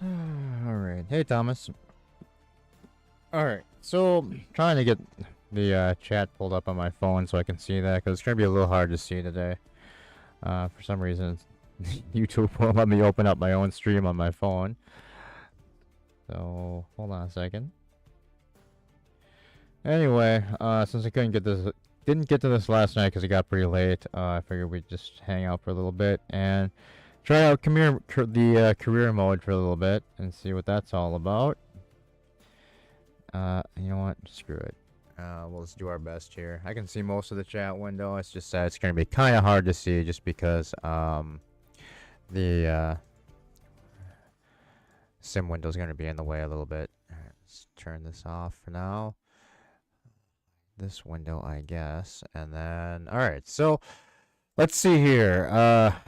Alright. Hey, Thomas. Alright, so trying to get the chat pulled up on my phone so I can see that, because it's going to be a little hard to see today. For some reason, YouTube won't let me open up my own stream on my phone. So, hold on a second. Anyway, since I didn't get to this last night because it got pretty late, I figured we'd just hang out for a little bit and try out the career mode for a little bit and see what that's all about. You know what? Screw it. We'll just do our best here. I can see most of the chat window. It's just that it's going to be kind of hard to see just because the sim window is going to be in the way a little bit. Alright, let's turn this off for now. This window, I guess. And then, alright, so let's see here.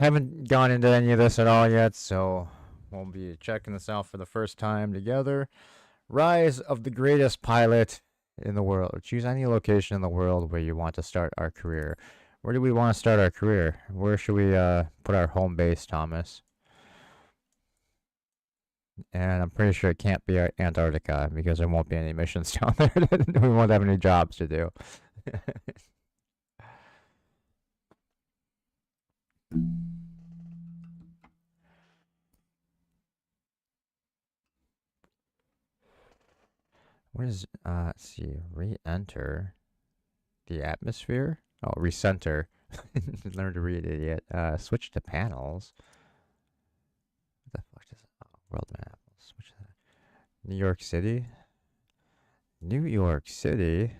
Haven't gone into any of this at all yet, so we'll be checking this out for the first time together. Rise of the greatest pilot in the world. Choose any location in the world where you want to start our career. Where do we want to start our career? Where should we put our home base, Thomas? And I'm pretty sure it can't be Antarctica because there won't be any missions down there. We won't have any jobs to do. What is, let's see, re-enter the atmosphere? Oh, recenter. Learn to read, idiot. Switch to panels. What the fuck is it? Oh, world map. Switch to that. New York City? New York City?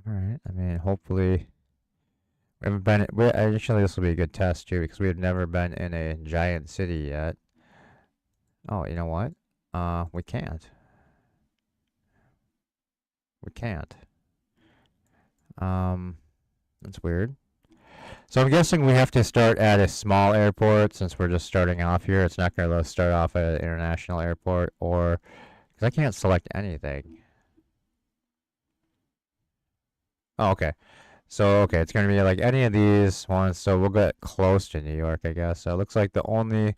Alright, I mean, hopefully... We haven't been... Actually, this will be a good test, too, because we have never been in a giant city yet. Oh, you know what? We can't. We can't. That's weird. So I'm guessing we have to start at a small airport since we're just starting off here. It's not going to let us start off at an international airport or... Because I can't select anything. Oh, okay. So, okay, it's going to be like any of these ones. So we'll get close to New York, I guess. So it looks like the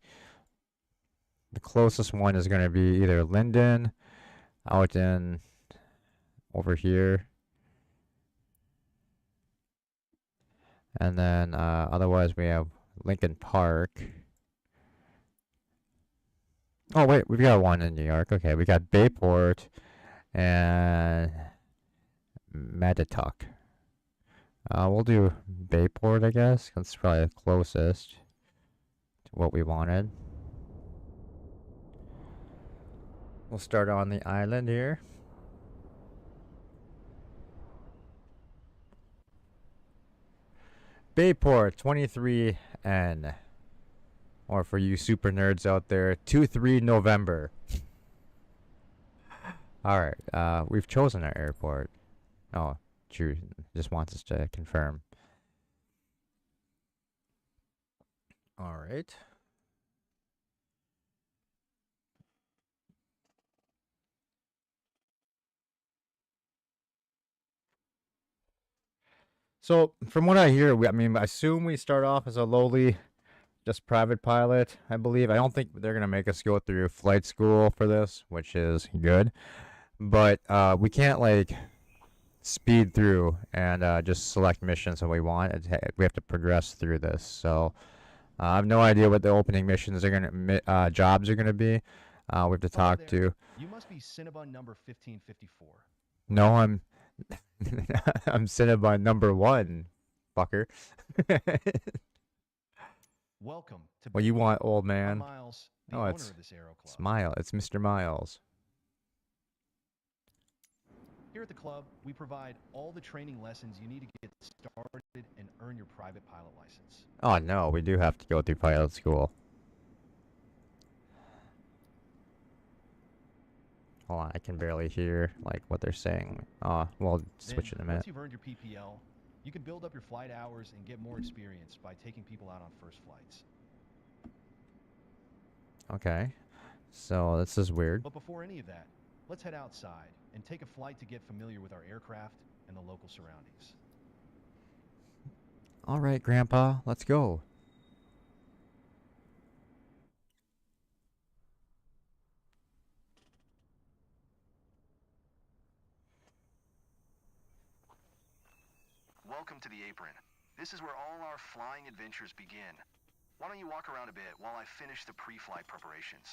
closest one is going to be either Linden, out in over here. And then otherwise we have Lincoln Park. Oh, wait, we've got one in New York. Okay, we got Bayport and Mattituck. We'll do Bayport, I guess. That's probably the closest to what we wanted. We'll start on the island here. Bayport 23N. Or for you super nerds out there, 23 November. Alright, we've chosen our airport. Oh, true. Just wants us to confirm. Alright. So, from what I hear, I assume we start off as a lowly, just private pilot, I believe. I don't think they're going to make us go through flight school for this, which is good. But we can't, like, speed through and just select missions that we want. We have to progress through this. So, I have no idea what the opening missions are going to, jobs are going to be. We have to talk to. You must be Cinnabon number 1554. No, I'm Cinnabon number 1, fucker. Welcome to. What you want, old man? Miles, the owner of this aero club. Smile. It's Mr. Miles. Here at the club, we provide all the training lessons you need to get started and earn your private pilot license. Oh no, we do have to go through pilot school. Hold on, I can barely hear like what they're saying. We'll switch in a minute. Once you've earned your PPL, you can build up your flight hours and get more experience by taking people out on first flights. Okay, so this is weird. But before any of that, let's head outside and take a flight to get familiar with our aircraft and the local surroundings. All right, Grandpa, let's go. welcome to the apron. This is where all our flying adventures begin. Why don't you walk around a bit while I finish the pre-flight preparations?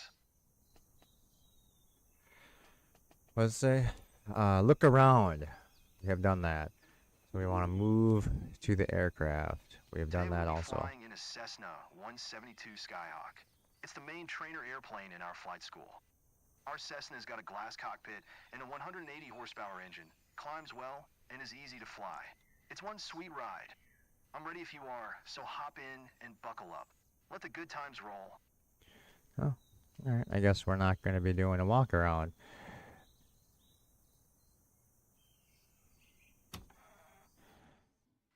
Let's say, look around. We have done that. So we want to move to the aircraft. We have done Today that we'll be also. flying in a Cessna 172 Skyhawk. It's the main trainer airplane in our flight school. Our Cessna's got a glass cockpit and a 180 horsepower engine, climbs well, and is easy to fly. It's one sweet ride. I'm ready if you are, so hop in and buckle up. Let the good times roll. Oh, alright. I guess we're not going to be doing a walk around.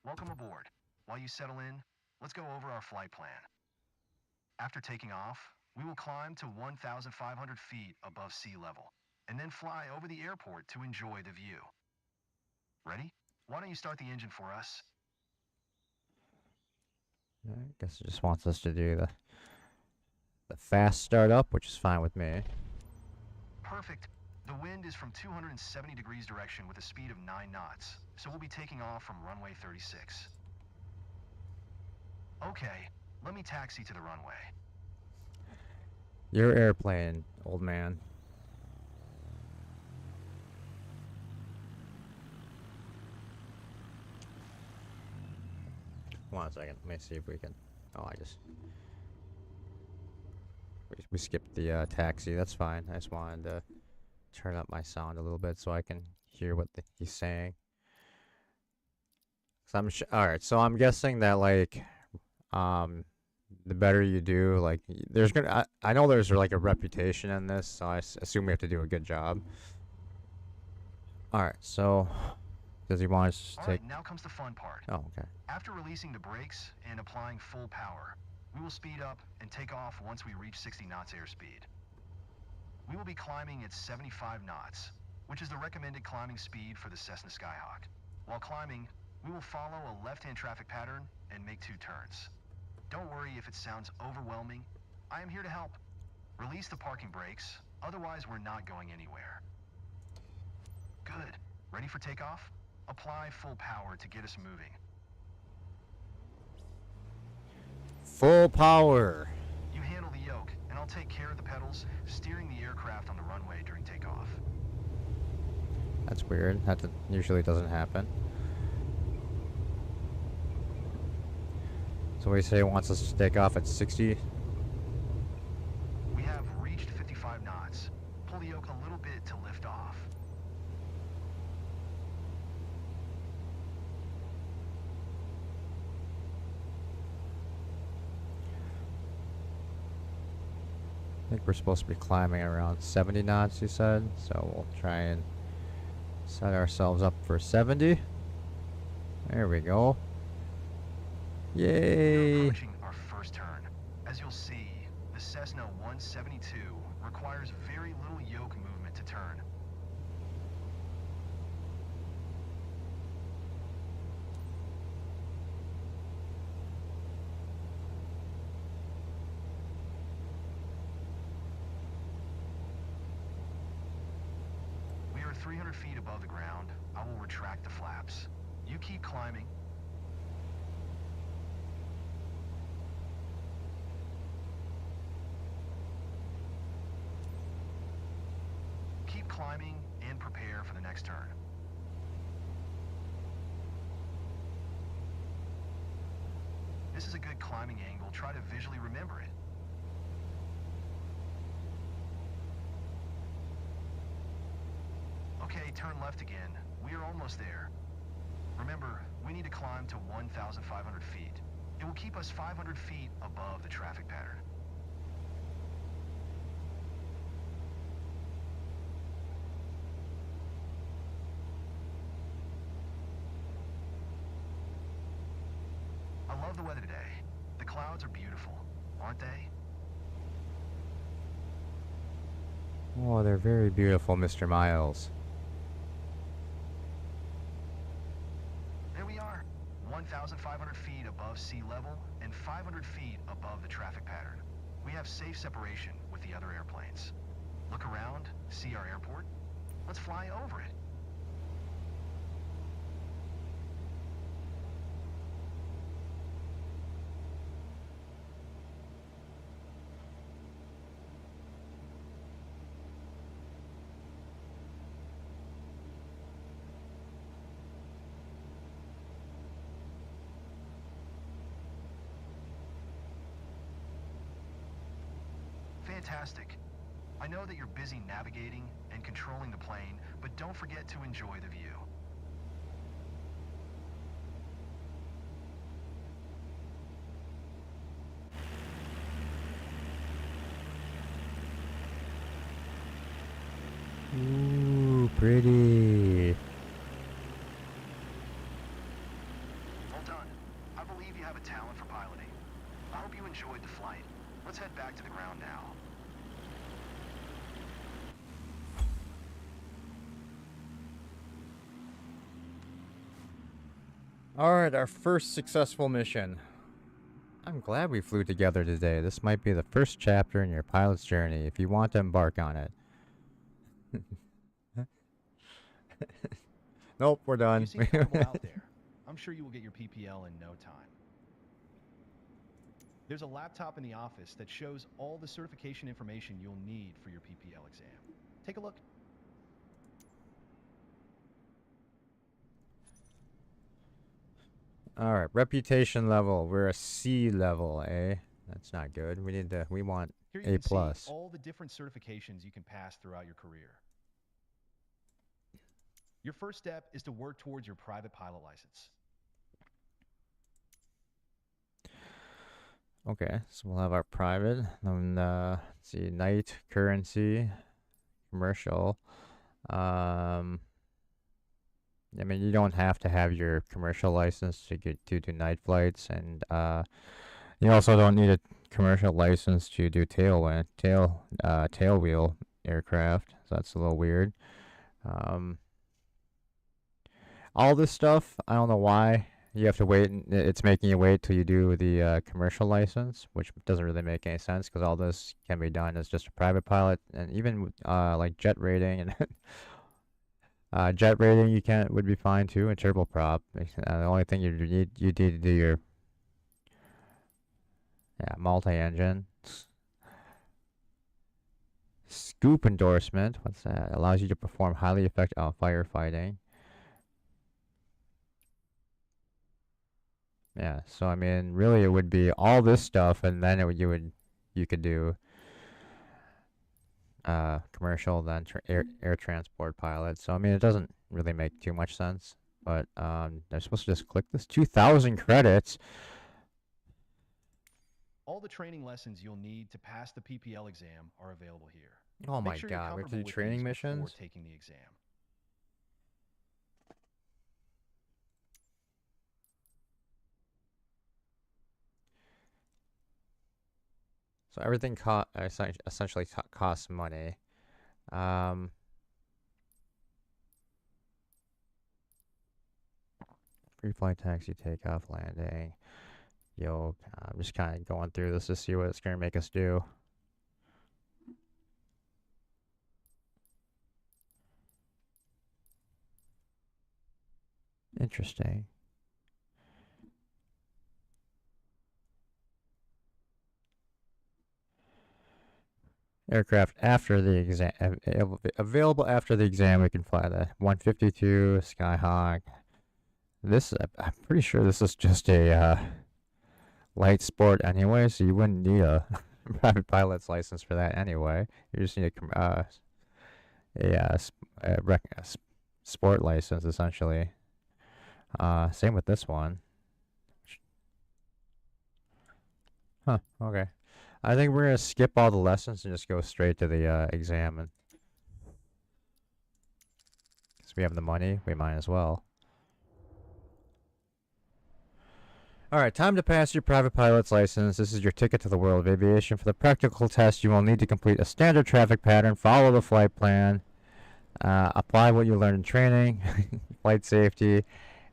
Welcome aboard. While you settle in, let's go over our flight plan. After taking off, we will climb to 1,500 feet above sea level, and then fly over the airport to enjoy the view. Ready? Why don't you start the engine for us? I guess it just wants us to do the fast startup, which is fine with me. Perfect. The wind is from 270 degrees direction with a speed of 9 knots, so we'll be taking off from runway 36. Okay, let me taxi to the runway. Your airplane, old man. Hold on a second. Let me see if we can. Oh, we skipped the taxi. That's fine. I just wanted to turn up my sound a little bit so I can hear what he's saying. So alright. So I'm guessing that like, the better you do, like, there's gonna. I know there's like a reputation in this, so I assume we have to do a good job. Alright. So does he want us to take? Alright, now comes the fun part. Oh, okay. After releasing the brakes and applying full power, we will speed up and take off once we reach 60 knots airspeed. We will be climbing at 75 knots, which is the recommended climbing speed for the Cessna Skyhawk. While climbing, we will follow a left-hand traffic pattern and make 2 turns. Don't worry if it sounds overwhelming. I am here to help. Release the parking brakes, otherwise we're not going anywhere. Good. Ready for takeoff? Apply full power to get us moving. Full power. You handle the yoke, and I'll take care of the pedals, steering the aircraft on the runway during takeoff. That's weird. That usually doesn't happen. So we say it wants us to take off at 60. We have reached 55 knots. Pull the yoke a little bit to lift off. I think we're supposed to be climbing around 70 knots, you said. So we'll try and set ourselves up for 70. There we go. We're Yay! approaching our first turn. As you'll see, the Cessna 172 requires very little yoke movement to turn. We are 300 feet above the ground. I will retract the flaps. You keep climbing. Keep climbing and prepare for the next turn. This is a good climbing angle. Try to visually remember it. Okay, turn left again. We are almost there. Remember, we need to climb to 1,500 feet. It will keep us 500 feet above the traffic pattern. I love the weather today. The clouds are beautiful, aren't they? Oh, they're very beautiful, Mr. Miles. There we are, 1,500 feet above sea level and 500 feet above the traffic pattern. We have safe separation with the other airplanes. Look around, see our airport? Let's fly over it. Fantastic. I know that you're busy navigating and controlling the plane, but don't forget to enjoy the view. Ooh, pretty. Well done. I believe you have a talent for piloting. I hope you enjoyed the flight. Let's head back to the ground now. Alright, our first successful mission. I'm glad we flew together today. This might be the first chapter in your pilot's journey if you want to embark on it. Nope, we're done. You seem comfortable out there. I'm sure you will get your PPL in no time. There's a laptop in the office that shows all the certification information you'll need for your PPL exam. Take a look. Alright, reputation level. We're a C level, eh? That's not good. We want Here you A can plus. see all the different certifications you can pass throughout your career. Your first step is to work towards your private pilot license. Okay, so we'll have our private. Then let's see, night, currency, commercial. I mean, you don't have to have your commercial license to do night flights, and you also don't need a commercial license to do tail wheel aircraft. So that's a little weird. All this stuff, I don't know why you have to wait. It's making you wait till you do the commercial license, which doesn't really make any sense because all this can be done as just a private pilot, and even like jet rating and jet rating would be fine too, and turboprop. The only thing you need to do your multi-engine. Scoop endorsement. What's that? Allows you to perform highly effective firefighting. Yeah, so I mean, really, it would be all this stuff, and then you could do commercial, then air transport pilot. So I mean, it doesn't really make too much sense. But they're supposed to just click this 2,000 credits. All the training lessons you'll need to pass the PPL exam are available here. Oh my Make sure you're God, we have to comfortable do with training these missions. before taking the exam. So everything essentially costs money. Pre-flight taxi, takeoff, landing. I'm just kind of going through this to see what it's going to make us do. Interesting. Aircraft after the exam, available after the exam, we can fly the 152 Skyhawk. I'm pretty sure this is just a light sport anyway, so you wouldn't need a private pilot's license for that anyway. You just need a sport license essentially. Same with this one. Huh. Okay. I think we're gonna skip all the lessons and just go straight to the exam. And since we have the money, we might as well. Alright, time to pass your private pilot's license. This is your ticket to the world of aviation. For the practical test, you will need to complete a standard traffic pattern, follow the flight plan, apply what you learned in training, flight safety,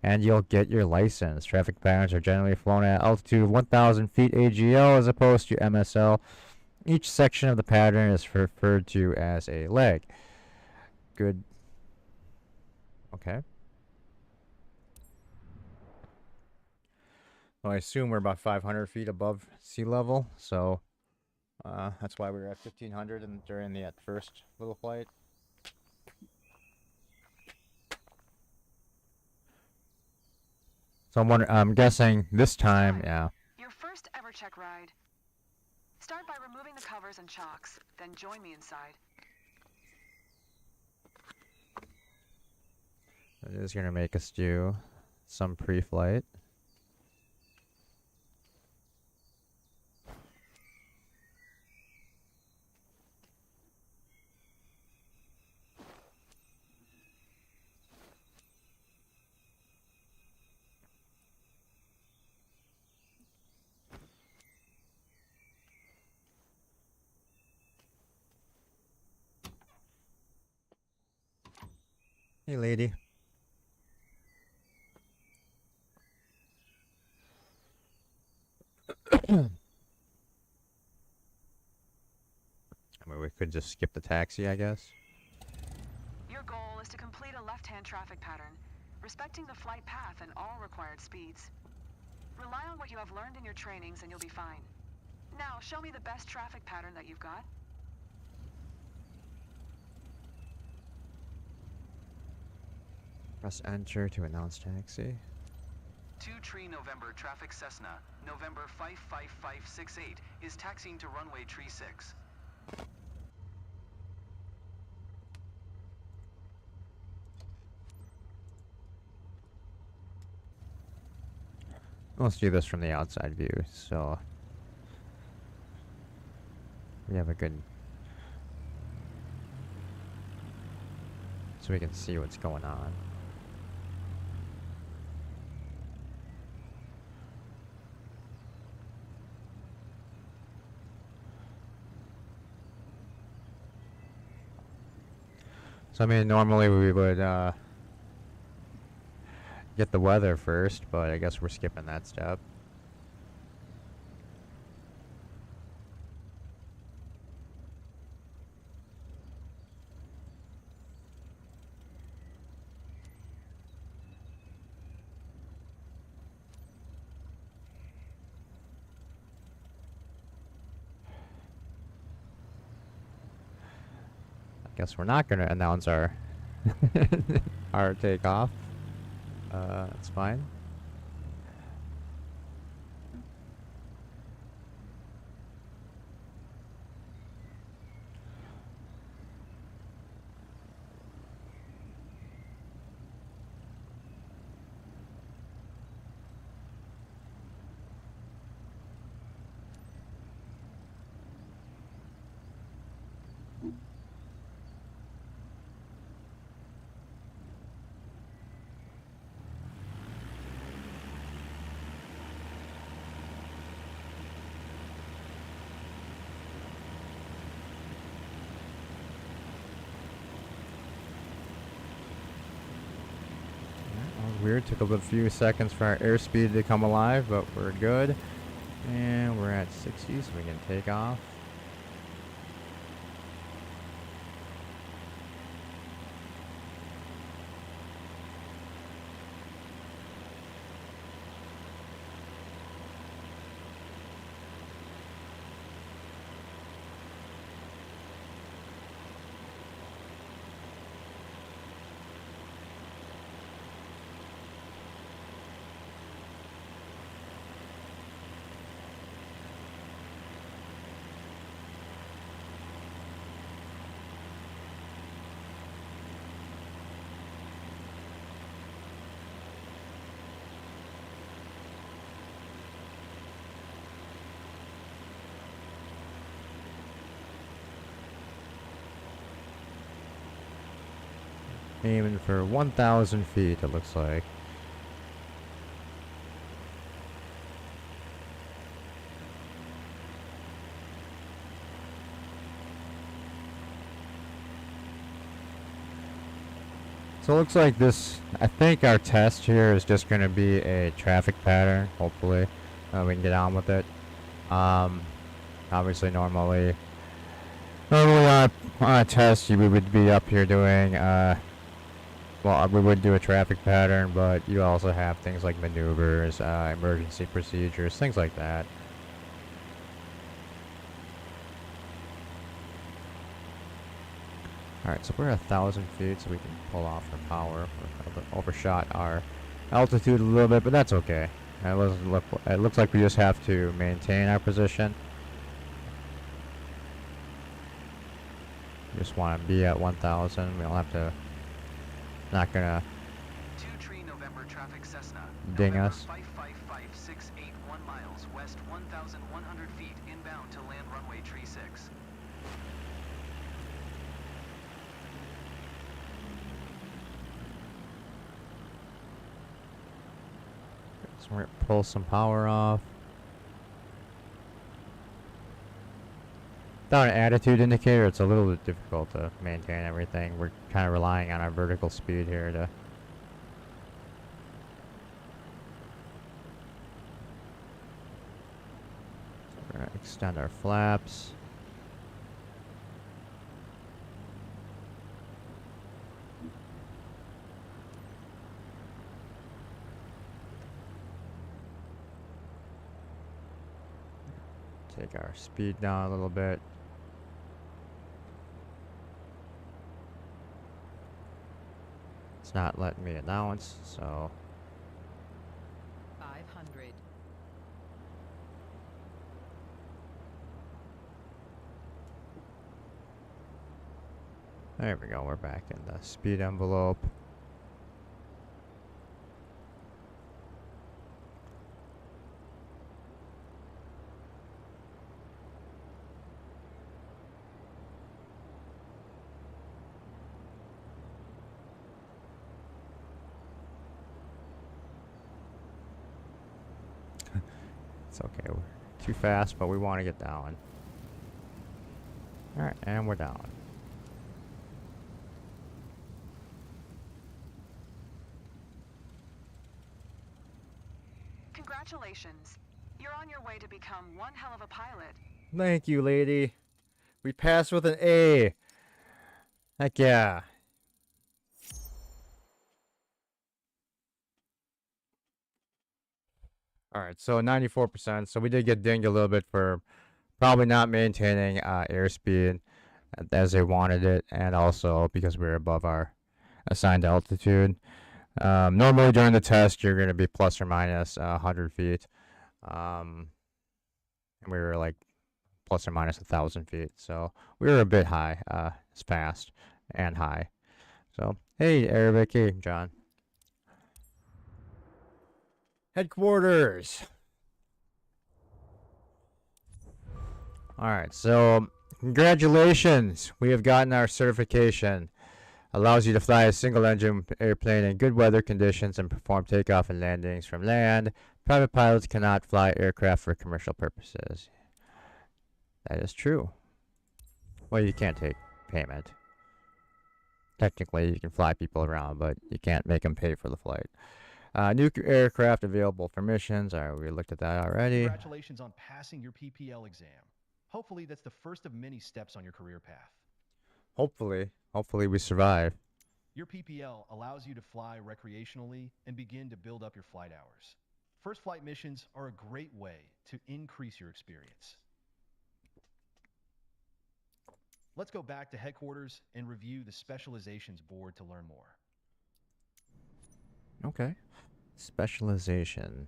and you'll get your license. Traffic patterns are generally flown at altitude of 1,000 feet AGL as opposed to MSL. Each section of the pattern is referred to as a leg. Good. Okay. Well, I assume we're about 500 feet above sea level, so that's why we were at 1,500 during the first little flight. So I'm guessing this time, yeah. Your first ever check ride. Start by removing the covers and chocks, then join me inside. It is going to make us do some pre-flight. Hey, lady. I mean, we could just skip the taxi, I guess. Your goal is to complete a left-hand traffic pattern, respecting the flight path and all required speeds. Rely on what you have learned in your trainings and you'll be fine. Now, show me the best traffic pattern that you've got. Press enter to announce taxi. 2 Tree November Traffic Cessna, November 55568, is taxiing to runway Tree 6. Let's do this from the outside view, so we have a good... so we can see what's going on. So I mean, normally we would get the weather first, but I guess we're skipping that step. I guess we're not going to announce our our takeoff. That's fine. Weird, took a few seconds for our airspeed to come alive, but we're good. And we're at 60, so we can take off. Aiming for 1,000 feet, it looks like. So it looks like this, I think our test here is just going to be a traffic pattern, hopefully. We can get on with it. Obviously normally on a test we would be up here doing, well, we would do a traffic pattern, but you also have things like maneuvers, emergency procedures, things like that. Alright, so we're 1,000 feet, so we can pull off our power. We overshot our altitude a little bit, but that's okay. It looks like we just have to maintain our position. Just want to be at 1,000. We don't have to. Not gonna 2 Tree November traffic Cessna. ding November us. 555681 miles west 1,100 feet inbound to land runway tree 6. So we're gonna pull some power off. Without an attitude indicator, it's a little bit difficult to maintain everything. We're kind of relying on our vertical speed here to. We're gonna extend our flaps. Take our speed down a little bit. It's not letting me announce, so 500. there we go. We're back in the speed envelope. It's okay. We're too fast, but we want to get down. Alright, and we're down. Congratulations. You're on your way to become one hell of a pilot. Thank you, lady. We passed with an A. Heck yeah. Alright, so 94%. So we did get dinged a little bit for probably not maintaining airspeed as they wanted it, and also because we were above our assigned altitude. Normally during the test, you're going to be plus or minus 100 feet. And we were like plus or minus 1,000 feet. So we were a bit high. It's fast and high. So, hey, Arabic. Hey, John. Headquarters. Alright, so congratulations. We have gotten our certification. Allows you to fly a single engine airplane in good weather conditions and perform takeoff and landings from land. Private pilots cannot fly aircraft for commercial purposes. That is true. Well, you can't take payment. Technically, you can fly people around, but you can't make them pay for the flight. New aircraft available for missions. All right, we looked at that already. Congratulations on passing your PPL exam. Hopefully that's the first of many steps on your career path. Hopefully we survive. Your PPL allows you to fly recreationally and begin to build up your flight hours. First flight missions are a great way to increase your experience. Let's go back to headquarters and review the specializations board to learn more. Okay. Specialization.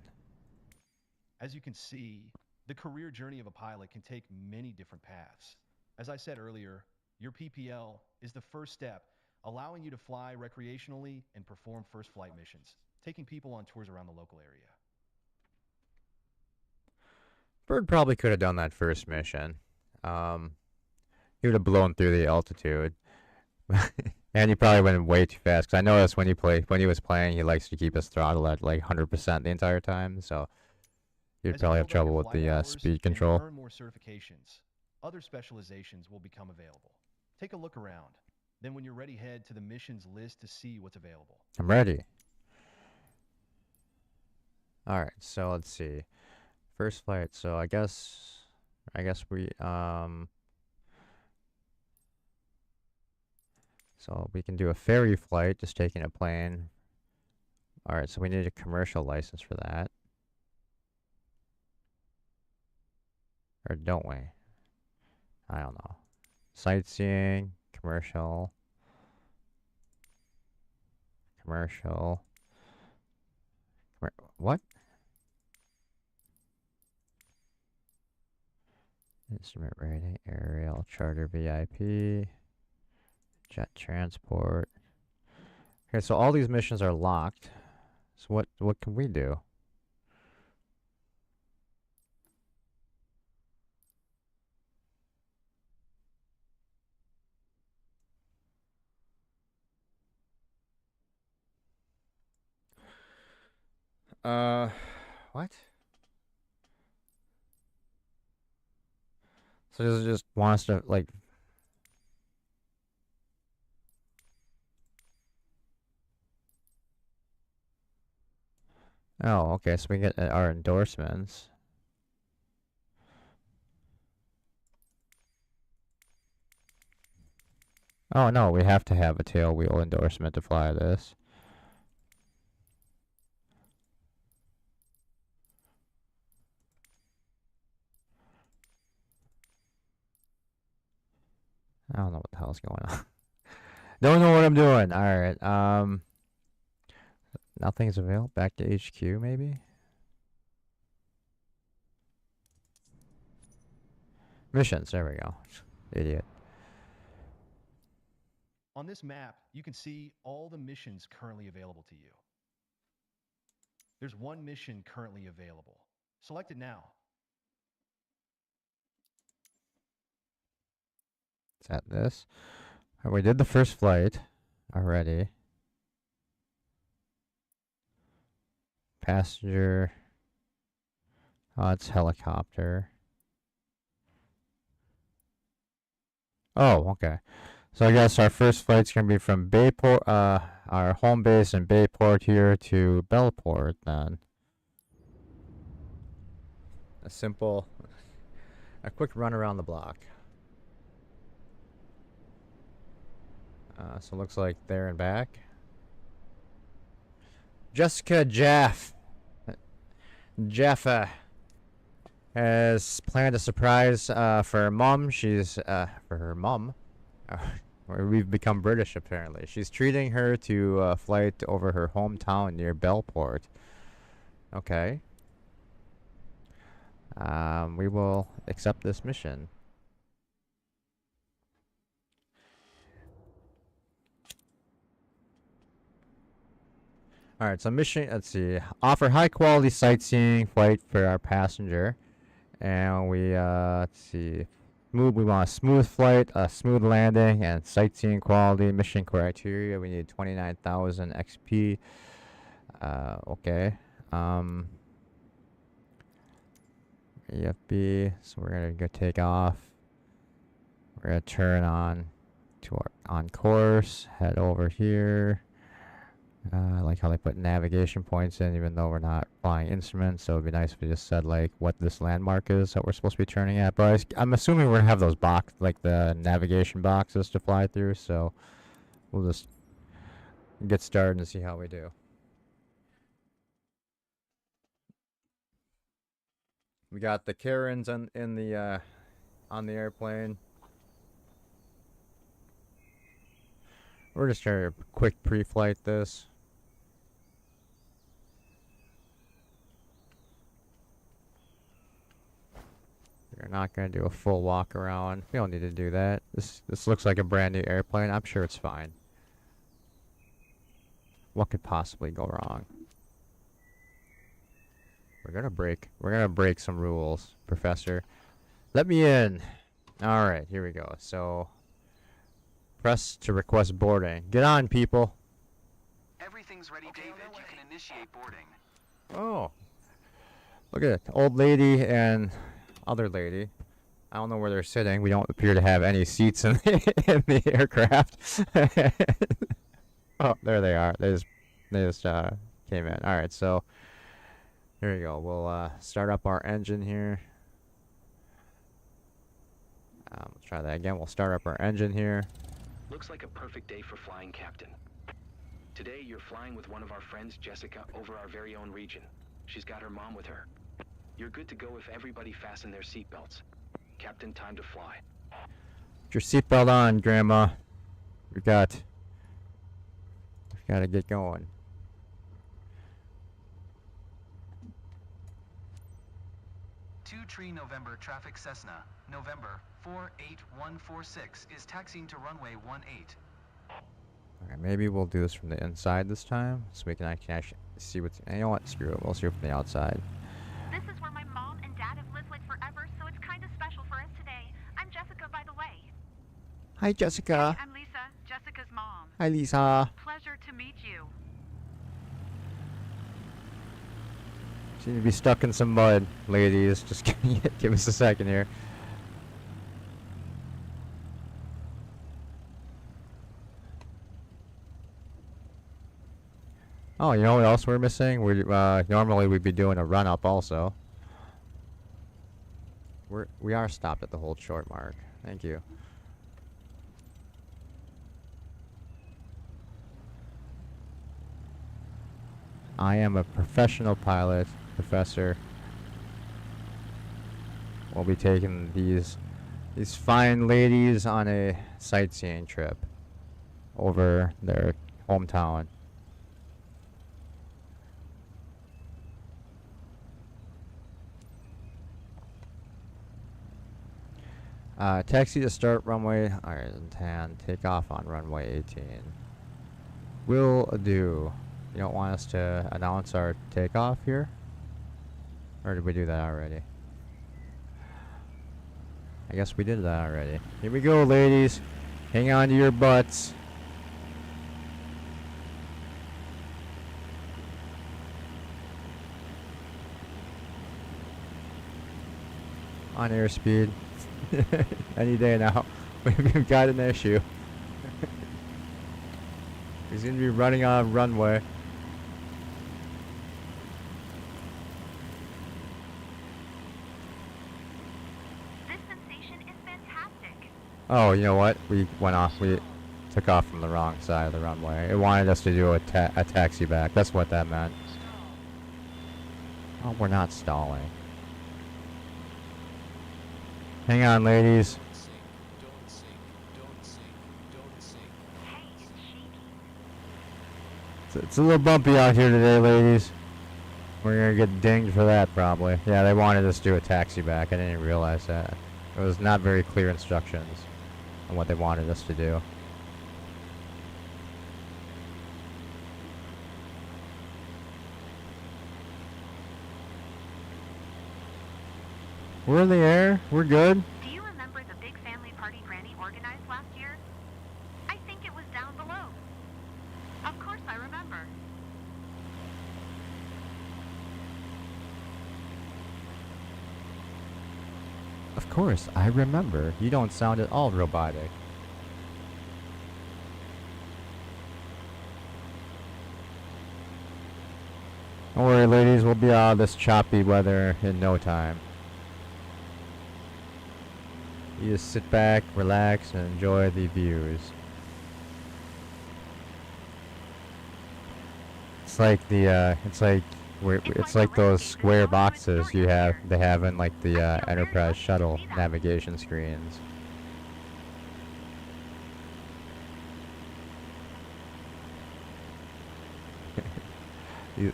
As you can see, the career journey of a pilot can take many different paths. As I said earlier, your PPL is the first step, allowing you to fly recreationally and perform first flight missions, taking people on tours around the local area. Bird probably could have done that first mission. He would have blown through the altitude. And he probably went way too fast. Because I noticed when he was playing, he likes to keep his throttle at like 100% the entire time. So you'd probably have trouble with the speed control. Earn more certifications. Other specializations will become available. Take a look around. Then when you're ready, head to the missions list to see what's available. I'm ready. Alright, so let's see. First flight. So I guess we so we can do a ferry flight, just taking a plane. Alright, so we need a commercial license for that. Or don't we? I don't know. Sightseeing, commercial. What? Instrument rating, aerial, charter VIP. Jet transport. Okay, so all these missions are locked. So what can we do? What? So does it just want us to like? Oh, okay. So we get our endorsements. Oh no, we have to have a tail wheel endorsement to fly this. I don't know what the hell's going on. Don't know what I'm doing. All right. Nothing's available. Back to HQ, maybe. Missions. There we go. Idiot. On this map, you can see all the missions currently available to you. There's one mission currently available. Select it now. Is that this? We did the first flight already. Passenger. Oh, it's helicopter. Oh, okay. So I guess our first flight's gonna be from Bayport, our home base in Bayport here to Bellport then. A quick run around the block. So it looks like there and back. Jessica Jeff has planned a surprise for her mom. She's for her mom. We've become British apparently. She's treating her to a flight over her hometown near Bellport. Okay. We will accept this mission. Alright, so mission, let's see. Offer high quality sightseeing flight for our passenger. And we, let's see. We want a smooth flight, a smooth landing, and sightseeing quality. Mission criteria, we need 29,000 XP. Okay. EFB, so we're gonna go take off. We're gonna turn on to our on course, head over here. I like how they put navigation points in, even though we're not flying instruments. So it'd be nice if we just said like what this landmark is that we're supposed to be turning at. But I'm assuming we're gonna have those like the navigation boxes to fly through. So we'll just get started and see how we do. We got the Karens on the airplane. We're just trying to quick pre-flight this. We're not going to do a full walk around. We don't need to do that. This looks like a brand new airplane. I'm sure it's fine. What could possibly go wrong? We're gonna break some rules, Professor. Let me in. All right, here we go. So press to request boarding. Get on, people. Everything's ready, David. You can initiate boarding. Oh, look at it. Old lady and other lady. I don't know where they're sitting. We don't appear to have any seats in in the aircraft. Oh, there they are. They just came in. All right, so here we go. We'll start up our engine here. Let's try that again. We'll start up our engine here. Looks like a perfect day for flying, Captain. Today, you're flying with one of our friends, Jessica, over our very own region. She's got her mom with her. You're good to go if everybody fasten their seatbelts. Captain, time to fly. Put your seatbelt on, Grandma. We've got to get going. Tree November traffic Cessna, November 48146 is taxiing to runway 18. Alright, maybe we'll do this from the inside this time, so we can actually see what's. You know what? Screw it. We'll see it from the outside. This is where my mom and dad have lived like forever, so it's kind of special for us today. I'm Jessica, by the way. Hi, Jessica. Hey, I'm Lisa, Jessica's mom. Hi, Lisa. Pleasure to meet you. Seem to be stuck in some mud, ladies. Just give us a second here. Oh, you know what else we're missing? We normally we'd be doing a run up also. We are stopped at the hold short mark. Thank you. I am a professional pilot, Professor. We'll be taking these fine ladies on a sightseeing trip over their hometown. Taxi to start runway 10, take off on runway 18. Will do. You don't want us to announce our takeoff here? Or did we do that already? I guess we did that already. Here we go, ladies. Hang on to your butts. On airspeed. Any day now. We've got an issue. He's gonna be running on a runway. This sensation is fantastic. Oh, you know what? We went off. We took off from the wrong side of the runway. It wanted us to do a taxi back. That's what that meant. Oh, we're not stalling. Hang on, ladies. Hey, it's shaky. It's a little bumpy out here today, ladies. We're gonna get dinged for that, probably. Yeah, they wanted us to do a taxi back. I didn't even realize that. It was not very clear instructions on what they wanted us to do. We're in the air. We're good. Do you remember the big family party Granny organized last year? I think it was down below. Of course I remember. Of course, I remember. You don't sound at all robotic. Don't worry, ladies. We'll be out of this choppy weather in no time. You just sit back, relax, and enjoy the views. It's like the, it's like those square boxes they have in like the Enterprise shuttle navigation screens.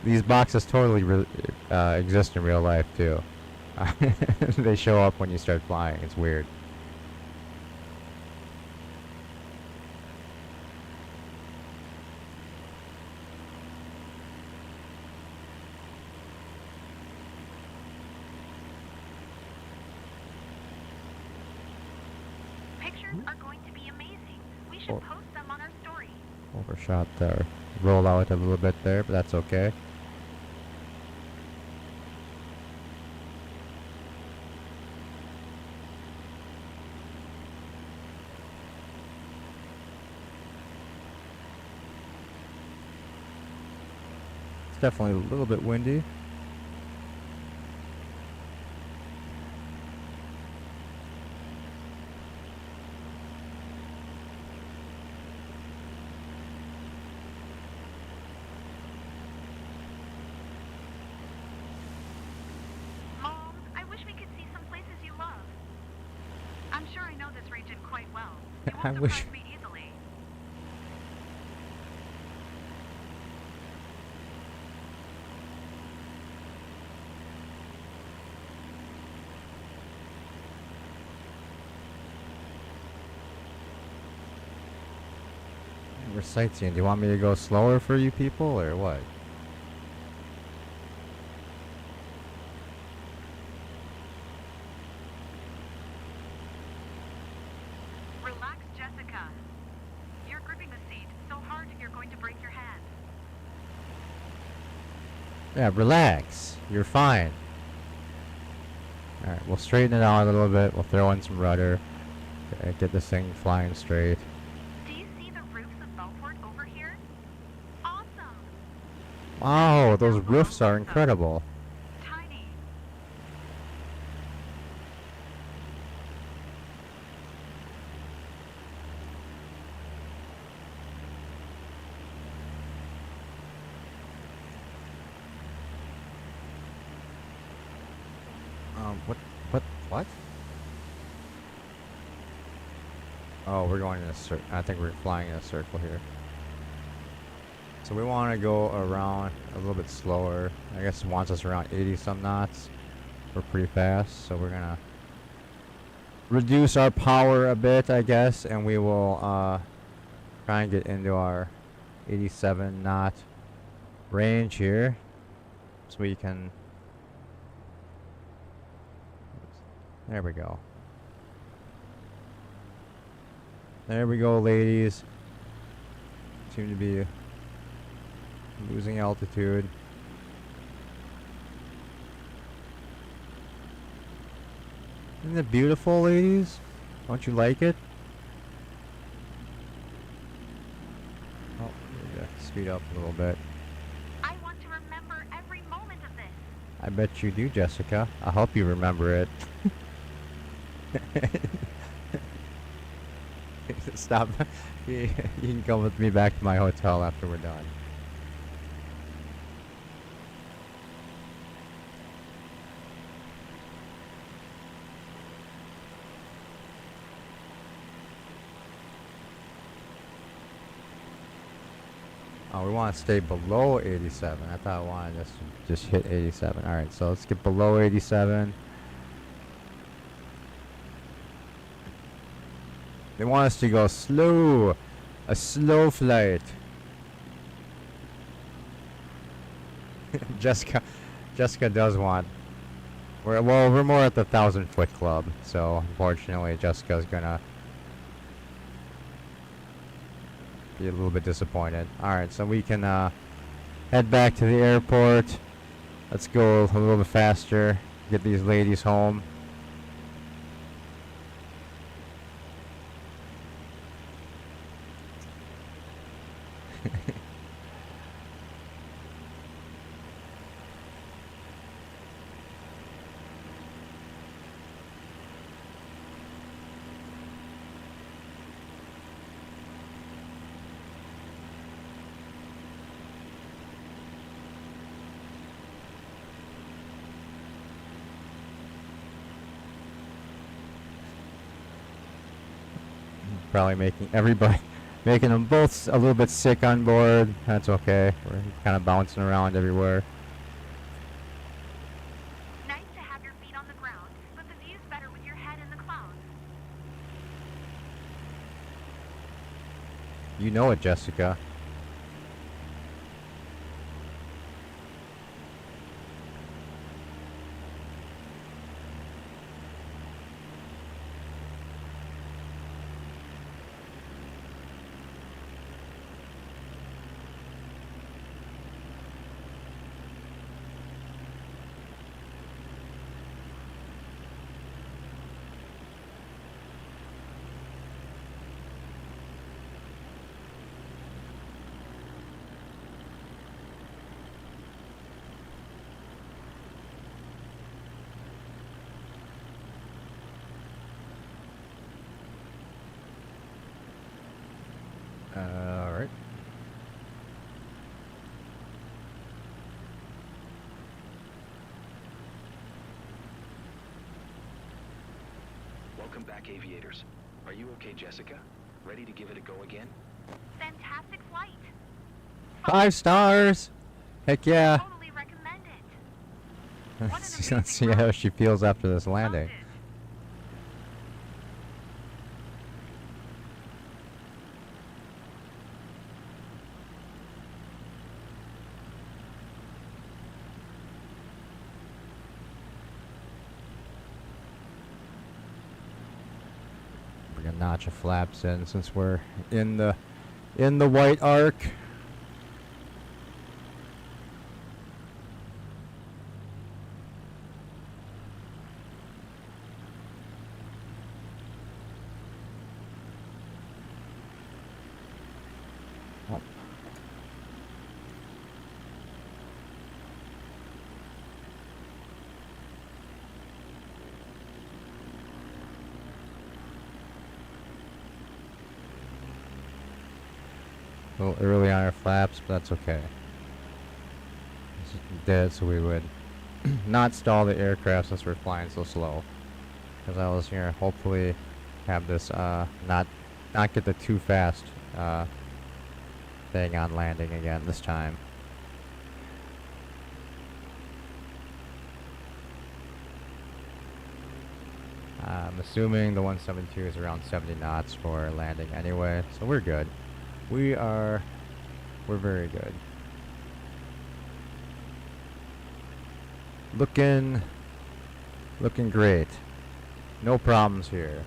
These boxes totally exist in real life too. They show up when you start flying. It's weird. Pictures are going to be amazing. We should post them on our story. Overshot the rollout a little bit there, but that's okay. It's definitely a little bit windy. Mom, I wish we could see some places you love. I'm sure I know this region quite well. You I won't wish- surprise me easily. We're sightseeing. Do you want me to go slower for you people, or what? Relax, Jessica. You're gripping the seat so hard you're going to break your hand. Yeah, relax. You're fine. Alright, we'll straighten it out a little bit. We'll throw in some rudder. Get this thing flying straight. Do you see the roofs of Belfort over here? Awesome! Wow, those roofs are incredible. Tiny. What? Oh, we're going in a circle. I think we're flying in a circle here. So we want to go around a little bit slower. I guess it wants us around 80 some knots. We're pretty fast, so we're gonna reduce our power a bit, I guess, and we will try and get into our 87 knot range here, so we can. There we go. There we go, ladies. Seem to be losing altitude. Isn't it beautiful, ladies? Don't you like it? Oh, we gotta speed up a little bit. I want to remember every moment of this. I bet you do, Jessica. I'll help you remember it. Stop. You can come with me back to my hotel after we're done. Oh, we want to stay below 87. I thought I wanted us to just hit 87. Alright, so let's get below 87. They want us to go slow. A slow flight. Jessica does want. We're more at the 1,000-foot club, so unfortunately Jessica's gonna be a little bit disappointed. Alright, so we can head back to the airport. Let's go a little bit faster. Get these ladies home. Probably making them both a little bit sick on board. That's okay. We're kind of bouncing around everywhere. Nice to have your feet on the ground, but the view's better with your head in the clouds. You know it, Jessica. Alright. Welcome back, aviators. Are you okay, Jessica? Ready to give it a go again? Fantastic flight. 5 stars! Heck yeah! Totally recommend it. Let's see how she feels after this landing. Loved it. notch of flaps in since we're in the white arc. Oh. A little early on our flaps, but that's okay. It's dead, so we would not stall the aircraft since we're flying so slow. Because I was here, hopefully have this not get the too fast thing on landing again this time. I'm assuming the 172 is around 70 knots for landing anyway, so we're good. We're very good. Looking great. No problems here.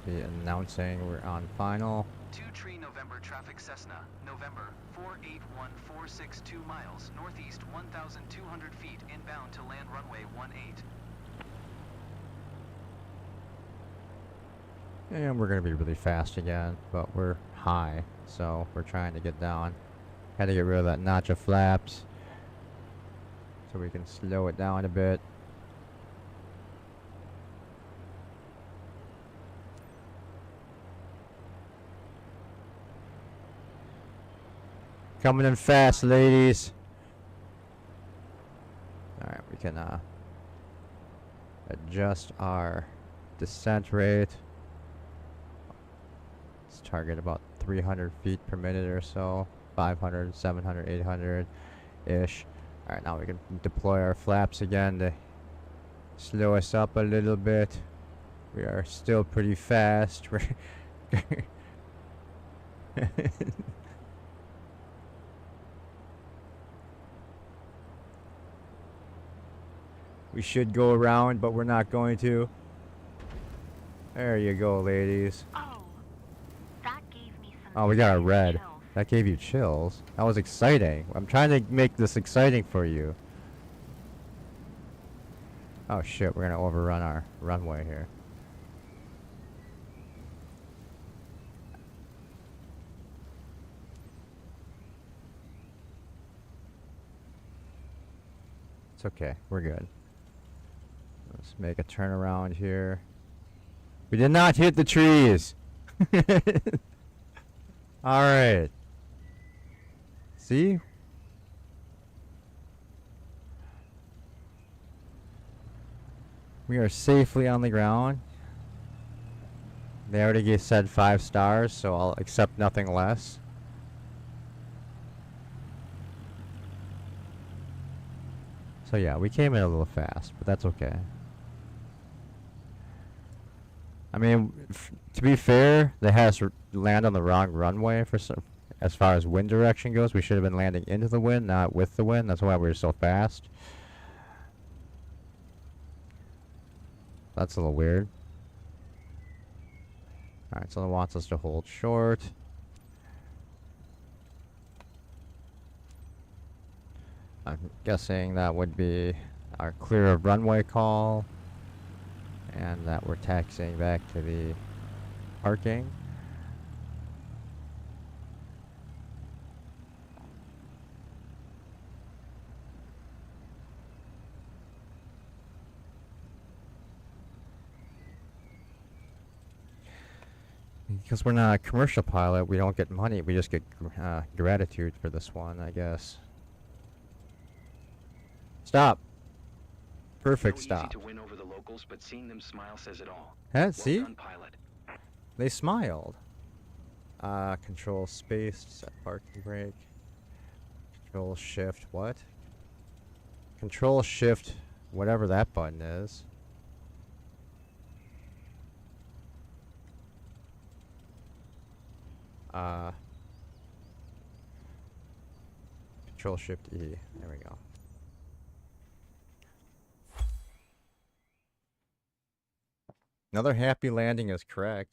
Be announcing we're on final. 2 Tree November traffic Cessna, November 481462 miles, northeast 1,200 feet, inbound to land runway 18. And we're gonna be really fast again, but we're high, so we're trying to get down. Had to get rid of that notch of flaps so we can slow it down a bit. Coming in fast, ladies. Alright, we can adjust our descent rate. Let's target about 300 feet per minute or so. 500, 700, 800-ish. Alright, now we can deploy our flaps again to slow us up a little bit. We are still pretty fast. We should go around, but we're not going to. There you go, ladies. Oh, that gave me some. Oh, we got a red. chills. That gave you chills. That was exciting. I'm trying to make this exciting for you. Oh shit, we're gonna overrun our runway here. It's okay, we're good. Let's make a turnaround here. We did not hit the trees! Alright. See? We are safely on the ground. They already said 5 stars, so I'll accept nothing less. So yeah, we came in a little fast, but that's okay. I mean, to be fair, they had us land on the wrong runway for some, as far as wind direction goes. We should have been landing into the wind, not with the wind. That's why we were so fast. That's a little weird. Alright, so it wants us to hold short. I'm guessing that would be our clear of runway call. And that we're taxiing back to the parking. Because we're not a commercial pilot, we don't get money. We just get gratitude for this one, I guess. Stop. Perfect stop. Easy to win over the locals, but seeing them smile says it all. Huh, Well see? done, pilot. They smiled. Control space, set parking brake. Control Shift what? Control Shift whatever that button is. Control Shift E. There we go. Another happy landing is correct.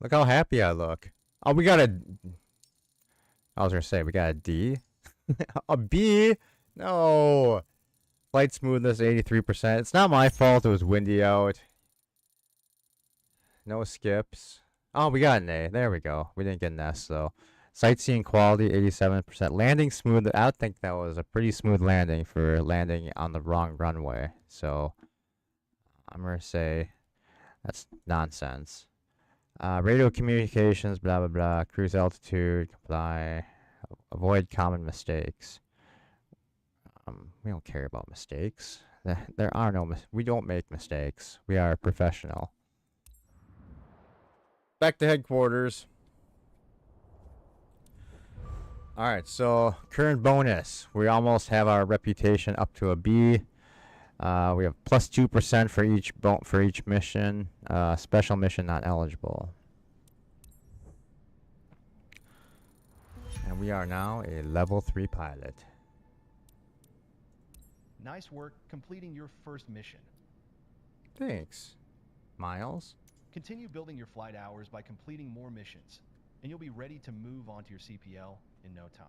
Look how happy I look. Oh, we got a... I was gonna say, we got a D? A B? No! Flight smoothness, 83%. It's not my fault it was windy out. No skips. Oh, we got an A. There we go. We didn't get an S, though. Sightseeing quality, 87%. Landing smooth. I think that was a pretty smooth landing for landing on the wrong runway. So, I'm going to say that's nonsense. Radio communications, blah, blah, blah. Cruise altitude, comply. Avoid common mistakes. We don't care about mistakes. There are no we don't make mistakes. We are professional. Back to headquarters. Alright, so current bonus. We almost have our reputation up to a B. We have plus 2% for each mission. Special mission not eligible. And we are now a level 3 pilot. Nice work completing your first mission. Thanks, Miles. Continue building your flight hours by completing more missions, and you'll be ready to move on to your CPL in no time.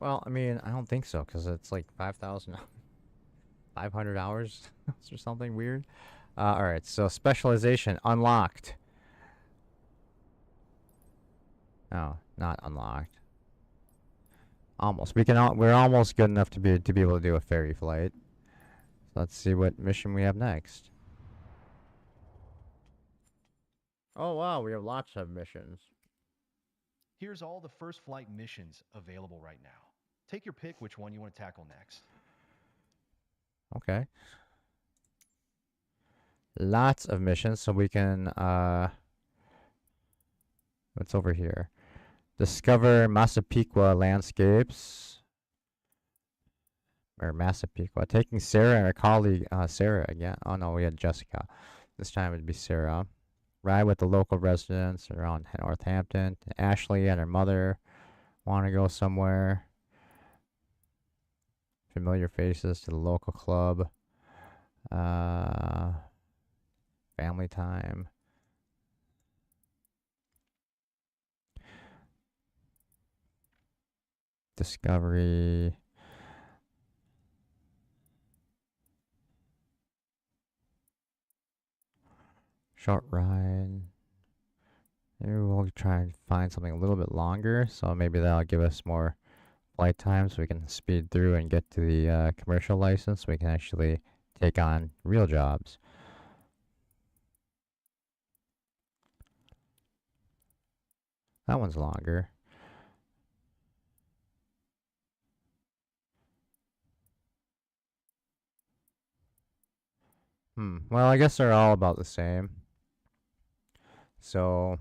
Well, I mean, I don't think so, because it's like 5,500 hours or something weird. Alright, so specialization unlocked. No, not unlocked. Almost. We're almost good enough to be able to do a ferry flight. So let's see what mission we have next. Oh wow, we have lots of missions. Here's all the first flight missions available right now. Take your pick which one you want to tackle next. Okay. Lots of missions, so we can what's over here? Discover Massapequa landscapes. Or Massapequa. Taking Sarah and her colleague Sarah again. Oh no, we had Jessica. This time it'd be Sarah. Ride with the local residents around Northampton. Ashley and her mother want to go somewhere. Familiar faces to the local club. Family time. Discovery. Short ride. Maybe we'll try and find something a little bit longer, so maybe that'll give us more flight time so we can speed through and get to the commercial license so we can actually take on real jobs. That one's longer. Well, I guess they're all about the same. So,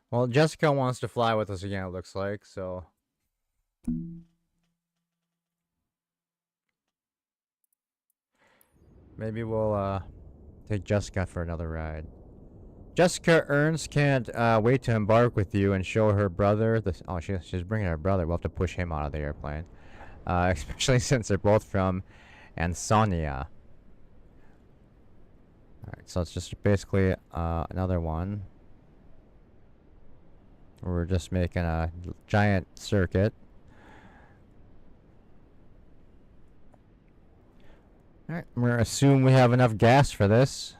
well, Jessica wants to fly with us again, it looks like, so. Maybe we'll take Jessica for another ride. Jessica Ernst can't wait to embark with you and show her brother. She's bringing her brother. We'll have to push him out of the airplane. Especially since they're both from Ansonia. Alright, so it's just basically another one. We're just making a giant circuit. Alright, we're gonna assume we have enough gas for this.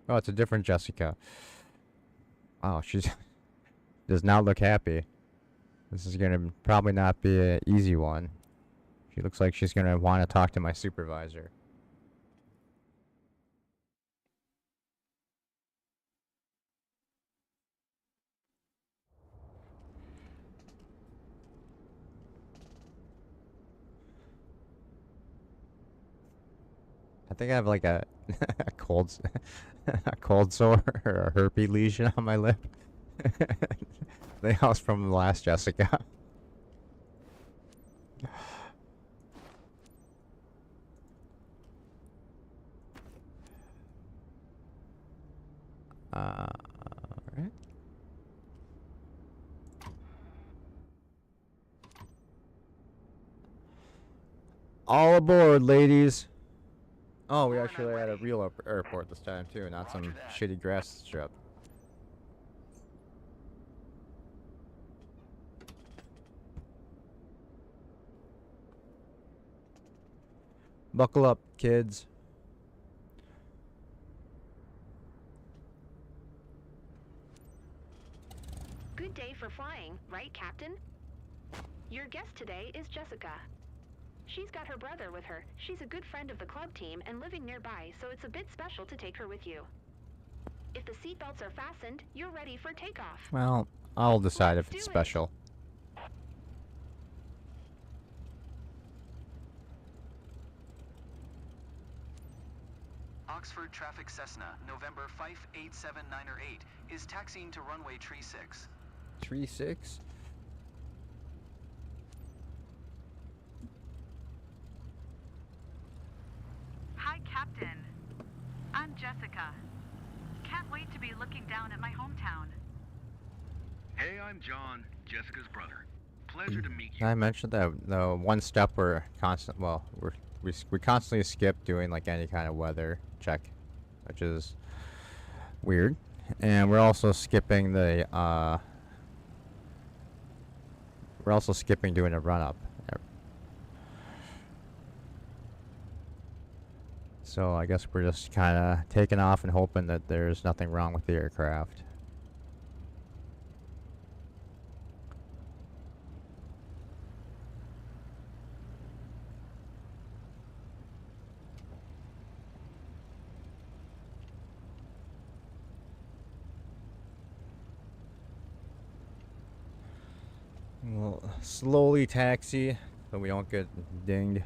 Oh, it's a different Jessica. Wow, she does not look happy. This is gonna probably not be an easy one. She looks like she's gonna want to talk to my supervisor. think I have like a a a cold sore or a herpes lesion on my lip. The house from the last Jessica. Alright. All aboard, ladies. Oh, we actually had a real airport this time too, not some shitty grass strip. Buckle up, kids. Good day for flying, right, Captain? Your guest today is Jessica. She's got her brother with her. She's a good friend of the club team and living nearby, so it's a bit special to take her with you. If the seatbelts are fastened, you're ready for takeoff. Well, I'll decide Let's if it's do it. special. Oxford Traffic Cessna, November 587908, is taxiing to runway 36. 3-6. Hi, Captain. I'm Jessica. Can't wait to be looking down at my hometown. Hey, I'm John, Jessica's brother. Pleasure to meet you. I mentioned that the one step we're constant. Well, we constantly skip doing like any kind of weather check, which is weird, and we're also skipping the we're also skipping doing a run up. So I guess we're just kind of taking off and hoping that there's nothing wrong with the aircraft. We'll slowly taxi so we don't get dinged.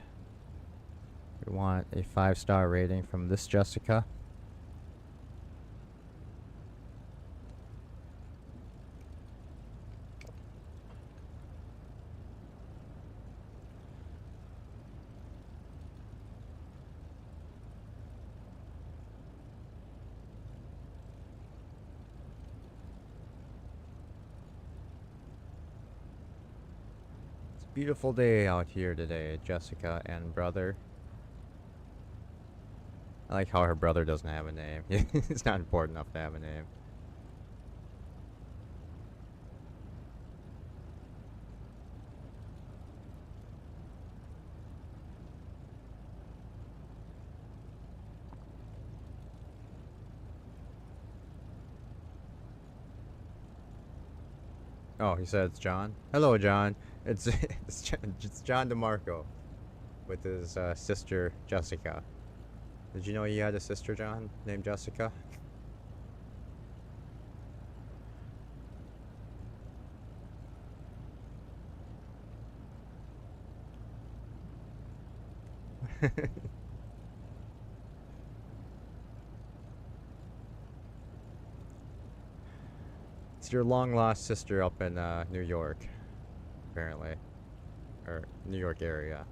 We want a 5-star rating from this Jessica. It's a beautiful day out here today, Jessica and brother. I like how her brother doesn't have a name. It's not important enough to have a name. Oh, he said it's John. Hello, John. It's it's John DeMarco with his sister Jessica. Did you know he had a sister, John, named Jessica? It's your long-lost sister up in New York, apparently. Or New York area.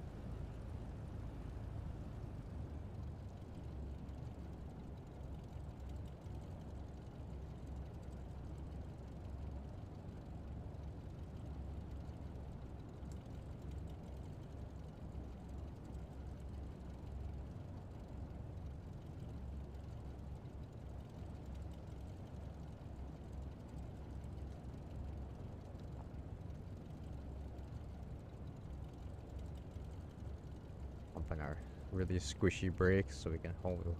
Pumping our really squishy brakes so we can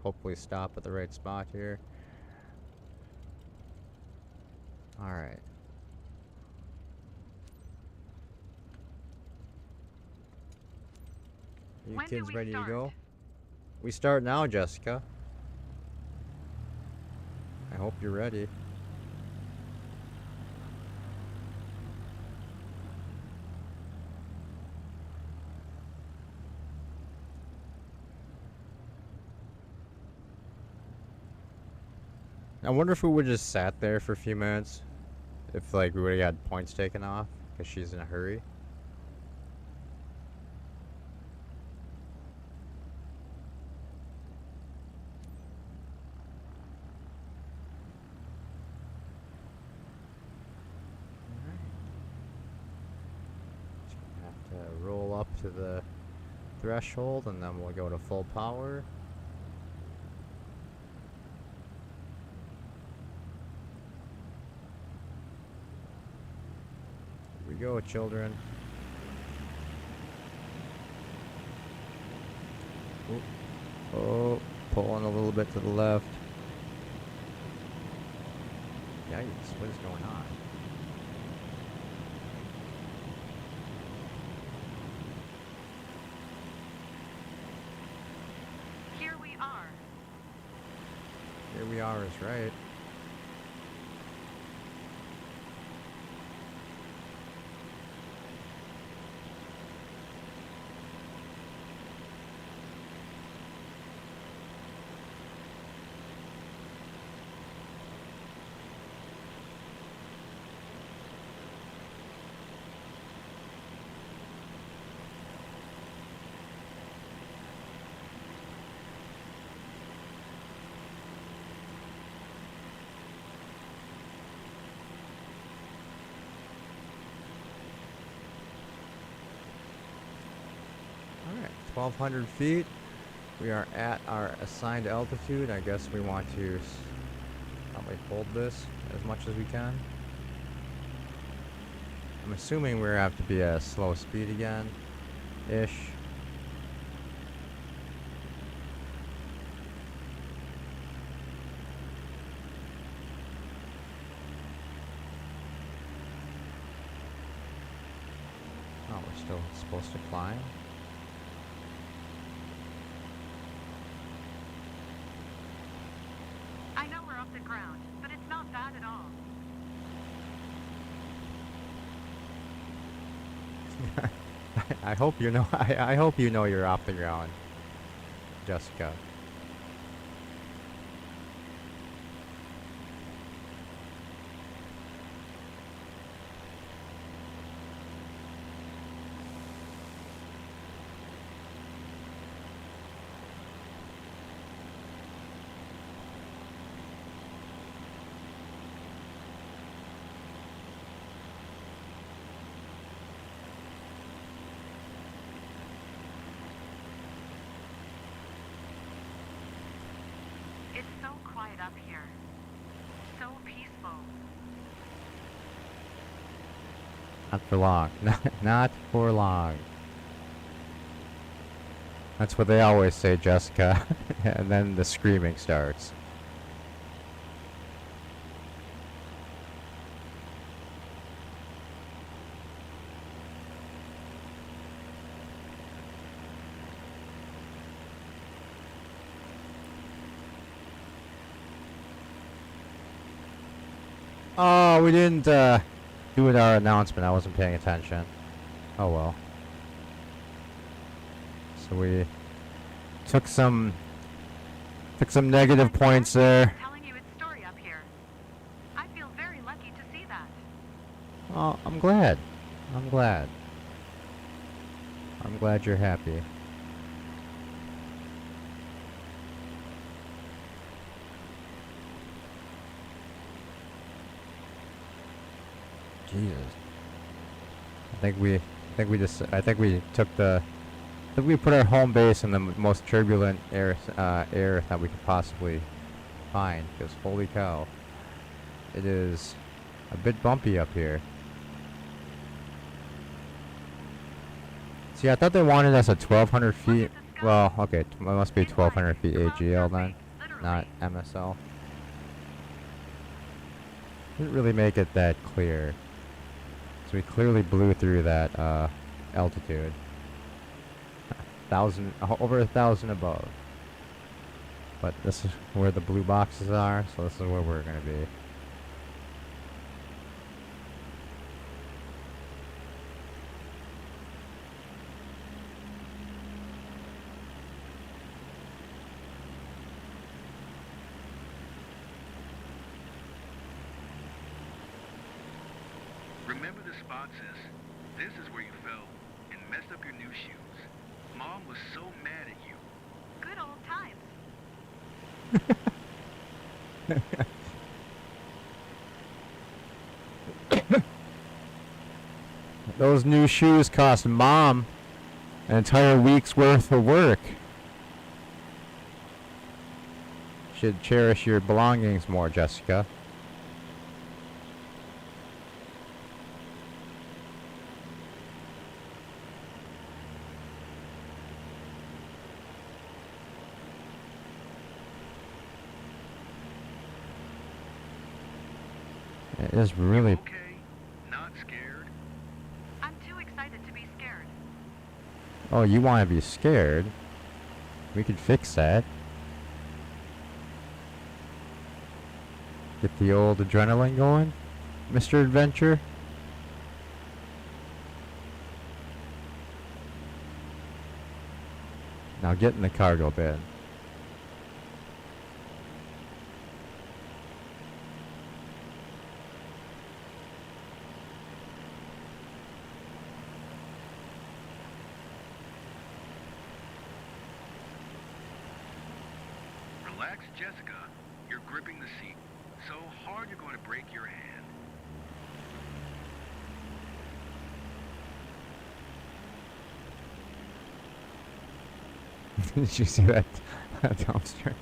hopefully stop at the right spot here. Alright. You When do kids we ready to start? go? We start now, Jessica. I hope you're ready. I wonder if we would just sat there for a few minutes, if like we would have got points taken off, because she's in a hurry. Have to roll up to the threshold, and then we'll go to full power. Here we go, children. Oh, pulling a little bit to the left. Yikes, what is going on? Here we are. Here we are is right. Alright, 1,200 feet. We are at our assigned altitude. I guess we want to probably hold this as much as we can. I'm assuming we're have to be at slow speed again, ish. Oh, we're still supposed to climb. I know we're off the ground, but it's not bad at all. I hope you know. I hope you know you're off the ground, Jessica. It's so quiet up here. So peaceful. Not for long. Not for long. That's what they always say, Jessica. And then the screaming starts. Oh, we didn't do it our announcement. I wasn't paying attention. Oh well. So we took some negative points there. Telling you its story up here. I feel very lucky to see that. Oh, I'm glad. I'm glad. I'm glad you're happy. Jesus. I think we put our home base in the most turbulent air that we could possibly find, because holy cow, it is a bit bumpy up here. See, I thought they wanted us at 1,200 feet. Well, okay, it must be 1,200 feet AGL then, not MSL. Didn't really make it that clear. So we clearly blew through that altitude. Over 1,000 above. But this is where the blue boxes are, so this is where we're gonna be. Remember the spot, sis? This is where you fell and messed up your new shoes. Mom was so mad at you. Good old times. Those new shoes cost Mom an entire week's worth of work. Should cherish your belongings more, Jessica. It is really... Okay? Not scared? I'm too excited to be scared. Oh, you want to be scared? We could fix that. Get the old adrenaline going, Mr. Adventure. Now get in the cargo bin. Relax, Jessica. You're gripping the seat so hard you're going to break your hand. Did you see that, that dumpster?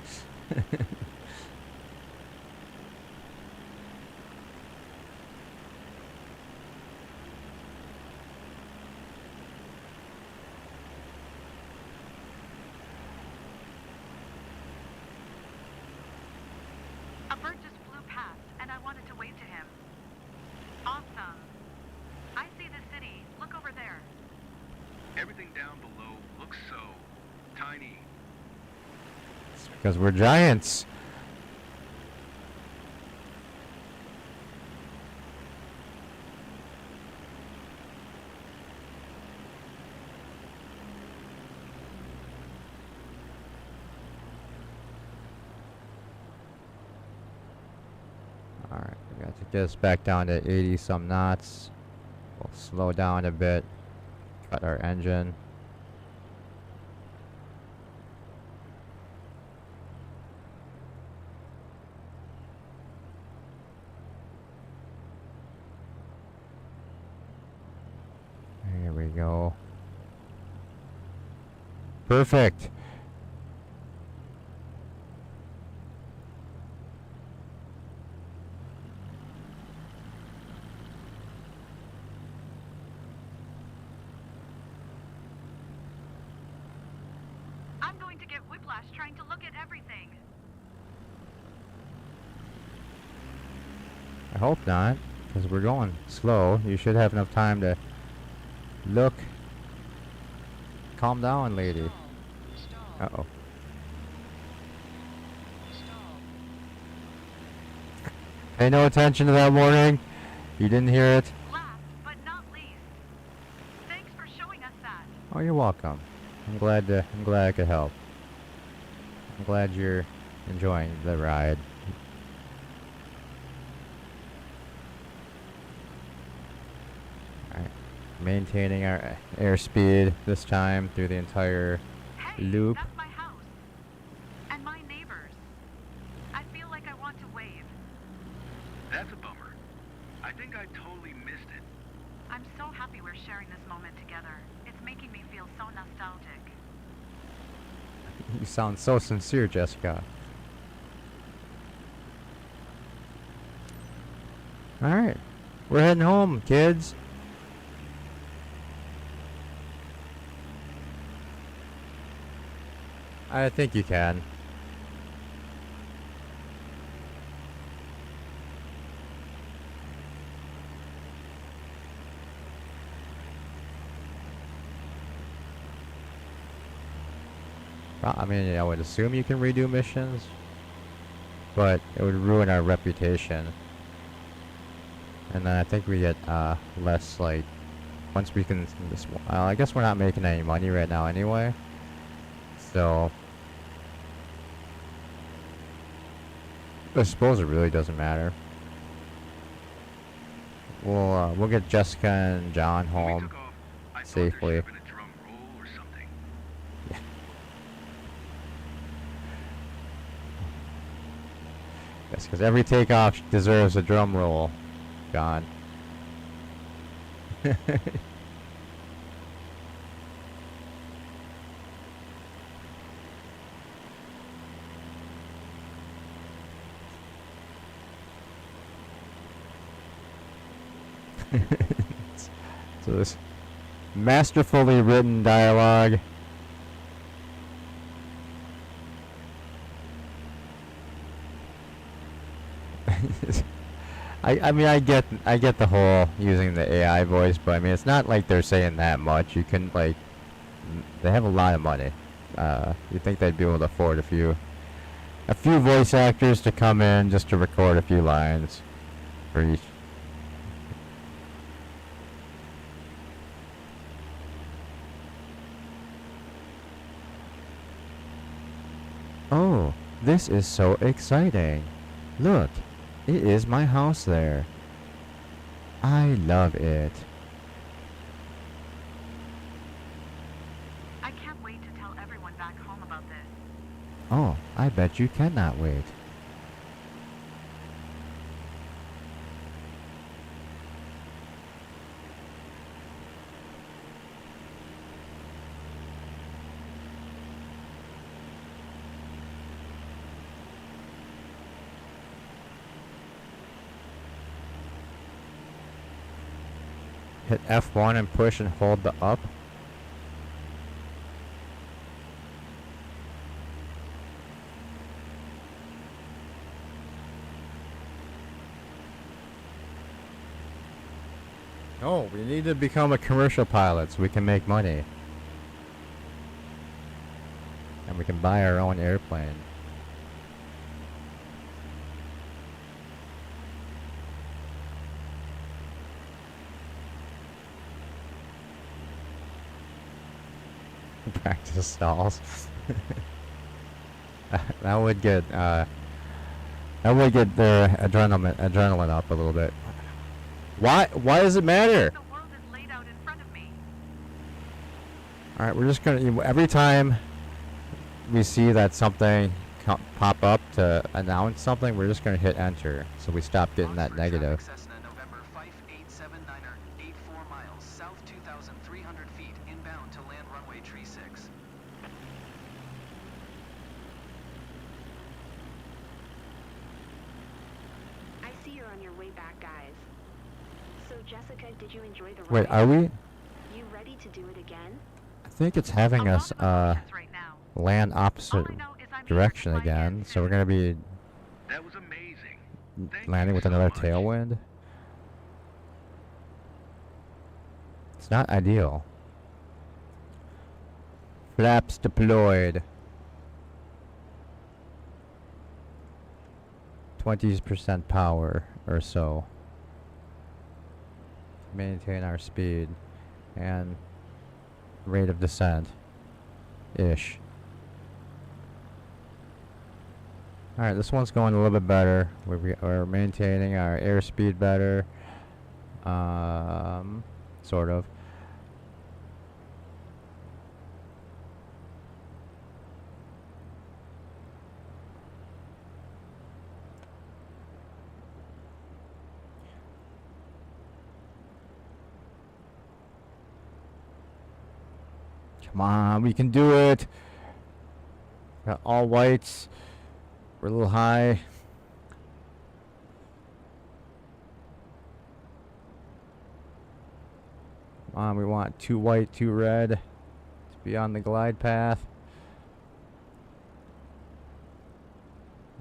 A bird just flew past, and I wanted to wave to him. Awesome. I see the city. Look over there. Everything down below looks so tiny. It's because we're giants. Alright, we got to get us back down to 80 some knots. We'll slow down a bit. Cut our engine. Here we go. Perfect. I'm going to get whiplash trying to look at everything. I hope not, because we're going slow. You should have enough time to look. Calm down, lady. Uh-oh. Pay no attention to that warning. You didn't hear it. Last but not least, thanks for showing us that. Oh, you're welcome. I'm glad I could help. I'm glad you're enjoying the ride. Alright. Maintaining our airspeed this time through the entire Hey, loop. that's my house. And my neighbors. I feel like I want to wave. That's a bummer. I think I totally missed it. I'm so happy we're sharing this moment together. It's making me feel so nostalgic. You sound so sincere, Jessica. Alright. We're heading home, kids. I think you can. I mean, I would assume you can redo missions, but it would ruin our reputation. And then I think we get less, like, once we can, I guess we're not making any money right now anyway. So I suppose it really doesn't matter. we'll get Jessica and John When we home took off, I thought there should safely. have been a drum roll or something. Yes, because every takeoff deserves a drum roll, John. So this masterfully written dialogue. I mean I get the whole using the AI voice, but I mean it's not like they're saying that much. You can like they have a lot of money. You think they'd be able to afford a few voice actors to come in just to record a few lines for each. Oh, this is so exciting. Look, it is my house there. I love it. I can't wait to tell everyone back home about this. Oh, I bet you cannot wait. Hit F1 and push and hold the up. Oh, we need to become a commercial pilot so we can make money. And we can buy our own airplane. Practice stalls. That would get their adrenaline up a little bit. Why does it matter? The world is laid out in front of me. All right, we're just gonna every time we see that something pop up to announce something, we're just gonna hit enter so we stop getting that Oxford negative. Traffic Cessna, November 5879er, 84 miles, south 2,300 feet, inbound to land runway tree 6. I see you're on your way back, guys. So, Jessica, did you enjoy the ride? Wait, are we? You ready to do it again? I think it's having A lot us of emotions right now. land opposite All I know is I'm eager to direction fly again, so we're gonna be That was amazing. Thank landing you with so another much. tailwind. It's not ideal. Flaps deployed. 20% power or so. Maintain our speed and rate of descent ish. Alright, this one's going a little bit better. We're maintaining our airspeed better. Sort of. Come on, we can do it. Got all whites. We're a little high. Come on, we want 2 white, 2 red to be on the glide path.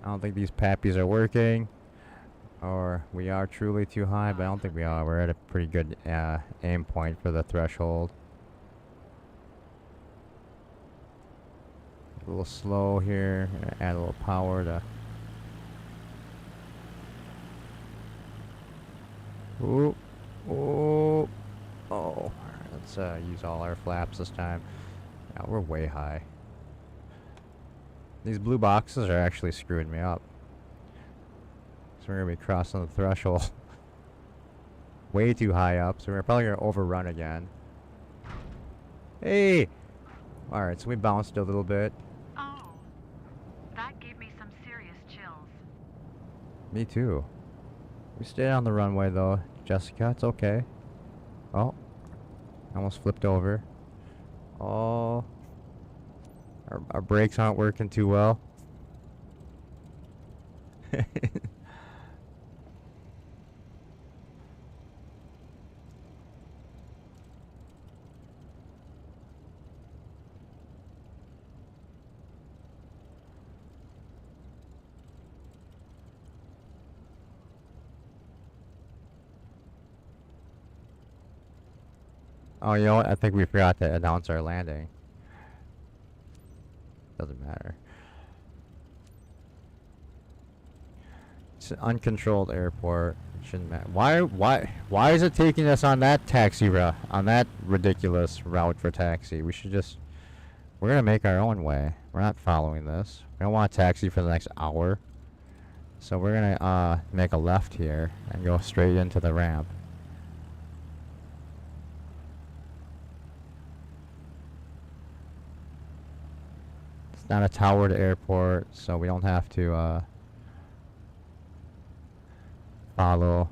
I don't think these pappies are working. Or we are truly too high, but I don't think we are. We're at a pretty good aim point for the threshold. A little slow here. Add a little power to. Ooh. Ooh. Oh. Alright, let's use all our flaps this time. Yeah, we're way high. These blue boxes are actually screwing me up. So we're gonna be crossing the threshold. way too high up, so we're probably gonna overrun again. Hey! Alright, so we bounced a little bit. Oh, that gave me some serious chills. Me too. We stayed on the runway though. Jessica, it's okay. Oh. I almost flipped over. Oh. Our brakes aren't working too well. Oh, you know what? I think we forgot to announce our landing. Doesn't matter. It's an uncontrolled airport. It shouldn't matter. Why is it taking us on that taxi route? On that ridiculous route for taxi? We're gonna make our own way. We're not following this. We don't want a taxi for the next hour. So we're gonna make a left here and go straight into the ramp. It's not a towered airport, so we don't have to follow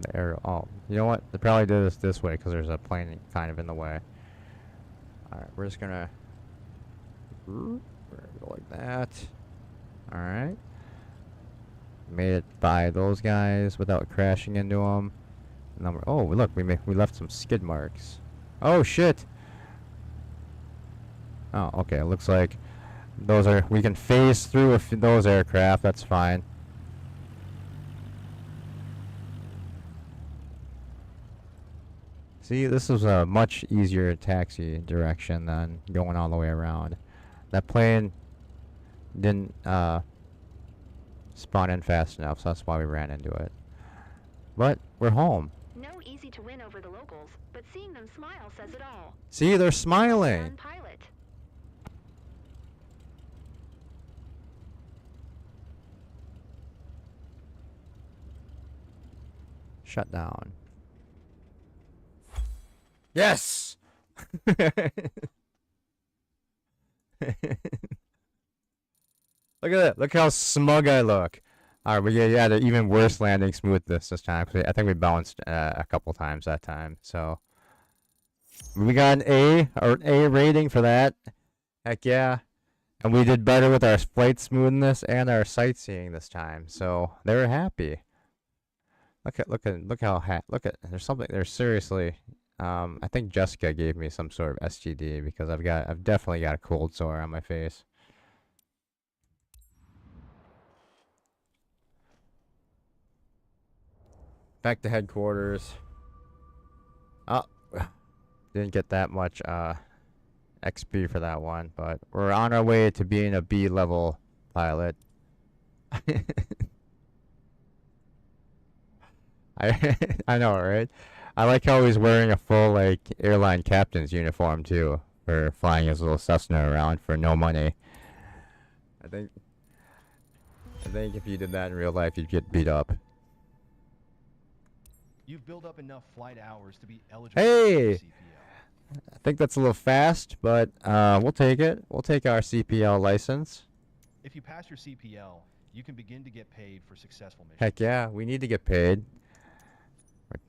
the air. Oh, you know what? They probably did this way because there's a plane kind of in the way. Alright, we're just gonna go like that. Alright. Made it by those guys without crashing into them. And then oh, look, we left some skid marks. Oh, shit! Oh, okay, it looks like we can phase through those aircraft, that's fine. See, this is a much easier taxi direction than going all the way around. That plane didn't spawn in fast enough, so that's why we ran into it. But we're home. No easy to win over the locals, but seeing them smile says it all. See, they're smiling. Pilot. Shut down. Yes! Look at that. Look how smug I look. Alright, we had an even worse landing smoothness this time. I think we bounced a couple times that time. So we got an A rating for that. Heck yeah. And we did better with our flight smoothness and our sightseeing this time. So they were happy. Look at there's something there's seriously I think Jessica gave me some sort of STD because I've definitely got a cold sore on my face. Back to headquarters. Oh, didn't get that much XP for that one, but we're on our way to being a B level pilot. I know, right? I like how he's wearing a full like airline captain's uniform too for flying his little Cessna around for no money. I think if you did that in real life, you'd get beat up. You've built up enough flight hours to be eligible Hey! for CPL. I think that's a little fast, but we'll take it. We'll take our CPL license. If you pass your CPL, you can begin to get paid for successful missions. Heck yeah, we need to get paid.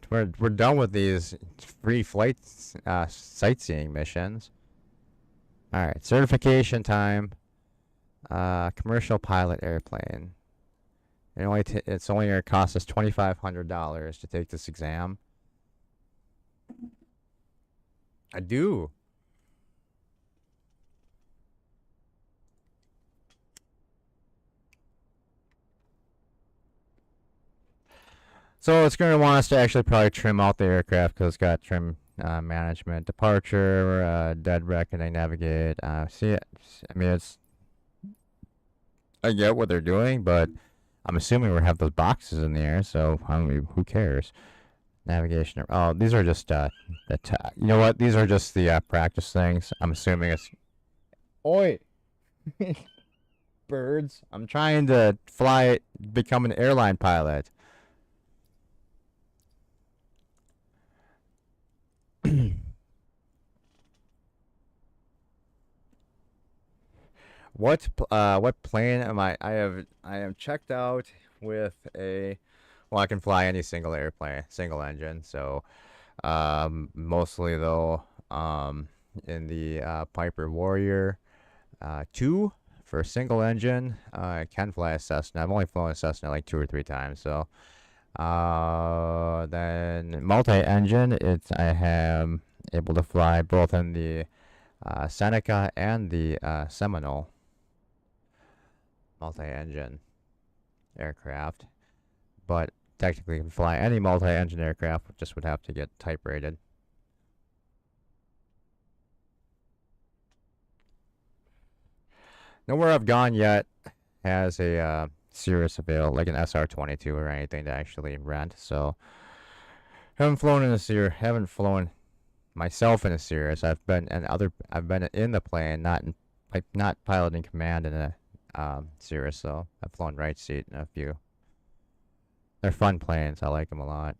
We're done with these free flights, sightseeing missions. All right, certification time. Commercial pilot airplane. It's only gonna cost us $2,500 to take this exam. I do. So it's going to want us to actually probably trim out the aircraft because it's got trim management, departure, dead reckoning, navigate. See it? I mean, I get what they're doing, but I'm assuming we have those boxes in the air, so I mean, who cares? Navigation. Oh, these are just you know what? These are just the practice things. I'm assuming it's. Oi! Birds. I'm trying to become an airline pilot. what plane am I am checked out with a, well, I can fly any single airplane, single engine. So mostly though, in the Piper Warrior 2 for single engine. I can fly a Cessna. I've only flown a Cessna like 2 or 3 times. So then multi-engine, it's I am able to fly both in the Seneca and the Seminole multi-engine aircraft. But technically, you can fly any multi-engine aircraft, just would have to get type rated. Nowhere I've gone yet has a Cirrus available, like an SR-22 or anything to actually rent. So haven't flown in a Cirrus. Haven't flown myself in a Cirrus. I've been in the plane, not piloting command in a Cirrus. So I've flown right seat in a few. They're fun planes. I like them a lot.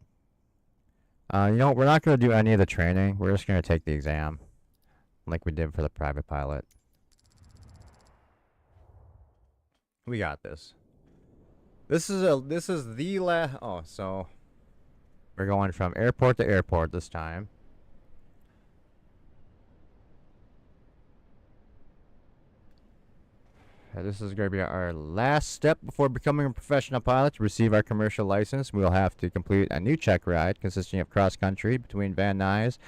You know, we're not going to do any of the training. We're just going to take the exam, like we did for the private pilot. We got this. This is the last. Oh, so we're going from airport to airport this time. This is going to be our last step before becoming a professional pilot. To receive our commercial license, we'll have to complete a new check ride consisting of cross country between Van Nuys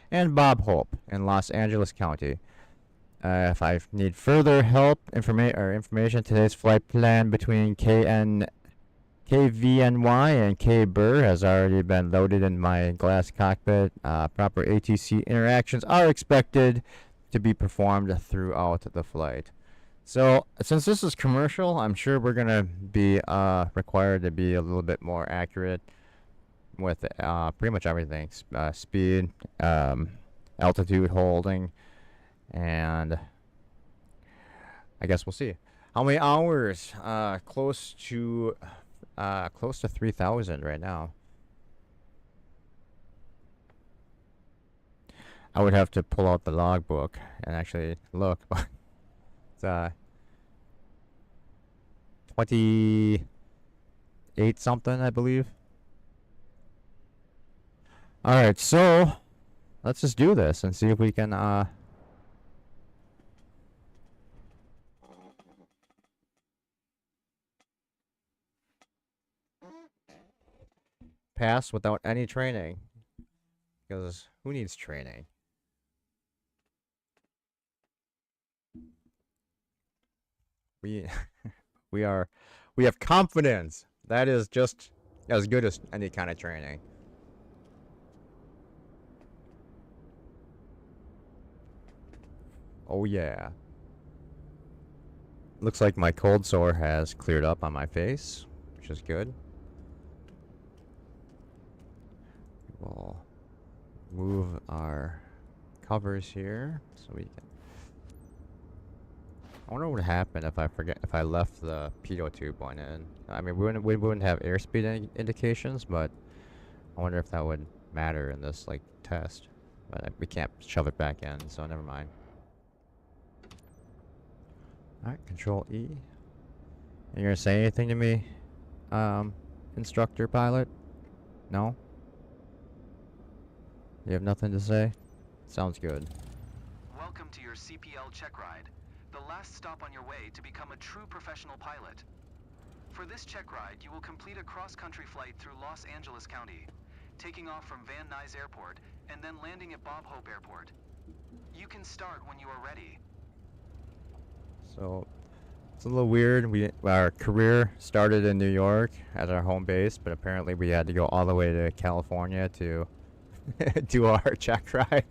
and Bob Hope in Los Angeles County. If I need further help, information, today's flight plan between KVNY and K Burr has already been loaded in my glass cockpit. Proper ATC interactions are expected to be performed throughout the flight. So, since this is commercial, I'm sure we're going to be required to be a little bit more accurate with pretty much everything. Speed, altitude holding, and I guess we'll see. How many hours? Close to 3,000 right now. I would have to pull out the logbook and actually look, but it's 28 something, I believe. All right, so let's just do this and see if we can pass without any training, because who needs training? We we have confidence. That is just as good as any kind of training. Oh yeah. Looks like my cold sore has cleared up on my face, which is good. We'll move our covers here so we can. I wonder what would happen if I left the pitot tube one in. I mean, we wouldn't have airspeed indications, but I wonder if that would matter in this like test. But we can't shove it back in, so never mind. All right, Control E. You gonna say anything to me, instructor pilot? No? You have nothing to say? Sounds good. Welcome to your CPL check ride, the last stop on your way to become a true professional pilot. For this check ride, you will complete a cross-country flight through Los Angeles County, taking off from Van Nuys Airport and then landing at Bob Hope Airport. You can start when you are ready. So, it's a little weird. Our career started in New York as our home base, but apparently we had to go all the way to California to do our check ride.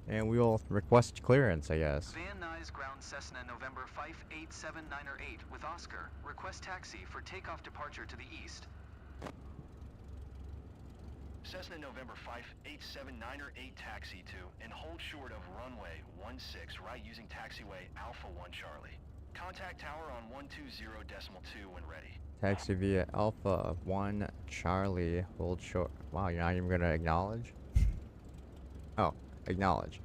And we will request clearance, I guess. Van Nuys Ground Cessna November 587908 with Oscar. Request taxi for takeoff departure to the east. Cessna November 587908 taxi to and hold short of runway 16 right using taxiway Alpha 1 Charlie. Contact tower on 120.2 when ready. Taxi via Alpha 1 Charlie. Hold short. Wow, you're not even going to acknowledge? Oh, acknowledge.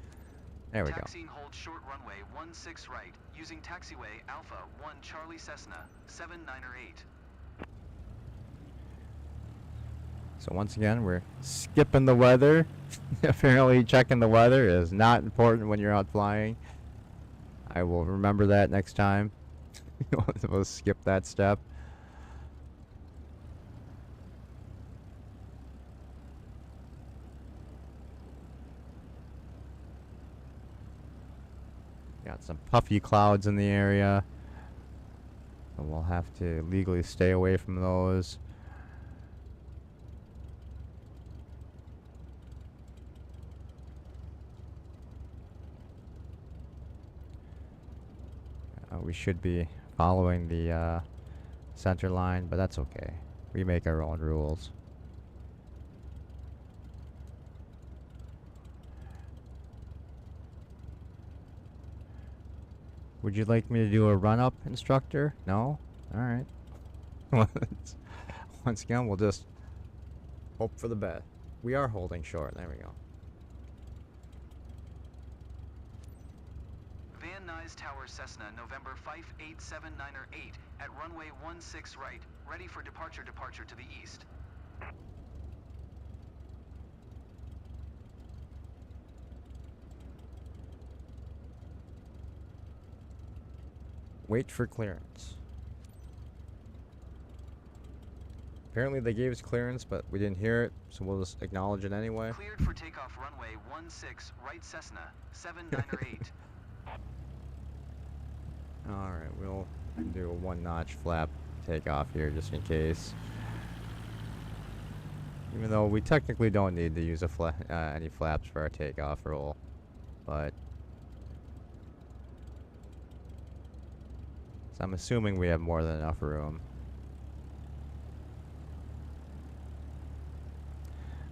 There we go. Taxiing hold short runway 16 right, using taxiway Alpha 1 Charlie Cessna 798. So once again, we're skipping the weather. Apparently checking the weather is not important when you're out flying. I will remember that next time. We'll skip that step. Got some puffy clouds in the area. So we'll have to legally stay away from those. We should be following the center line, but that's okay. We make our own rules. Would you like me to do a run-up, instructor? No? Alright. Once again, we'll just hope for the best. We are holding short. There we go. Van Nuys Tower Cessna November 58798 at runway 16 right, ready for departure to the east. Wait for clearance. Apparently they gave us clearance, but we didn't hear it, so we'll just acknowledge it anyway. Cleared for takeoff runway 16 right Cessna 798. Alright, we'll do a one-notch flap takeoff here just in case. Even though we technically don't need to use any flaps for our takeoff roll, but so I'm assuming we have more than enough room.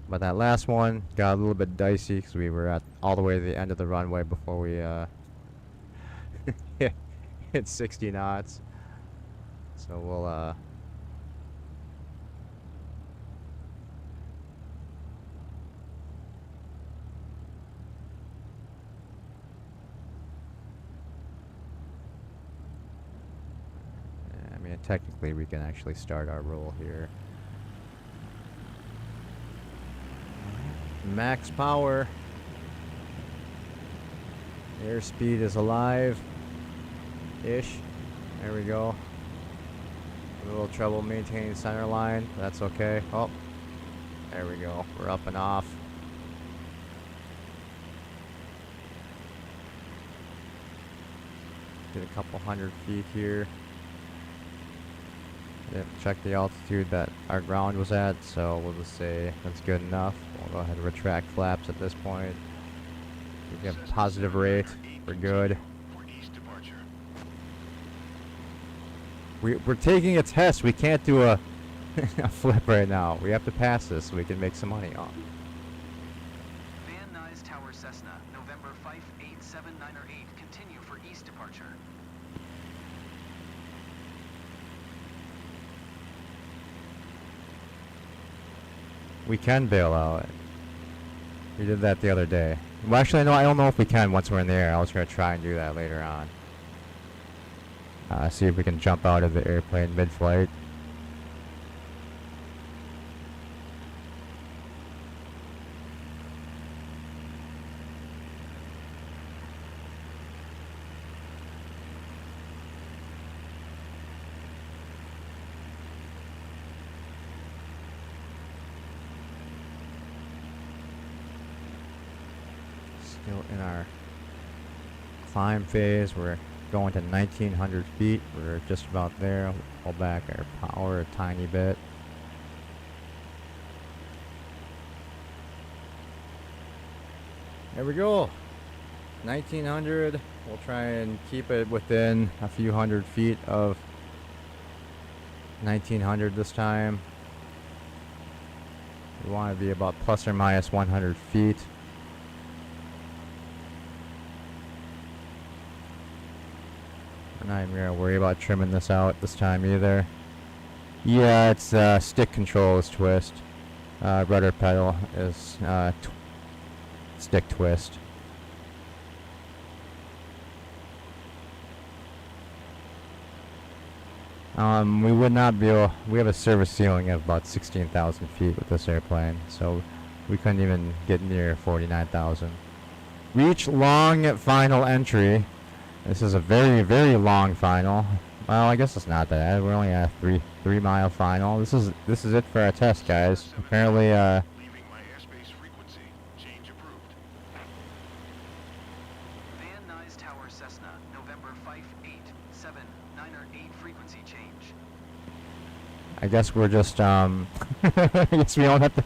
But that last one got a little bit dicey because we were at all the way to the end of the runway before we hit 60 knots. So we'll I mean, technically we can actually start our roll here. Max power. Airspeed is alive. Ish. There we go. A little trouble maintaining center line. That's okay. Oh. There we go. We're up and off. Get a couple hundred feet here. Didn't check the altitude that our ground was at, so we'll just say that's good enough. We'll go ahead and retract flaps at this point. We get positive rate. We're good. We're taking a test. We can't do a, a flip right now. We have to pass this so we can make some money off. Van Nuys Tower Cessna November 58798. Continue for east departure. We can bail out. We did that the other day. Well, actually, no, I don't know if we can once we're in the air. I was going to try and do that later on. See if we can jump out of the airplane mid-flight. Still in our climb phase. We're going to 1900 feet. We're just about there. Pull back our power a tiny bit. There we go. 1900. We'll try and keep it within a few hundred feet of 1900 this time. We want to be about plus or minus 100 feet. We're not even going to worry about trimming this out this time either. Yeah, it's stick control is twist. Rudder pedal is stick twist. We would not be able, we have a service ceiling of about 16,000 feet with this airplane, so we couldn't even get near 49,000. Reach long final entry. This is a very, very long final. Well, I guess it's not that. We're only at a 3-mile final. This is it for our test, guys. Apparently, Leaving my airspace frequency. Change approved. Van Nuys Tower Cessna, November 58798 frequency change. I guess we're just I guess we don't have to.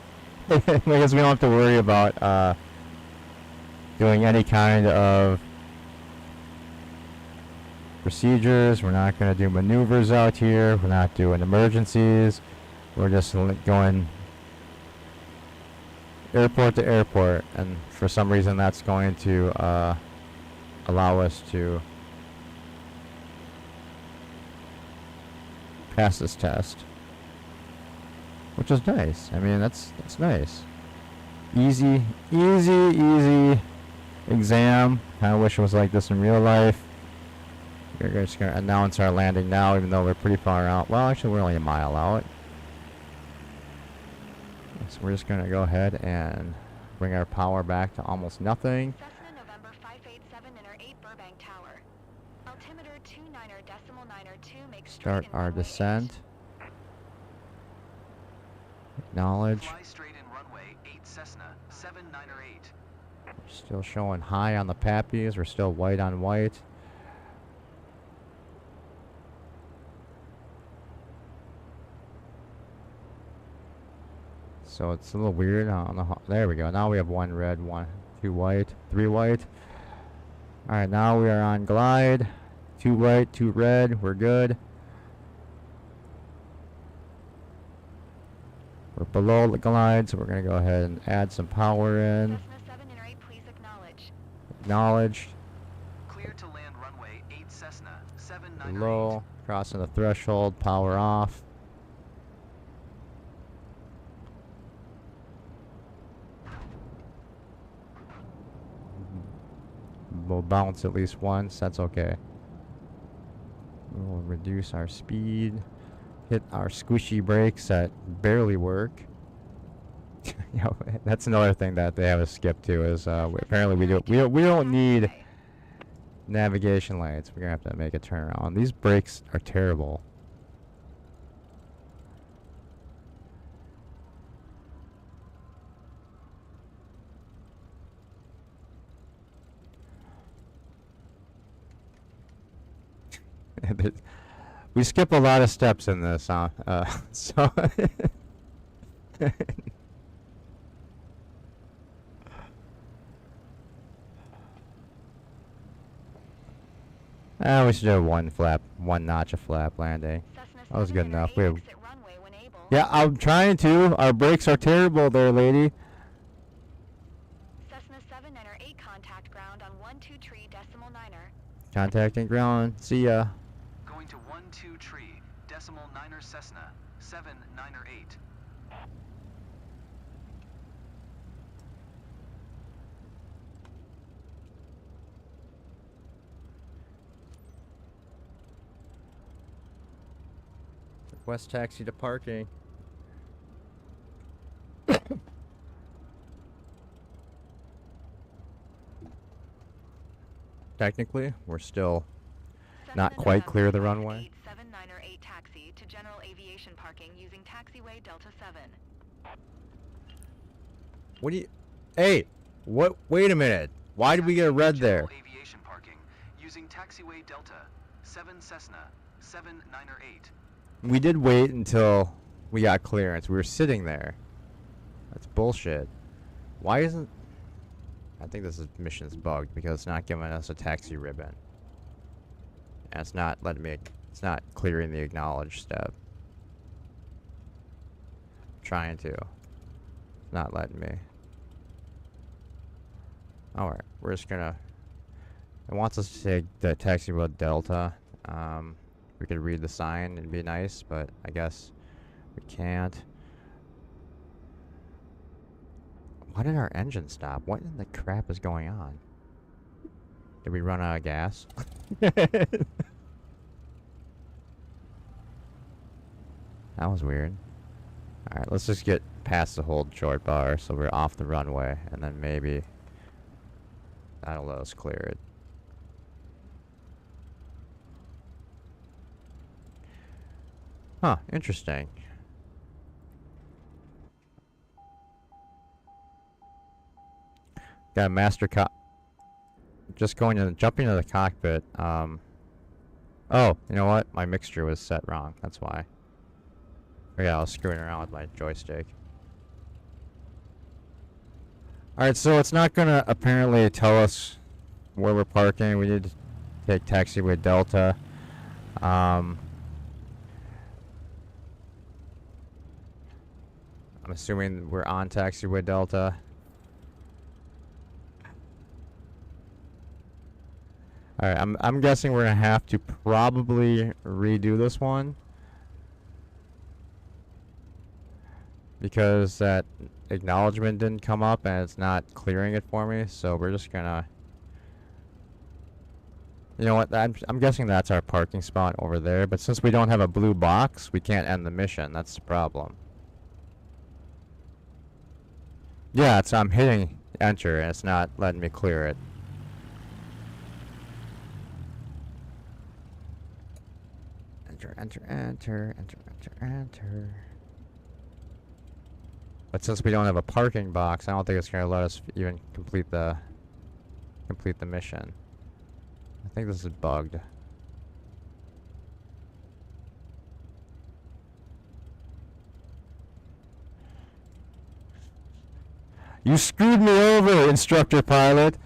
I guess we don't have to worry about doing any kind of procedures. We're not going to do maneuvers out here. We're not doing emergencies. We're just going airport to airport, and for some reason that's going to allow us to pass this test, which is nice. I mean, that's nice. Easy exam. I wish it was like this in real life. We're just going to announce our landing now, even though we're pretty far out. Well, actually, we're only a mile out. So we're just going to go ahead and bring our power back to almost nothing. Cessna November 587 Inner 8 Burbank Tower. Altimeter 29.902 makes Start straight in our runway descent. Acknowledge. Fly straight in runway 8 Cessna, 798. Still showing high on the pappies. We're still white on white. So it's a little weird on the. There we go. Now we have 1 red, 2 white, 3 white. All right, now we are on glide. 2 white, 2 red. We're good. We're below the glide, so we're gonna go ahead and add some power in. Cessna 7 Inner 8, please acknowledge. Acknowledged. Clear to land runway 8 Cessna, 798. Low. Crossing the threshold. Power off. We'll bounce at least once. That's okay. We'll reduce our speed. Hit our squishy brakes that barely work. You know, that's another thing that they have us skip to is apparently we don't need navigation lights. We're gonna have to make a turnaround. These brakes are terrible. We skip a lot of steps in this, so we should do one notch of flap landing. Cessna That was 7 good Inner enough. 8, We have, exit runway when able. yeah, I'm trying to. Our brakes are terrible there, lady. Cessna 7 Inner 8 contact ground on 123.9er. Contacting ground. See ya. Going to 12 tree, decimal 9er Cessna, 798. West taxi to parking. Technically, we're still not Cessna quite clear of the November runway. 587 8 taxi to general aviation parking using taxiway Delta 7. What do you... Hey! What? Wait a minute. Why did we get a red there? General aviation parking using taxiway Delta, 7 Cessna, 798. We did wait until we got clearance. We were sitting there. That's bullshit. Why isn't... I think this mission's bugged because it's not giving us a taxi ribbon. And it's not letting me... It's not clearing the acknowledge step. Trying to. It's not letting me. Alright, we're just gonna... It wants us to take the taxi road Delta. We could read the sign and be nice, but I guess We can't. Why did our engine stop? What in the crap is going on? Did we run out of gas? That was weird. Alright, let's just get past the hold short bar so we're off the runway, and then maybe that'll let us clear it. Huh, interesting. Got a master just jumping into the cockpit. Oh, you know what? My mixture was set wrong. That's why. Oh, yeah, I was screwing around with my joystick. Alright, so it's not gonna apparently tell us where we're parking. We need to take taxiway Delta. I'm assuming we're on taxiway Delta. Alright, I'm guessing we're gonna have to probably redo this one. Because that acknowledgement didn't come up and it's not clearing it for me, so we're just gonna... You know what, I'm guessing that's our parking spot over there, but since we don't have a blue box, we can't end the mission. That's the problem. Yeah, I'm hitting enter and it's not letting me clear it. Enter, enter, enter, enter, enter, enter. But since we don't have a parking box, I don't think it's gonna let us even complete the mission. I think this is bugged. You screwed me over, instructor pilot.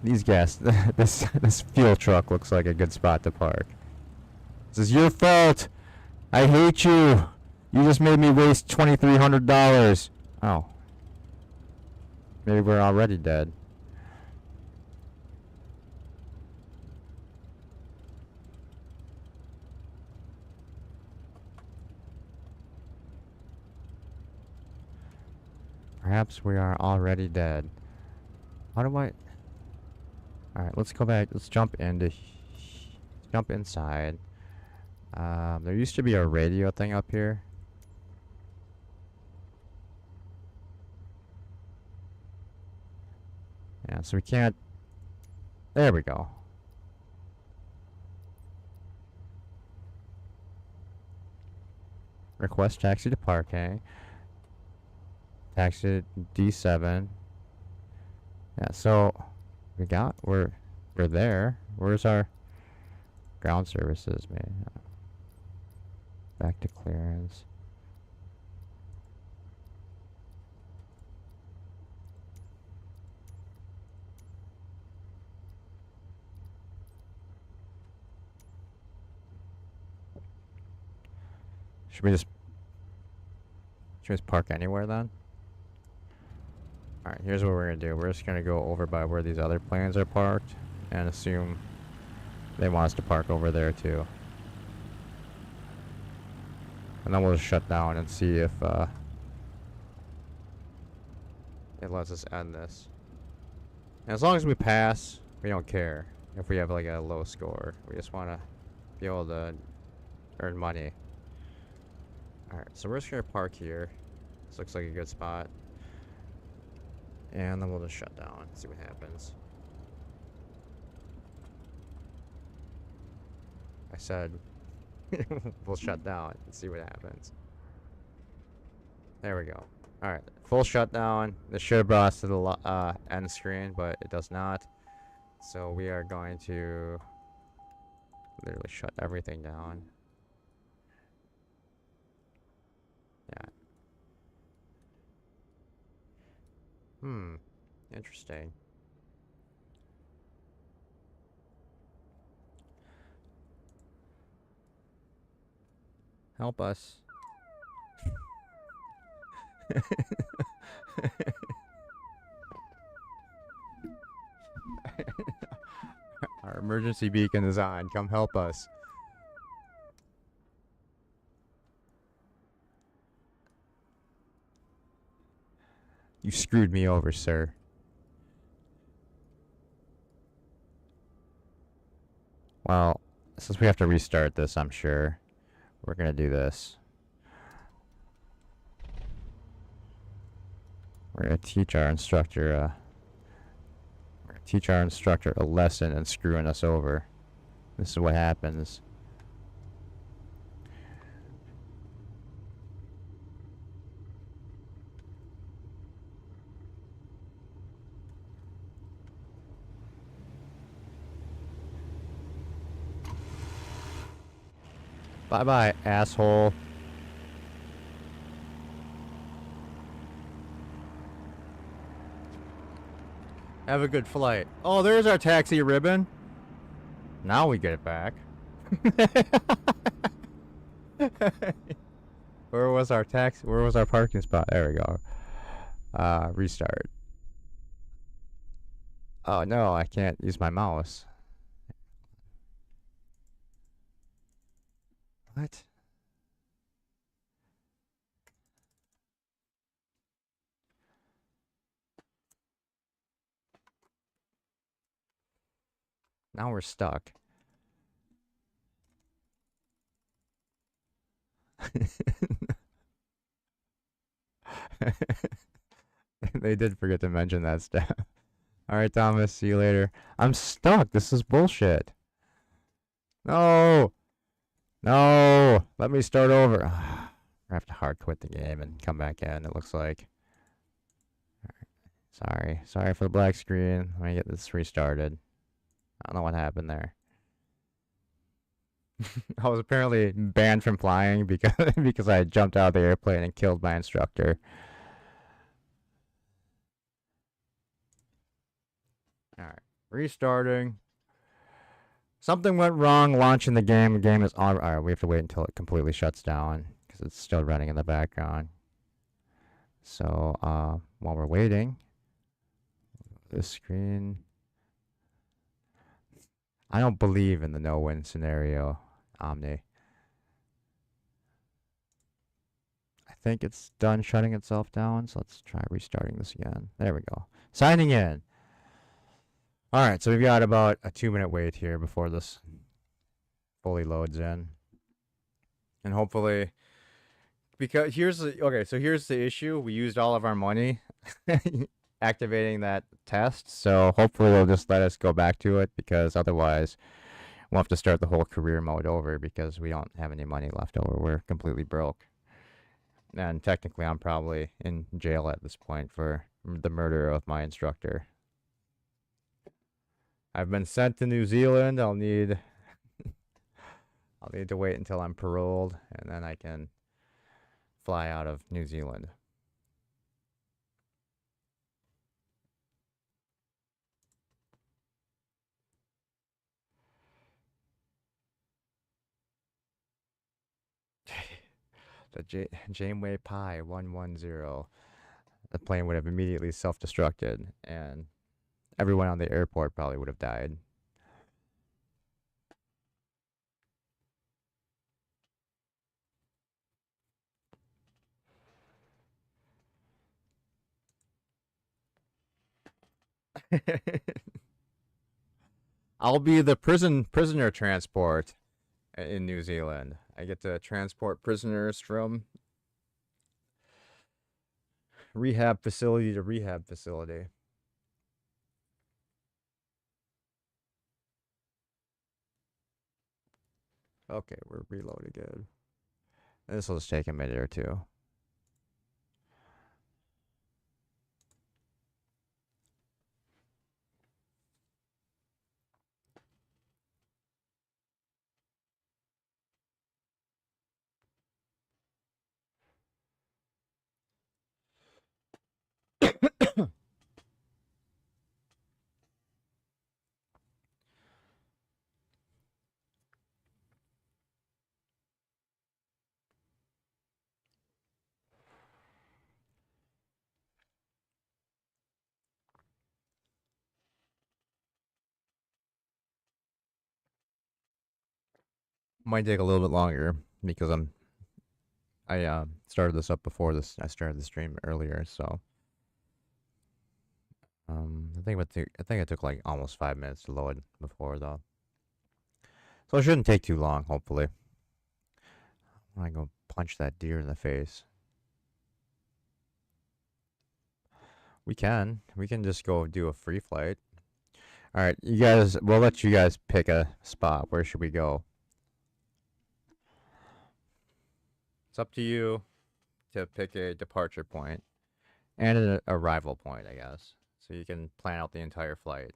These gas, this fuel truck looks like a good spot to park. This is your fault. I hate you. You just made me waste $2,300. Oh. Maybe we're already dead. Perhaps we are already dead. How do I... Alright, let's go back. Let's jump inside. There used to be a radio thing up here. Yeah, so we can't... There we go. Request taxi to parking. Taxi D7. Yeah, so we're there. Where's our ground services, man? Back to clearance. Should we just park anywhere then? Alright, here's what we're gonna do. We're just gonna go over by where these other planes are parked and assume they want us to park over there too. And then we'll just shut down and see if it lets us end this. And as long as we pass, we don't care if we have like a low score. We just want to be able to earn money. Alright, so we're just gonna park here. This looks like a good spot. And then we'll just shut down and see what happens. I said we'll shut down and see what happens. There we go. Alright, full shutdown. This should have brought us to the end screen, but it does not. So we are going to literally shut everything down. Yeah. Interesting. Help us. Our emergency beacon is on. Come help us. You screwed me over, sir. Well, since we have to restart this, I'm sure we're gonna do this. We're gonna teach our instructor a lesson in screwing us over. This is what happens. Bye-bye, asshole. Have a good flight. Oh, there's our taxi ribbon. Now we get it back. Where was our taxi? Where was our parking spot? There we go. Restart. Oh no, I can't use my mouse. What? Now we're stuck. They did forget to mention that stuff. Alright, Thomas, see you later. I'm stuck. This is bullshit. No! No! Let me start over. I have to hard quit the game and come back in, it looks like. Sorry. Sorry for the black screen. Let me get this restarted. I don't know what happened there. I was apparently banned from flying because I jumped out of the airplane and killed my instructor. Alright, restarting. Something went wrong launching the game. The game is on. Alright, we have to wait until it completely shuts down because it's still running in the background. So, while we're waiting, this screen. I don't believe in the no-win scenario, Omni. I think it's done shutting itself down, so let's try restarting this again. There we go. Signing in. Alright, so we've got about a 2-minute wait here before this fully loads in. And hopefully, because here's the issue. We used all of our money activating that test, so hopefully they'll just let us go back to it, because otherwise we'll have to start the whole career mode over because we don't have any money left over. We're completely broke. And technically I'm probably in jail at this point for the murder of my instructor. I've been sent to New Zealand. I'll need to wait until I'm paroled, and then I can fly out of New Zealand. The Janeway Pi 110. The plane would have immediately self-destructed, and everyone on the airport probably would have died. I'll be the prisoner transport in New Zealand. I get to transport prisoners from rehab facility to rehab facility. Okay, we're reloading again. This will just take a minute or two. Might take a little bit longer because I started this up before this. I started the stream earlier, so I think it took like almost 5 minutes to load before though, so it shouldn't take too long. Hopefully, I go punch that deer in the face. We can just go do a free flight. All right, you guys. We'll let you guys pick a spot. Where should we go? It's up to you to pick a departure point and an arrival point, I guess, so you can plan out the entire flight.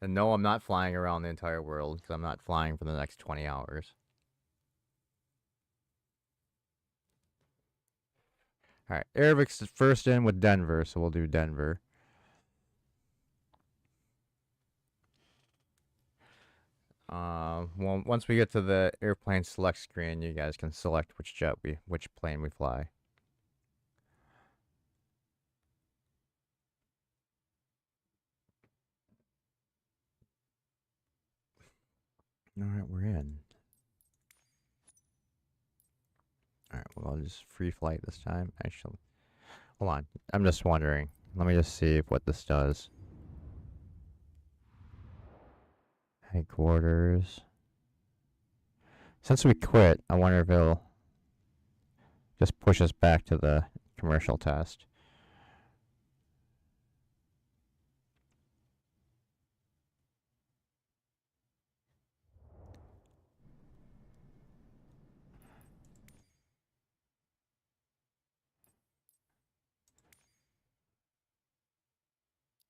And no, I'm not flying around the entire world because I'm not flying for the next 20 hours. All right, Airvik's first in with Denver, so we'll do Denver. Well, once we get to the airplane select screen, you guys can select which plane we fly. All right, we're in. All right, well, I'll just free flight this time. Actually, hold on. I'm just wondering. Let me just see what this does. Headquarters. Since we quit, I wonder if it'll just push us back to the commercial test.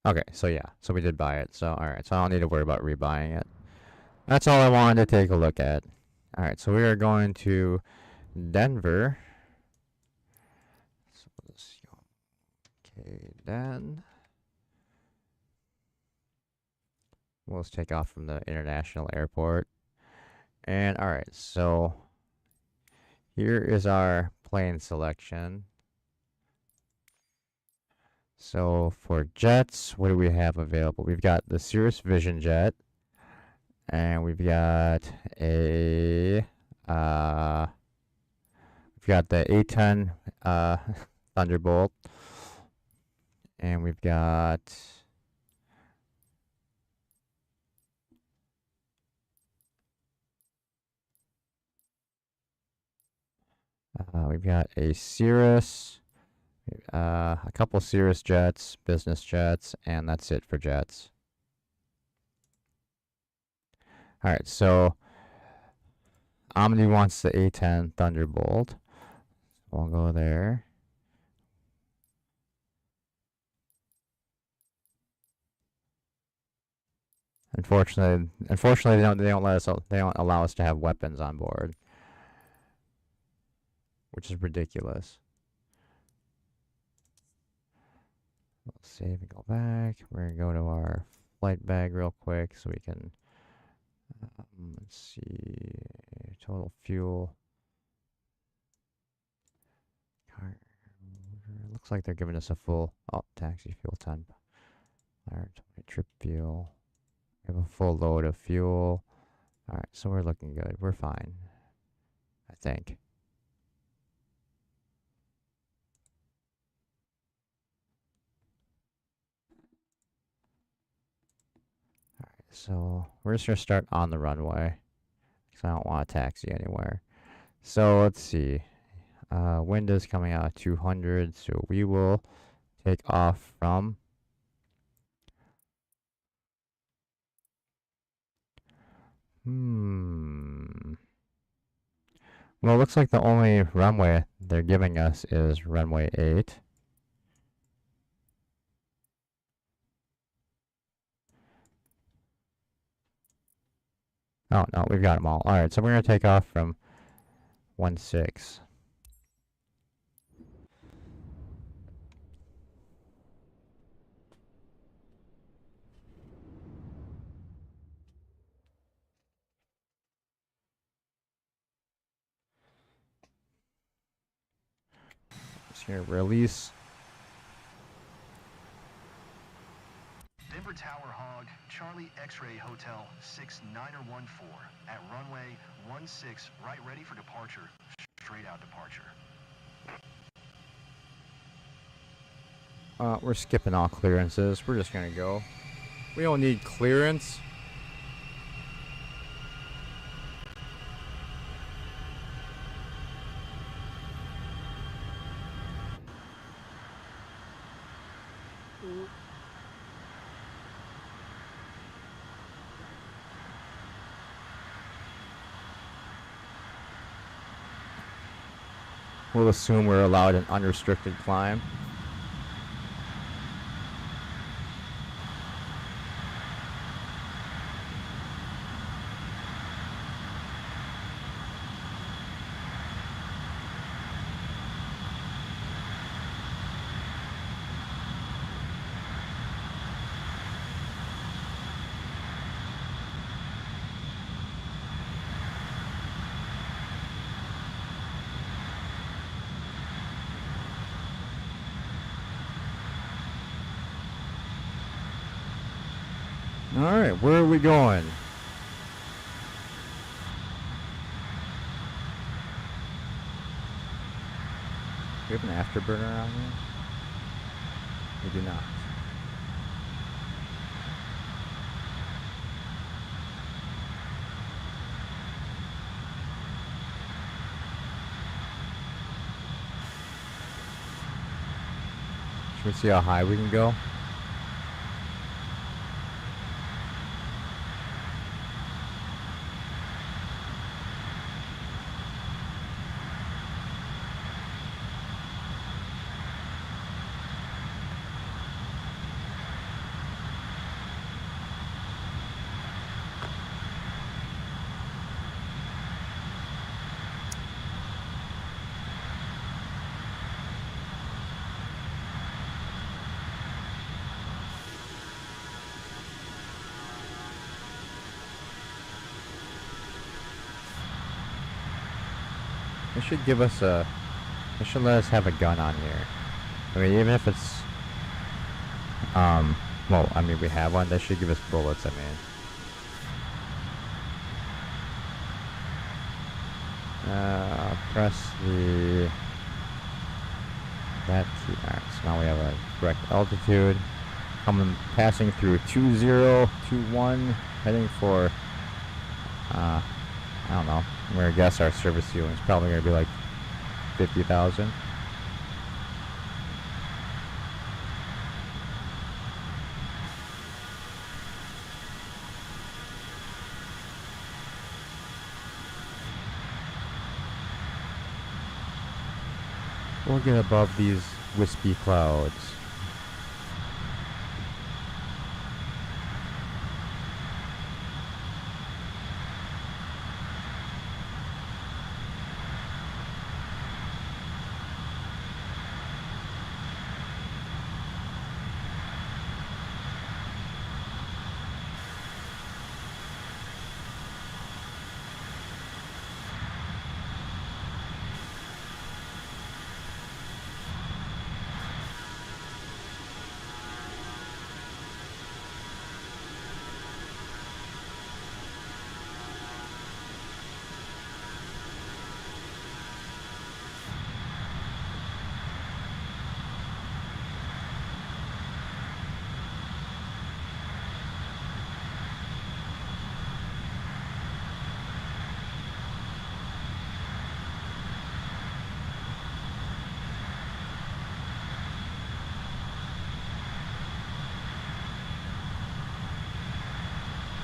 Okay, so yeah, so we did buy it. So alright, so I don't need to worry about rebuying it. That's all I wanted to take a look at. Alright, so we are going to Denver. So let's go. Okay, then we'll just take off from the international airport. And alright, so here is our plane selection. So for jets, what do we have available? We've got the Cirrus Vision jet, and we've got a we've got the A10 Thunderbolt, and we've got a Cirrus, a couple Cirrus jets, business jets, and that's it for jets. All right, so Omni wants the A10 Thunderbolt. We'll go there. Unfortunately, they don't allow us to have weapons on board, which is ridiculous. Let's save and go back. We're gonna go to our flight bag real quick so we can. Let's see, total fuel. Car. Looks like they're giving us a full taxi fuel 10. Alright, trip fuel. We have a full load of fuel. Alright, so we're looking good. We're fine, I think. Alright, so we're just gonna start on the runway because I don't want to taxi anywhere. So let's see. Wind is coming out at 200, so we will take off from well, it looks like the only runway they're giving us is runway 8. Oh, no, we've got them all. Alright, so we're going to take off from 16. Just here, release. Denver Tower Hog, Charlie X-Ray Hotel 6914 at runway 16, right ready for departure. Straight out departure. We're skipping all clearances. We're just gonna go. We don't need clearance. We'll assume we're allowed an unrestricted climb. Alright, where are we going? Do we have an afterburner around here? We do not. Should we see how high we can go? They should give us a... They should let us have a gun on here. I mean, even if it's... well, I mean, we have one. They should give us bullets, I mean. Press the... That key. Alright, so now we have a correct altitude. Passing through 2021, heading for... I don't know. I'm gonna guess our service ceiling is probably gonna be like 50,000. We'll get above these wispy clouds.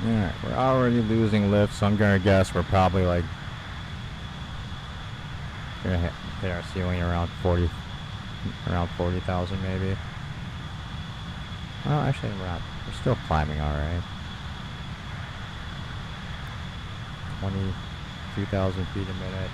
Alright, we're already losing lift, so I'm gonna guess we're probably like gonna hit our ceiling around 40,000 maybe. Well, actually we're still climbing alright. 22,000 feet a minute.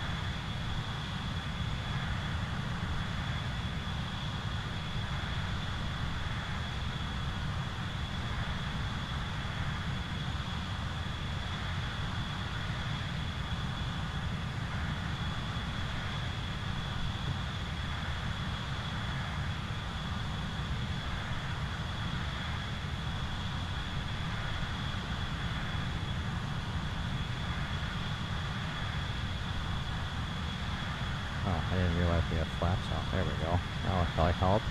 Oh, I didn't realize we had flaps on. There we go. That'll probably help.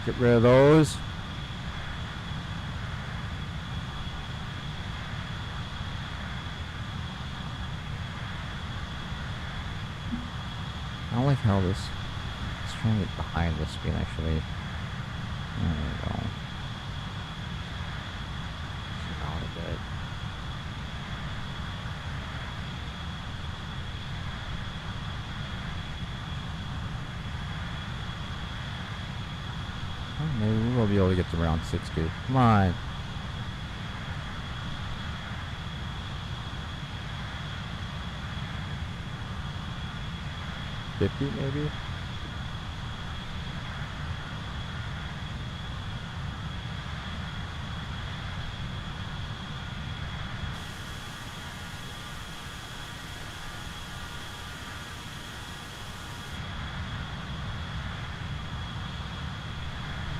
Get rid of those. I don't like how this. It's trying to get behind this screen actually. There we go. Zoom out a bit. Oh, maybe we will be able to get to around 60. Come on. $50 maybe?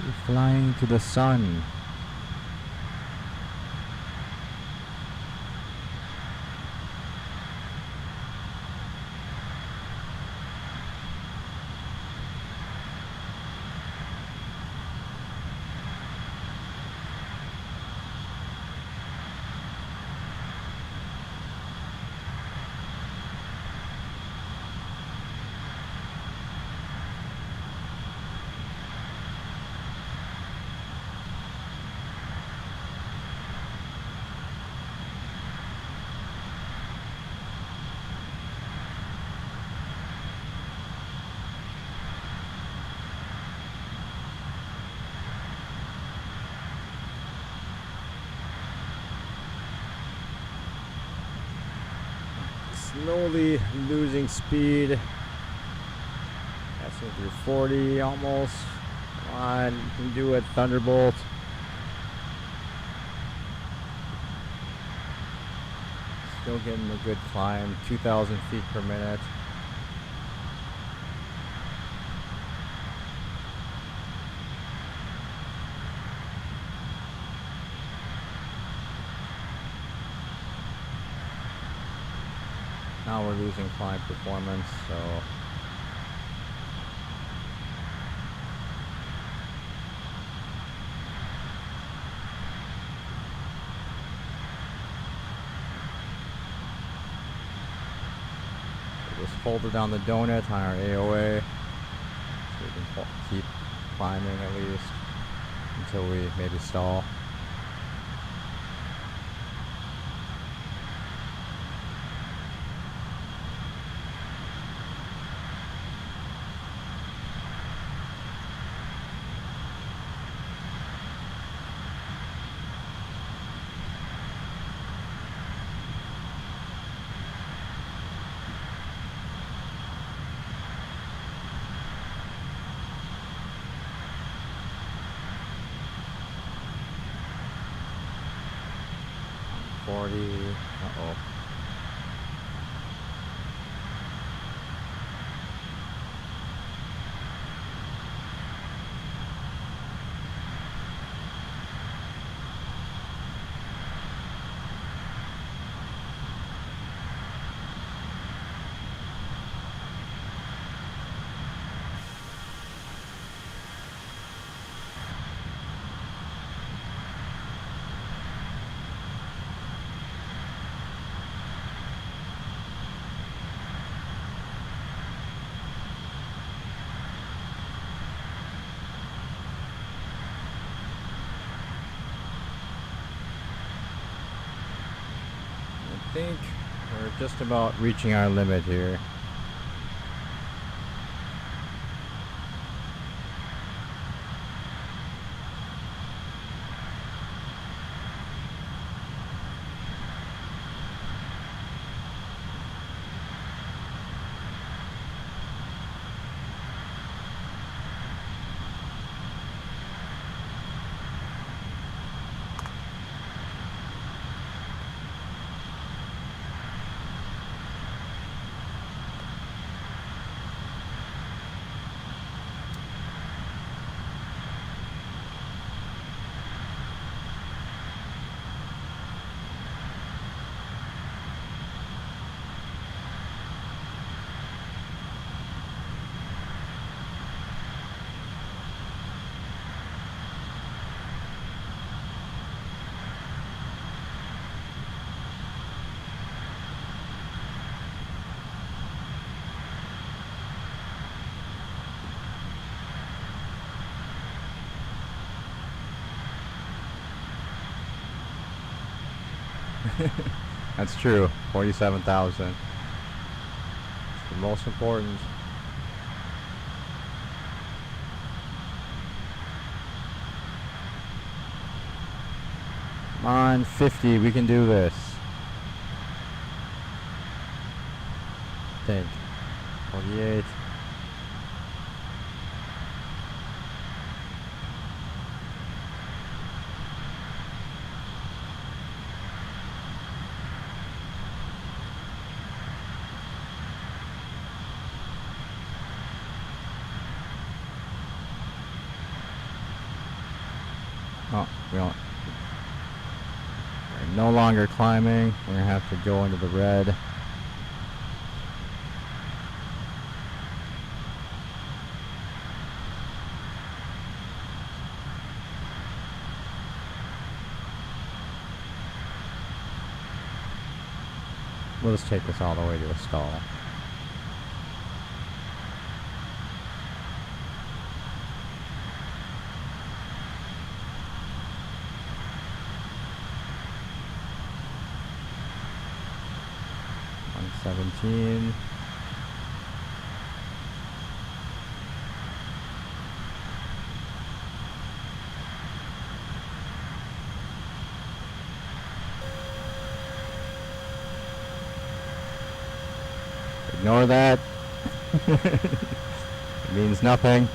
You're flying to the sun. Slowly losing speed. Passing through 40 almost. Come on, you can do it, Thunderbolt. Still getting a good climb, 2,000 feet per minute. Now we're losing climb performance, so we'll just hold it down the donut on our AOA so we can keep climbing at least until we maybe stall. Uh-oh. I think we're just about reaching our limit here. That's true. 47,000. The most important. Come on, 50. We can do this. I think. 48. Oh, we're no longer climbing. We're gonna have to go into the red. We'll just take this all the way to a stall. On 17. Ignore that. It means nothing.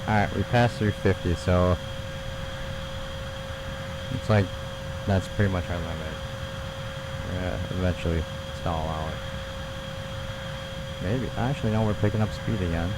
Alright, we passed through 50, so it's like that's pretty much our limit. We're gonna eventually stall out. Maybe. Actually, no, we're picking up speed again.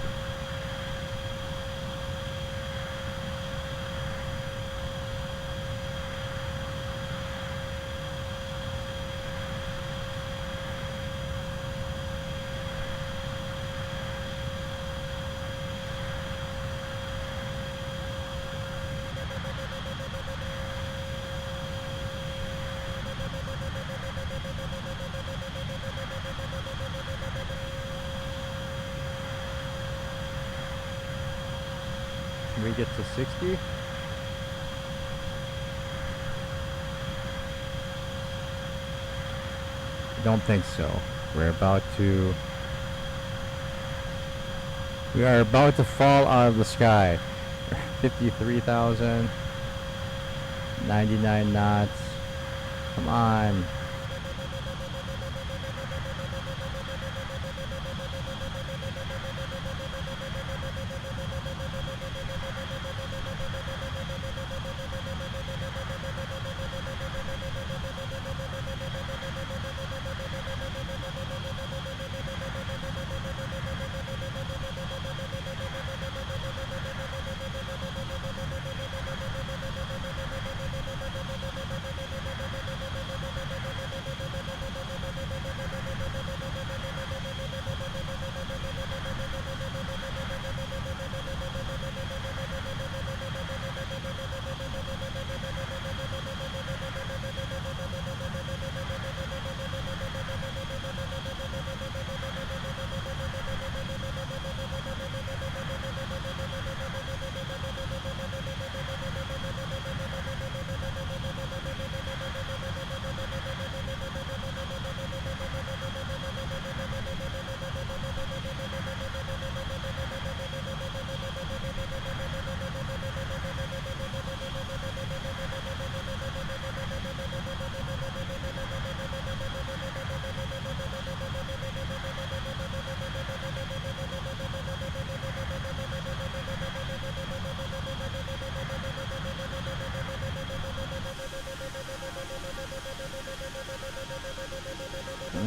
Can we get to 60? I don't think so. We are about to fall out of the sky. 53,000. 99 knots. Come on.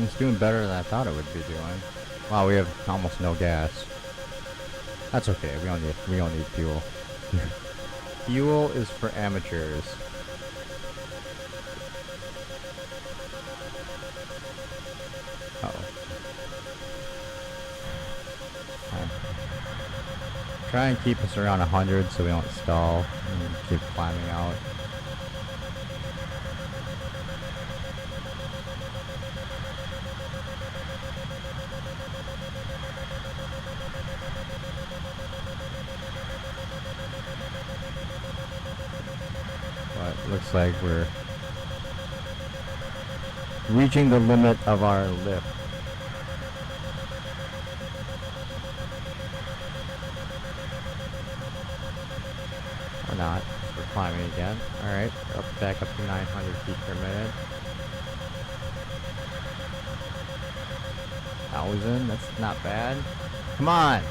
It's doing better than I thought it would be doing. Wow, we have almost no gas. That's okay. We don't need fuel. Fuel is for amateurs. Uh-oh. Try and keep us around 100 so we don't stall and keep climbing out. But looks like we're reaching the limit of our lift. Or not. We're climbing again. Alright, back up to 900 feet per minute. 1,000, that's not bad. Come on!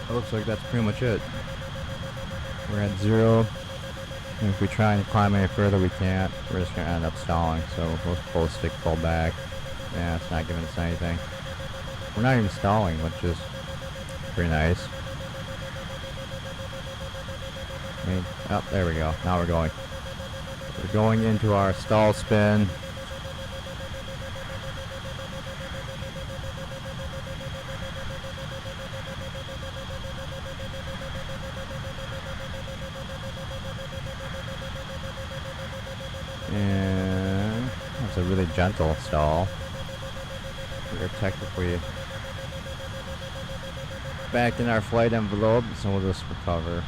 It looks like that's pretty much it. We're at 0. And if we try and climb any further, we can't. We're just going to end up stalling. So we'll pull stick, pull back. Yeah, it's not giving us anything. We're not even stalling, which is pretty nice. Oh, there we go. Now we're going. We're going into our stall spin. And that's a really gentle stall. We're technically back in our flight envelope, so we'll just recover.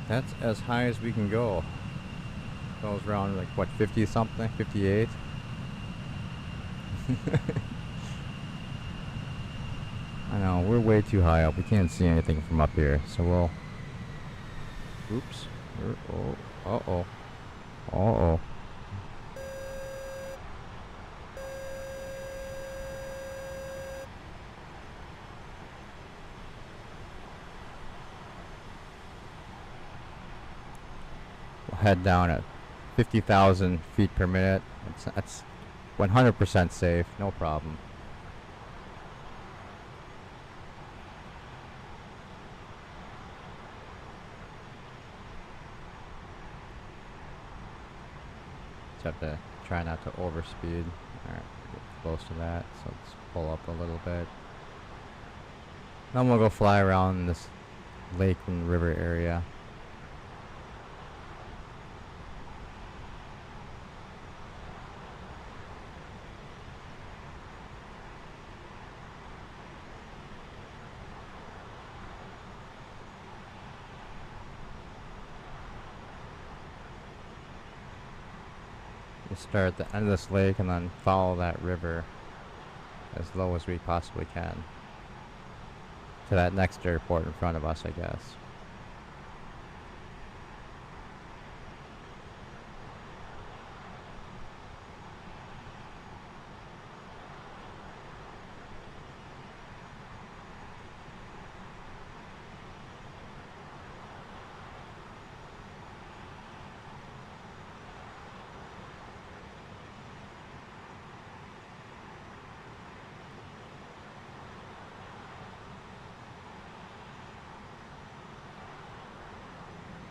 That's as high as we can go. Goes around like what, 50 something, 58. I know, we're way too high up. We can't see anything from up here, so we'll. Oops. Uh-oh. Uh-oh. Head down at 50,000 feet per minute. That's 100% safe, no problem. Just have to try not to overspeed. Alright, get close to that, so let's pull up a little bit. Then we'll go fly around this lake and river area. We'll start at the end of this lake and then follow that river as low as we possibly can to that next airport in front of us, I guess.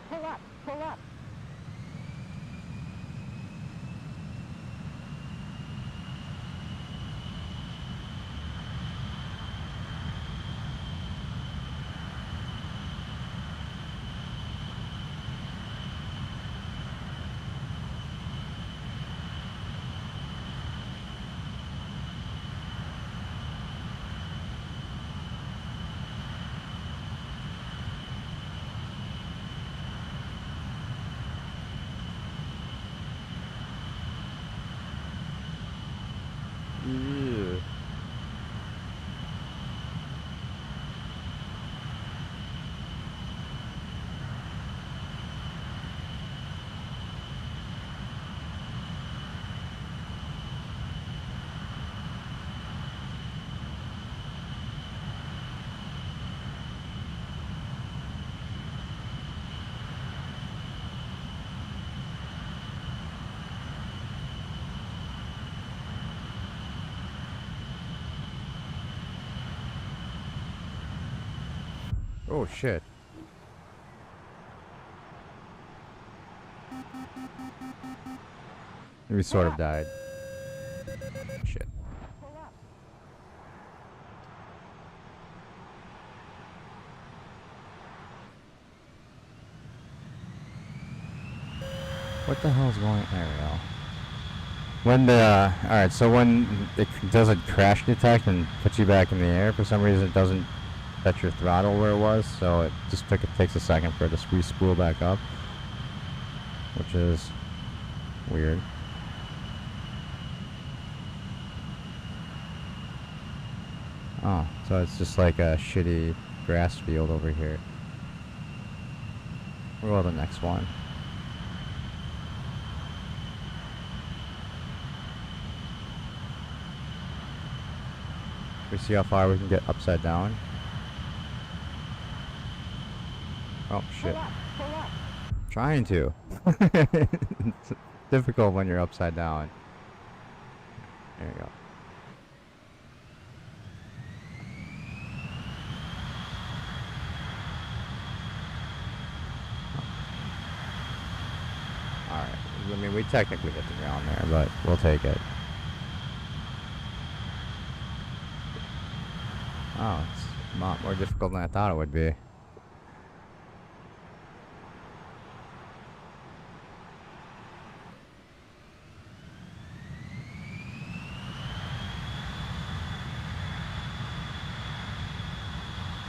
Pull up, pull up. Oh shit. We sort of died. Shit. What the hell's going? There we go. When the alright, so when it does a crash detect and puts you back in the air, for some reason it doesn't set your throttle where it was, so it just takes a second for it to re-spool back up, which is weird. Oh, so it's just like a shitty grass field over here. We'll go to the next one. We see how far we can get upside down. Oh shit. Pull up. Trying to. It's difficult when you're upside down. There you go. Alright. I mean, we technically hit the ground there, but we'll take it. Oh, it's a lot more difficult than I thought it would be.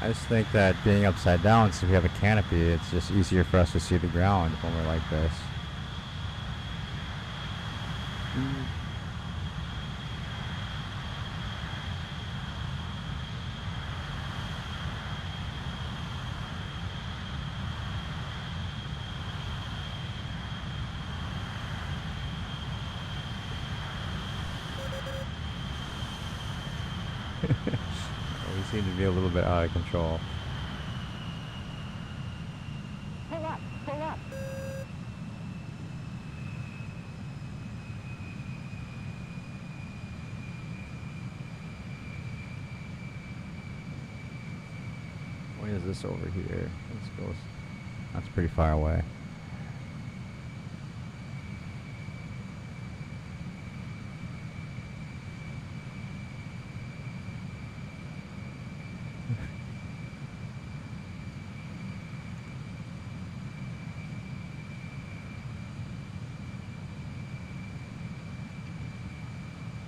I just think that being upside down, since we have a canopy, it's just easier for us to see the ground when we're like this. We seem to be a little bit out of control. Pull up. What is this over here? Let's go. That's pretty far away.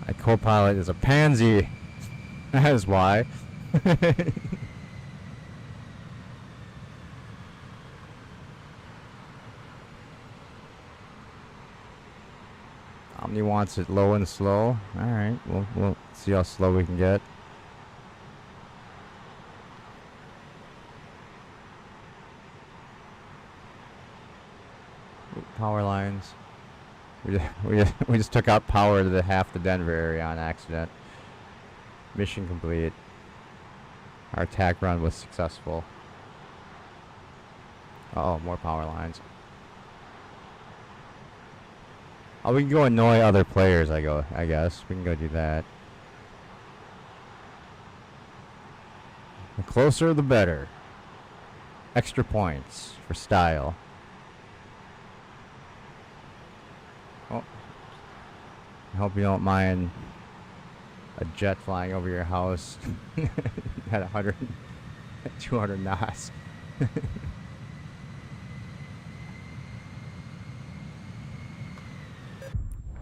My co-pilot is a pansy. That is why. Omni wants it low and slow. Alright, we'll see how slow we can get. Power lines. We just took out power to half the Denver area on accident. Mission complete. Our attack run was successful. Uh oh, more power lines. Oh, we can go annoy other players, I guess. We can go do that. The closer, the better. Extra points for style. Oh. I hope you don't mind a jet flying over your house at 100, 200 knots.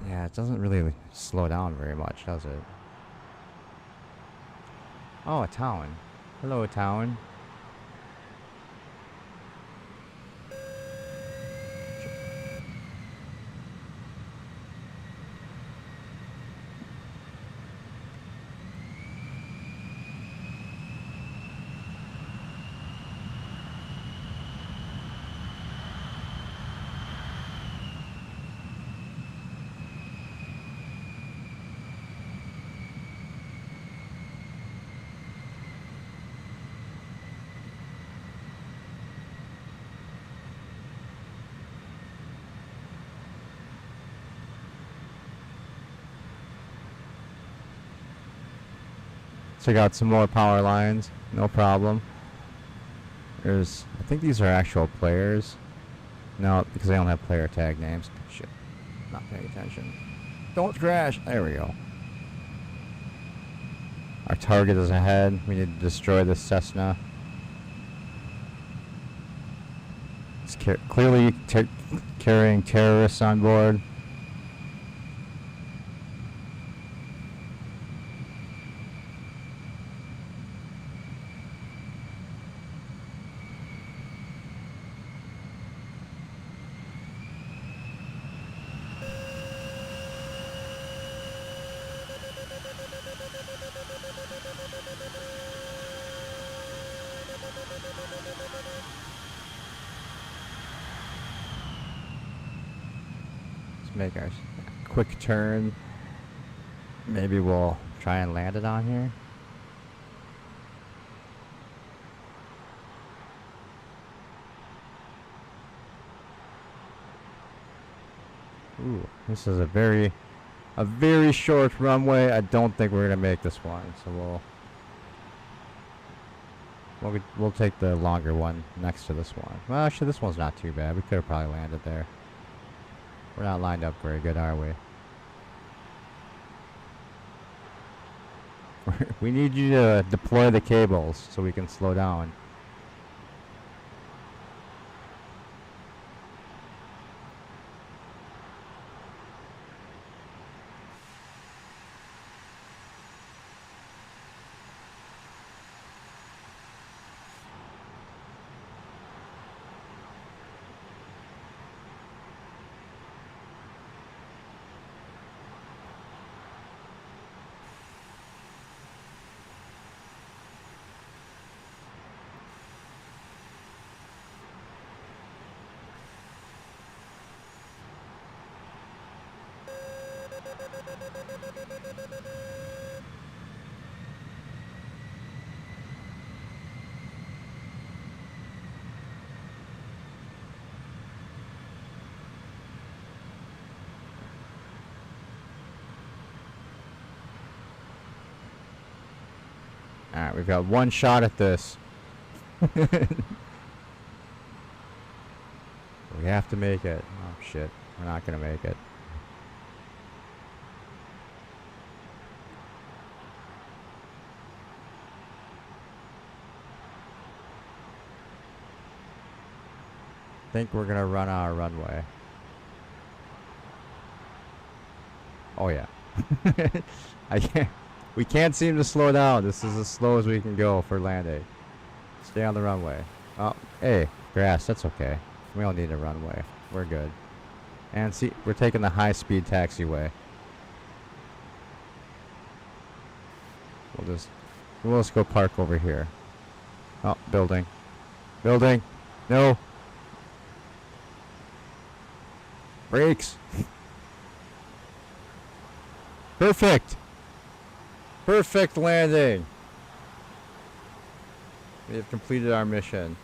Yeah, it doesn't really slow down very much, does it? Oh, a town. Hello, town. Check out some more power lines, no problem. I think these are actual players. No, because they don't have player tag names. Shit. Not paying attention. Don't crash! There we go. Our target is ahead. We need to destroy this Cessna. It's clearly carrying terrorists on board. Make our quick turn. Maybe we'll try and land it on here. Ooh, this is a very short runway. I don't think we're gonna make this one, so we'll take the longer one next to this one. Well, actually, this one's not too bad. We could have probably landed there. We're not lined up very good, are we? We need you to deploy the cables so we can slow down. Alright, we've got one shot at this. We have to make it. Oh shit, we're not gonna make it. I think we're gonna run our runway. Oh yeah. We can't seem to slow down. This is as slow as we can go for landing. Stay on the runway. Oh, hey, grass, that's okay. We don't need a runway. We're good. And see, we're taking the high-speed taxiway. We'll just go park over here. Oh, building. Building! No! Brakes! Perfect! Perfect landing! We have completed our mission.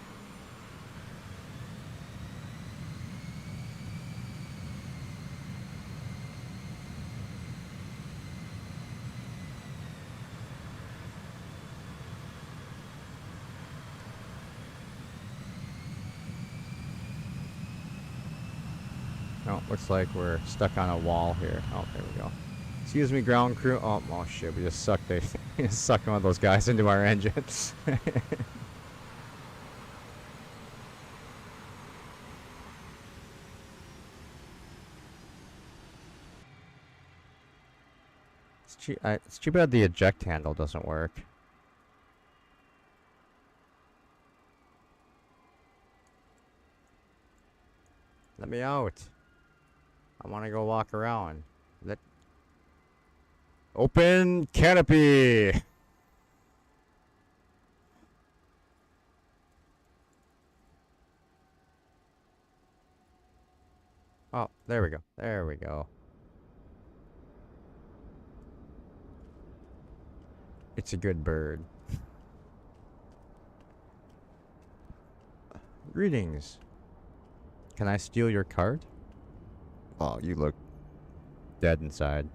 Oh, looks like we're stuck on a wall here. Oh, there we go. Excuse me, ground crew. Oh, oh shit, we just sucked sucked one of those guys into our engines. It's too bad the eject handle doesn't work. Let me out. I want to go walk around. Open canopy. Oh, there we go. There we go. It's a good bird. Greetings. Can I steal your cart? Oh, you look dead inside.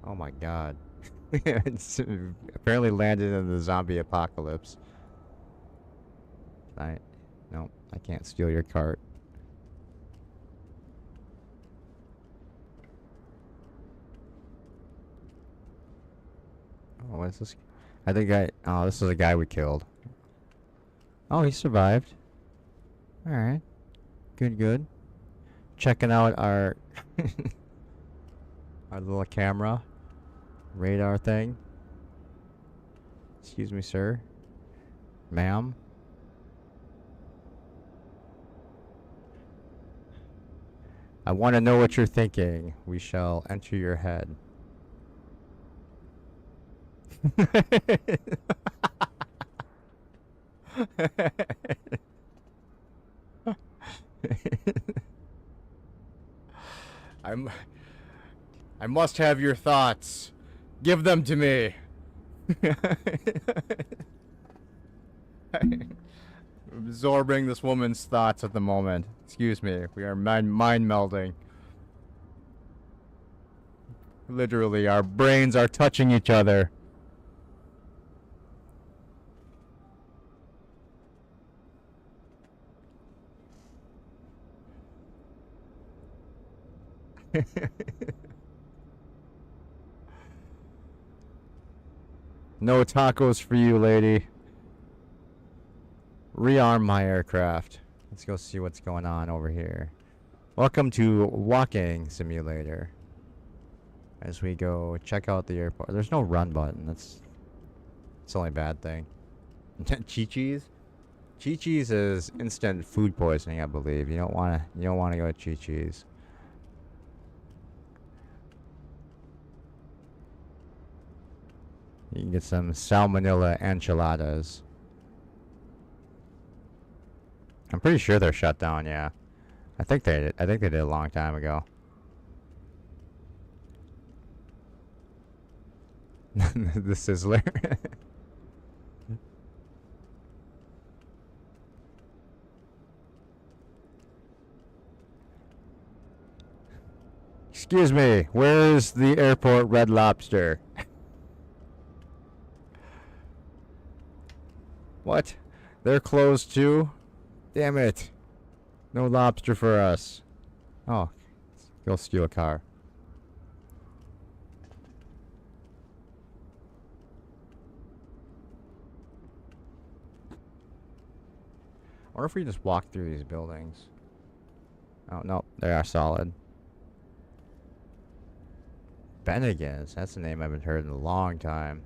Oh my god. It's apparently landed in the zombie apocalypse. No, I can't steal your cart. Oh, what is this? I think oh, this is a guy we killed. Oh, he survived. Alright. Good, good. Checking out our our little camera radar thing. Excuse me, sir. Ma'am. I want to know what you're thinking. We shall enter your head. I must have your thoughts. Give them to me. I'm absorbing this woman's thoughts at the moment. Excuse me. We are mind melding. Literally, our brains are touching each other. No tacos for you, lady. Rearm my aircraft. Let's go see what's going on over here. Welcome to Walking Simulator. As we go check out the airport. There's no run button. It's the only bad thing. Chi-Chi's? Chi-Chi's is instant food poisoning, I believe. You don't wanna go to Chi-Chi's. You can get some salmonella enchiladas. I'm pretty sure they're shut down, yeah. I think they did a long time ago. The Sizzler. Excuse me, where's the airport Red Lobster? What? They're closed too? Damn it. No lobster for us. Oh, go steal a car. I wonder if we just walk through these buildings. Oh, no, they are solid. Bennigan's, that's a name I haven't heard in a long time.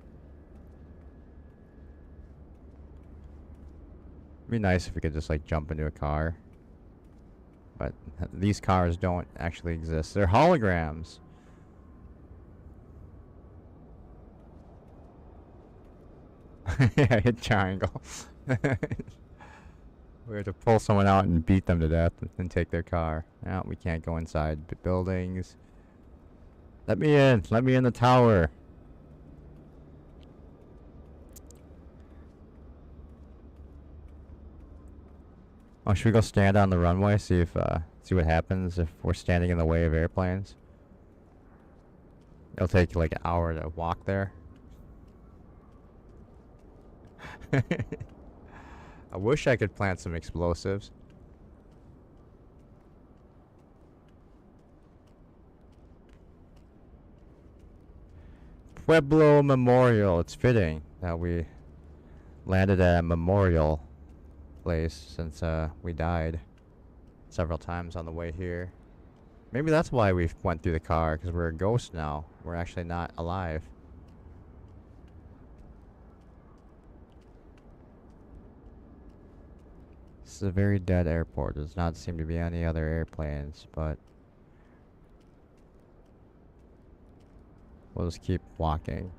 It'd be nice if we could just like jump into a car. But these cars don't actually exist. They're holograms. Yeah, hit triangle. We have to pull someone out and beat them to death and take their car. No, we can't go inside buildings. Let me in. Let me in the tower. Oh, should we go stand on the runway? See what happens if we're standing in the way of airplanes? It'll take like an hour to walk there. I wish I could plant some explosives. Pueblo Memorial. It's fitting that we landed at a memorial place since we died several times on the way here. Maybe that's why we went through the car, because we're a ghost now. We're actually not alive. This is a very dead airport. There does not seem to be any other airplanes, but we'll just keep walking.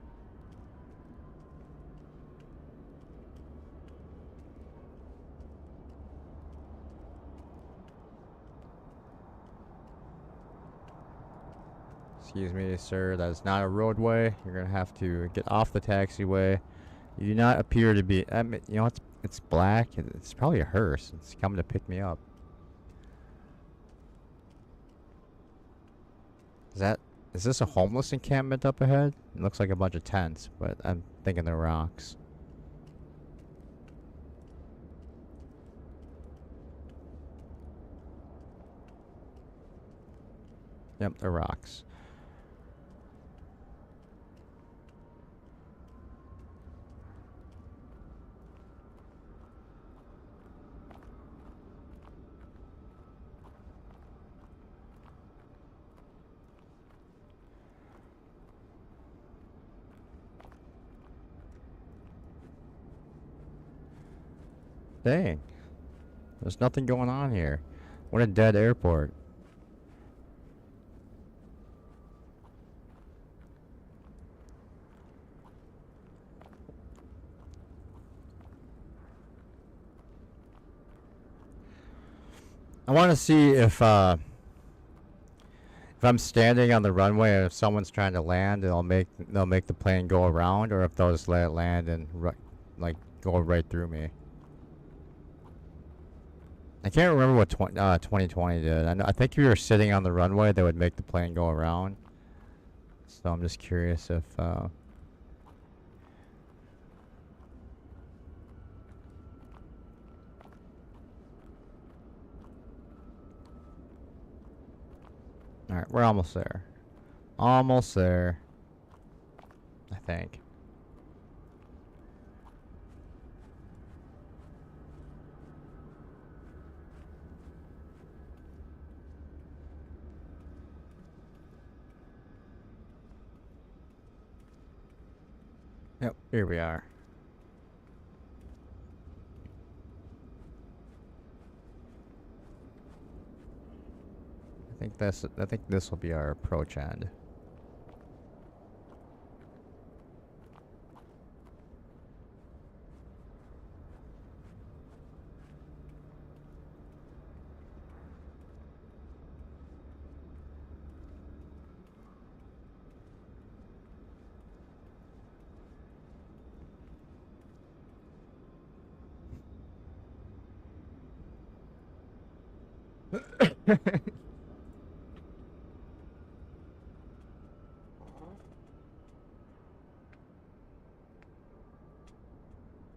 Excuse me, sir, that is not a roadway. You're gonna have to get off the taxiway. You do not appear to be. I mean, you know, it's black. It's probably a hearse. It's coming to pick me up. Is this a homeless encampment up ahead? It looks like a bunch of tents, but I'm thinking they're rocks. Yep, they're rocks. Dang. There's nothing going on here. What a dead airport. I want to see if I'm standing on the runway and if someone's trying to land, they'll make the plane go around, or if they'll just let it land and like go right through me. I can't remember what 2020 did. I think if you were sitting on the runway, they would make the plane go around. So I'm just curious if Alright, we're almost there. Almost there. I think. Yep, here we are. I think this will be our approach end.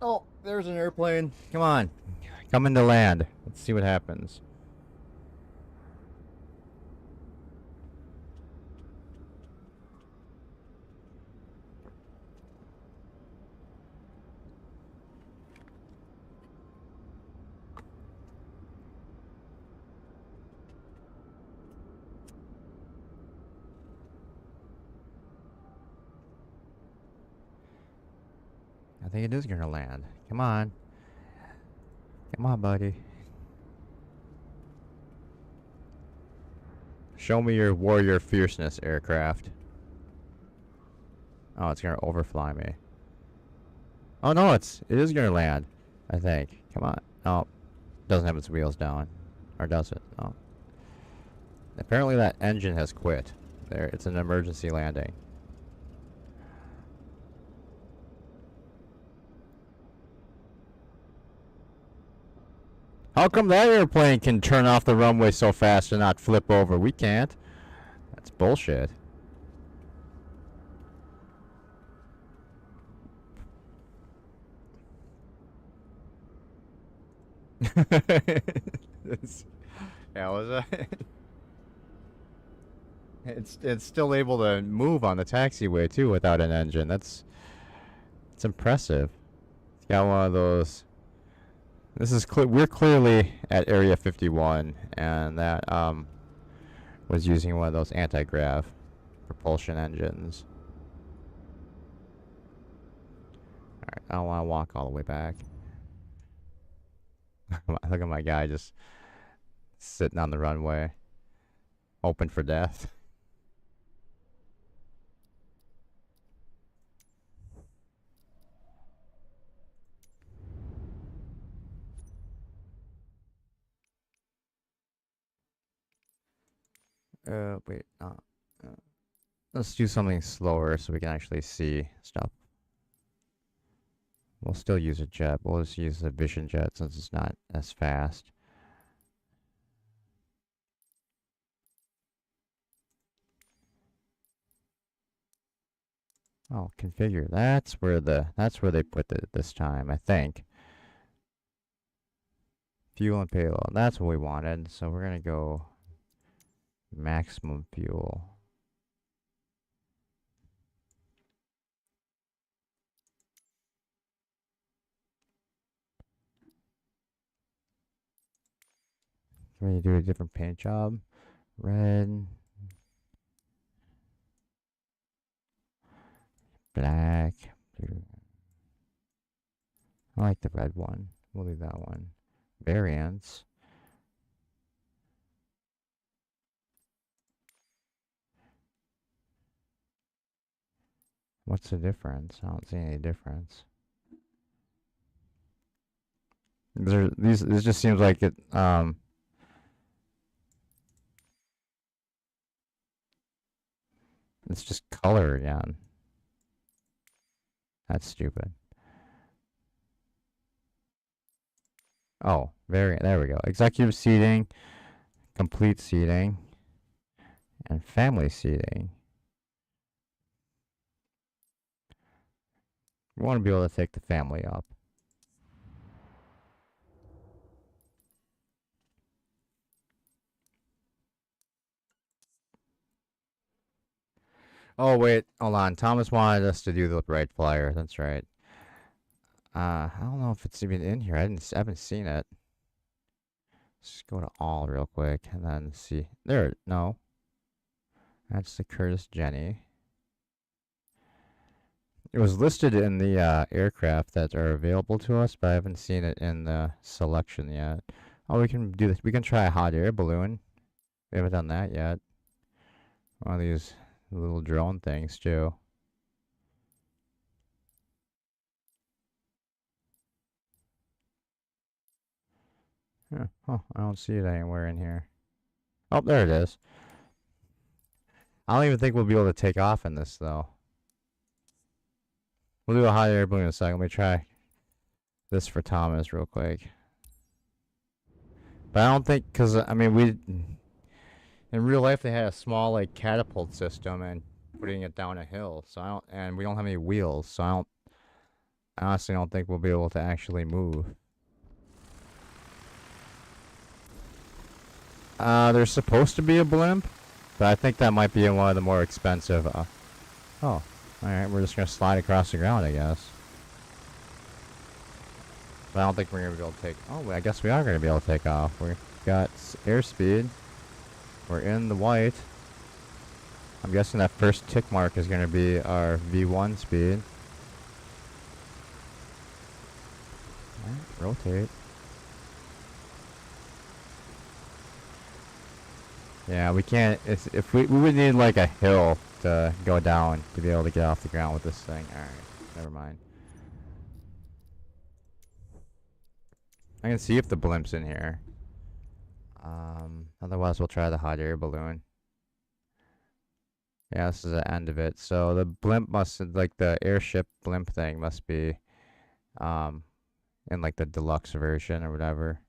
Oh, there's an airplane. Come on. Come into land. Let's see what happens. I think it is gonna land. Come on. Come on, buddy. Show me your warrior fierceness, aircraft. Oh, it's gonna overfly me. Oh no, it is gonna land. I think. Come on. Oh, doesn't have its wheels down, or does it? Oh. Apparently that engine has quit. There, it's an emergency landing. How come that airplane can turn off the runway so fast and not flip over? We can't. That's bullshit. Yeah, was it's still able to move on the taxiway too without an engine. It's impressive. It's got one of those. This is we're clearly at Area 51, and that was using one of those anti-grav propulsion engines. Alright, I don't want to walk all the way back. Look at my guy just sitting on the runway, open for death. Wait, let's do something slower so we can actually see stuff. We'll still use a jet. We'll just use the Vision jet since it's not as fast. Oh, configure. That's where they put it this time, I think. Fuel and payload. That's what we wanted. So we're gonna go Maximum fuel. Can we do a different paint job? Red. Black. Blue. I like the red one. We'll do that one. Variants. What's the difference? I don't see any difference. This just seems like it, it's just color again. That's stupid. Oh, variant. There we go. Executive seating, complete seating, and family seating. We want to be able to take the family up. Oh, wait. Hold on. Thomas wanted us to do the right flyer. That's right. I don't know if it's even in here. I haven't seen it. Let's go to all real quick and then see. There. No. That's the Curtis Jenny. It was listed in the aircraft that are available to us, but I haven't seen it in the selection yet. Oh, we can do this. We can try a hot air balloon. We haven't done that yet. One of these little drone things, too. Yeah. Oh, I don't see it anywhere in here. Oh, there it is. I don't even think we'll be able to take off in this, though. We'll do a hot air balloon in a second. Let me try this for Thomas real quick. But I don't think, because, I mean, in real life, they had a small, like, catapult system and putting it down a hill. So and we don't have any wheels. So I honestly don't think we'll be able to actually move. There's supposed to be a blimp, but I think that might be in one of the more expensive, oh, alright, we're just gonna slide across the ground, I guess. But I don't think we're gonna be able to take, oh, I guess we are gonna be able to take off. We've got airspeed. We're in the white. I'm guessing that first tick mark is gonna be our V1 speed. Alright, rotate. Yeah, we can't. If we would need like a hill to go down to be able to get off the ground with this thing. All right, never mind. I can see if the blimp's in here. Otherwise we'll try the hot air balloon. Yeah, this is the end of it. So the blimp must, like the airship blimp thing must be, in like the deluxe version or whatever.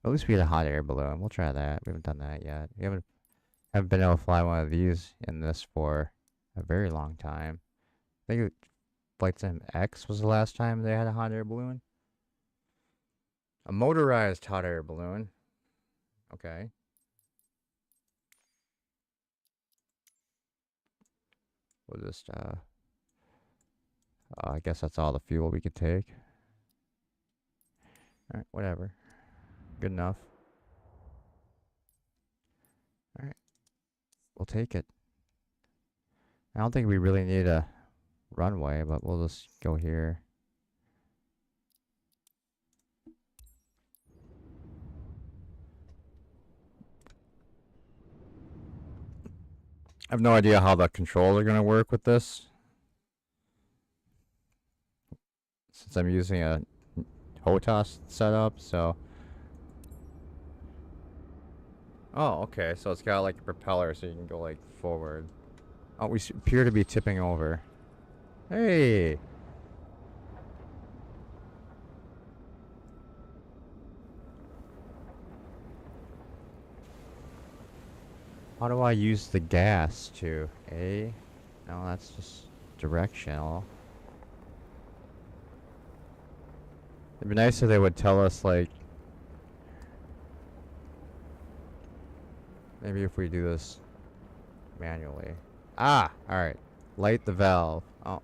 At least we get a hot air balloon. We'll try that. We haven't done that yet. We haven't been able to fly one of these in this for a very long time. I think Flight Sim X was the last time they had a hot air balloon. A motorized hot air balloon. Okay. We'll just, I guess that's all the fuel we could take. Alright, whatever. Good enough. Alright. We'll take it. I don't think we really need a runway, but we'll just go here. I have no idea how the controls are going to work with this, since I'm using a HOTAS setup, so. Oh, okay, so it's got like a propeller so you can go like forward. Oh, we appear to be tipping over. Hey! How do I use the gas to A? No, that's just directional. It'd be nice if they would tell us, like, Maybe if we do this manually. Ah! Alright. Light the valve. Oh.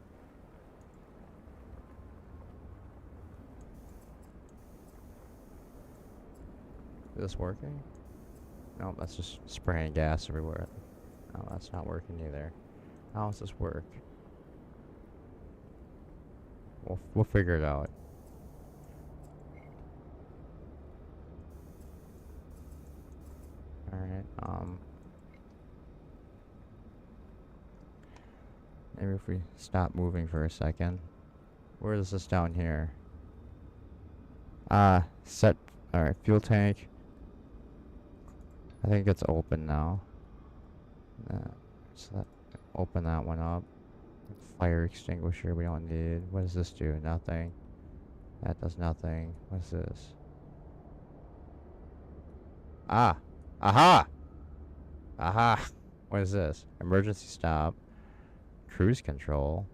Is this working? No, that's just spraying gas everywhere. No, that's not working either. How does this work? We'll figure it out. Alright, maybe if we stop moving for a second. Where is this down here? Set. Alright, fuel tank. I think it's open now. So that, open that one up. Fire extinguisher we don't need. What does this do? Nothing. That does nothing. What's this? Ah! Aha! Aha! What is this? Emergency stop. Cruise control.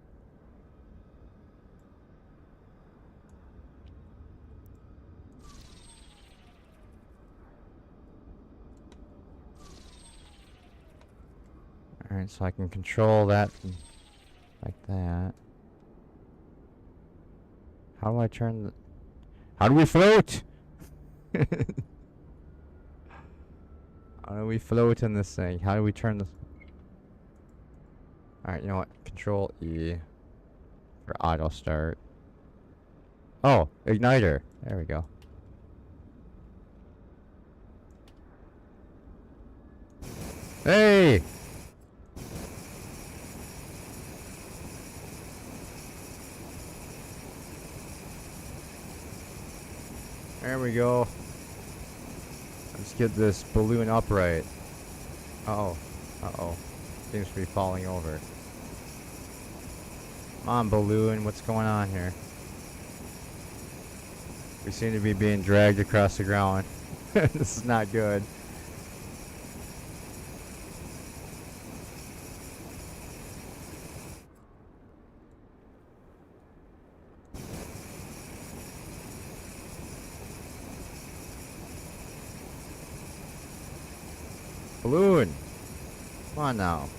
Alright, so I can control that like that. How do I turn the... How do we float? How do we float in this thing? How do we turn this? Alright, you know what? Control E for auto start. Oh, igniter. There we go. Hey! There we go. Let's get this balloon upright. Uh-oh. Uh-oh. Seems to be falling over. Come on, balloon. What's going on here? We seem to be being dragged across the ground. This is not good. Balloon! Come on now.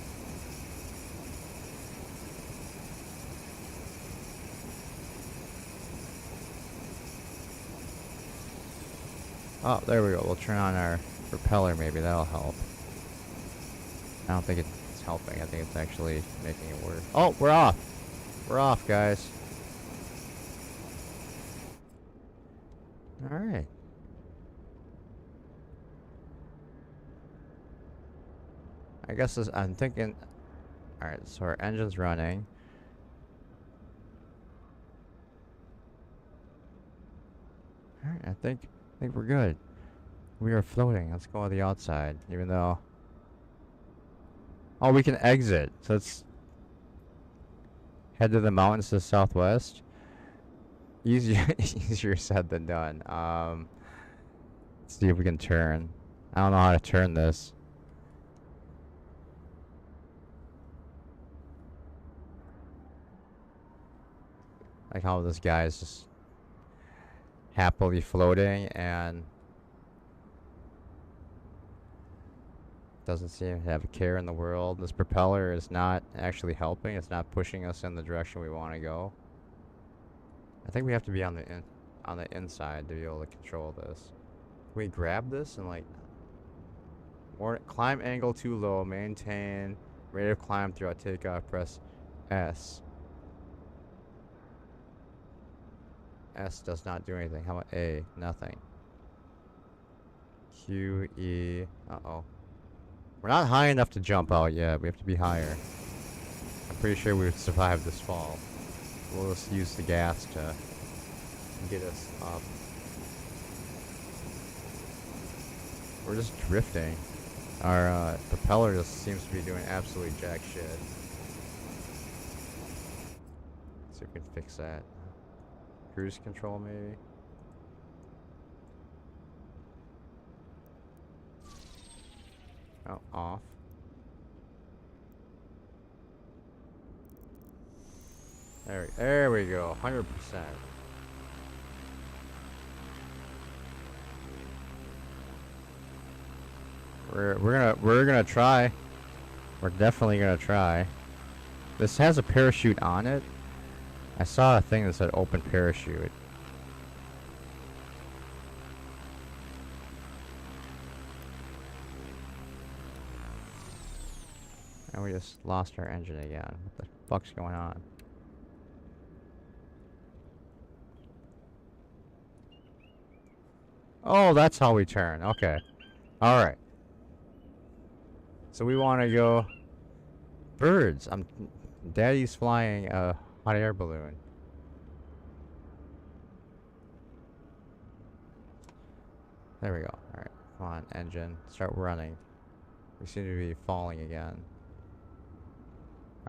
Oh, there we go. We'll turn on our propeller, maybe that'll help. I don't think it's helping. I think it's actually making it worse. Oh, we're off! We're off, guys. Alright. I guess this, I'm thinking... Alright, so our engine's running. Alright, I think we're good. We are floating. Let's go on the outside, even though... Oh, we can exit. So let's head to the mountains to the southwest. Easier said than done. Let's see if we can turn. I don't know how to turn this. Like how this guy is just happily floating and doesn't seem to have a care in the world. This propeller is not actually helping. It's not pushing us in the direction we want to go. I think we have to be on the inside to be able to control this. Can we grab this and like climb angle too low, maintain rate of climb throughout takeoff, press S. S does not do anything. How about A? Nothing. Q, E. Uh-oh. We're not high enough to jump out yet. We have to be higher. I'm pretty sure we would survive this fall. We'll just use the gas to get us up. We're just drifting. Our propeller just seems to be doing absolutely jack shit. Let's see if we can fix that. Cruise control, maybe? Oh, off. There we go, 100%. We're gonna try. We're definitely gonna try. This has a parachute on it. I saw a thing that said open parachute. And we just lost our engine again. What the fuck's going on? Oh, that's how we turn. Okay. Alright. So we want to go... Birds. Daddy's flying a hot air balloon. There we go. Alright. Come on, engine. Start running. We seem to be falling again.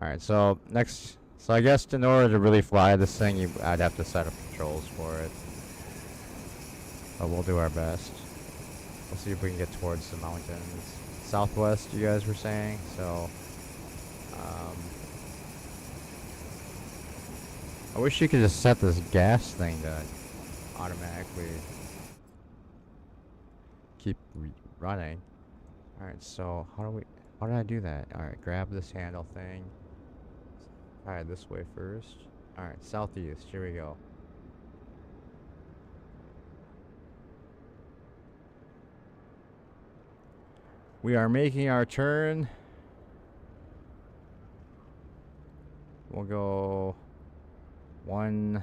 Alright, so next... So I guess in order to really fly this thing, I'd have to set up controls for it. But we'll do our best. We'll see if we can get towards the mountains. Southwest, you guys were saying, so... I wish you could just set this gas thing to automatically keep running. Alright, so how did I do that? Alright, grab this handle thing. Alright, this way first. Alright, southeast, here we go. We are making our turn. We'll go 1,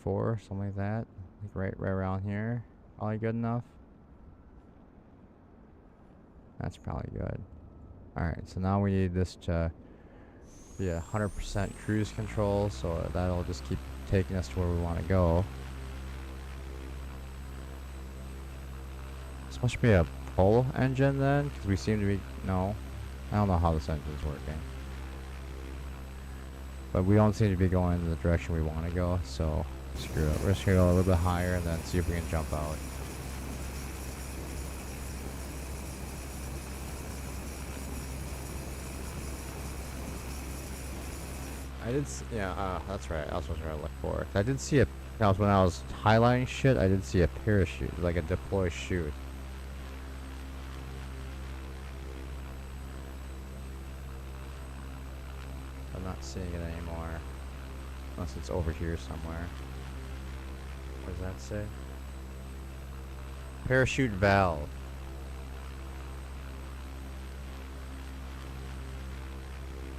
4, something like that. Like right around here. Probably good enough. That's probably good. Alright, so now we need this to be 100% cruise control, so that'll just keep taking us to where we want to go. This must be a pull engine then, because we seem to be... No. I don't know how this engine's working. But we don't seem to be going in the direction we want to go, so screw it. We're just going to go a little bit higher and then see if we can jump out. I did see, yeah, that's right. I was supposed to look for it. I did see when I was highlighting shit, I did see a parachute, like a deploy chute. I'm not seeing it anymore. Unless it's over here somewhere. What does that say? Parachute valve.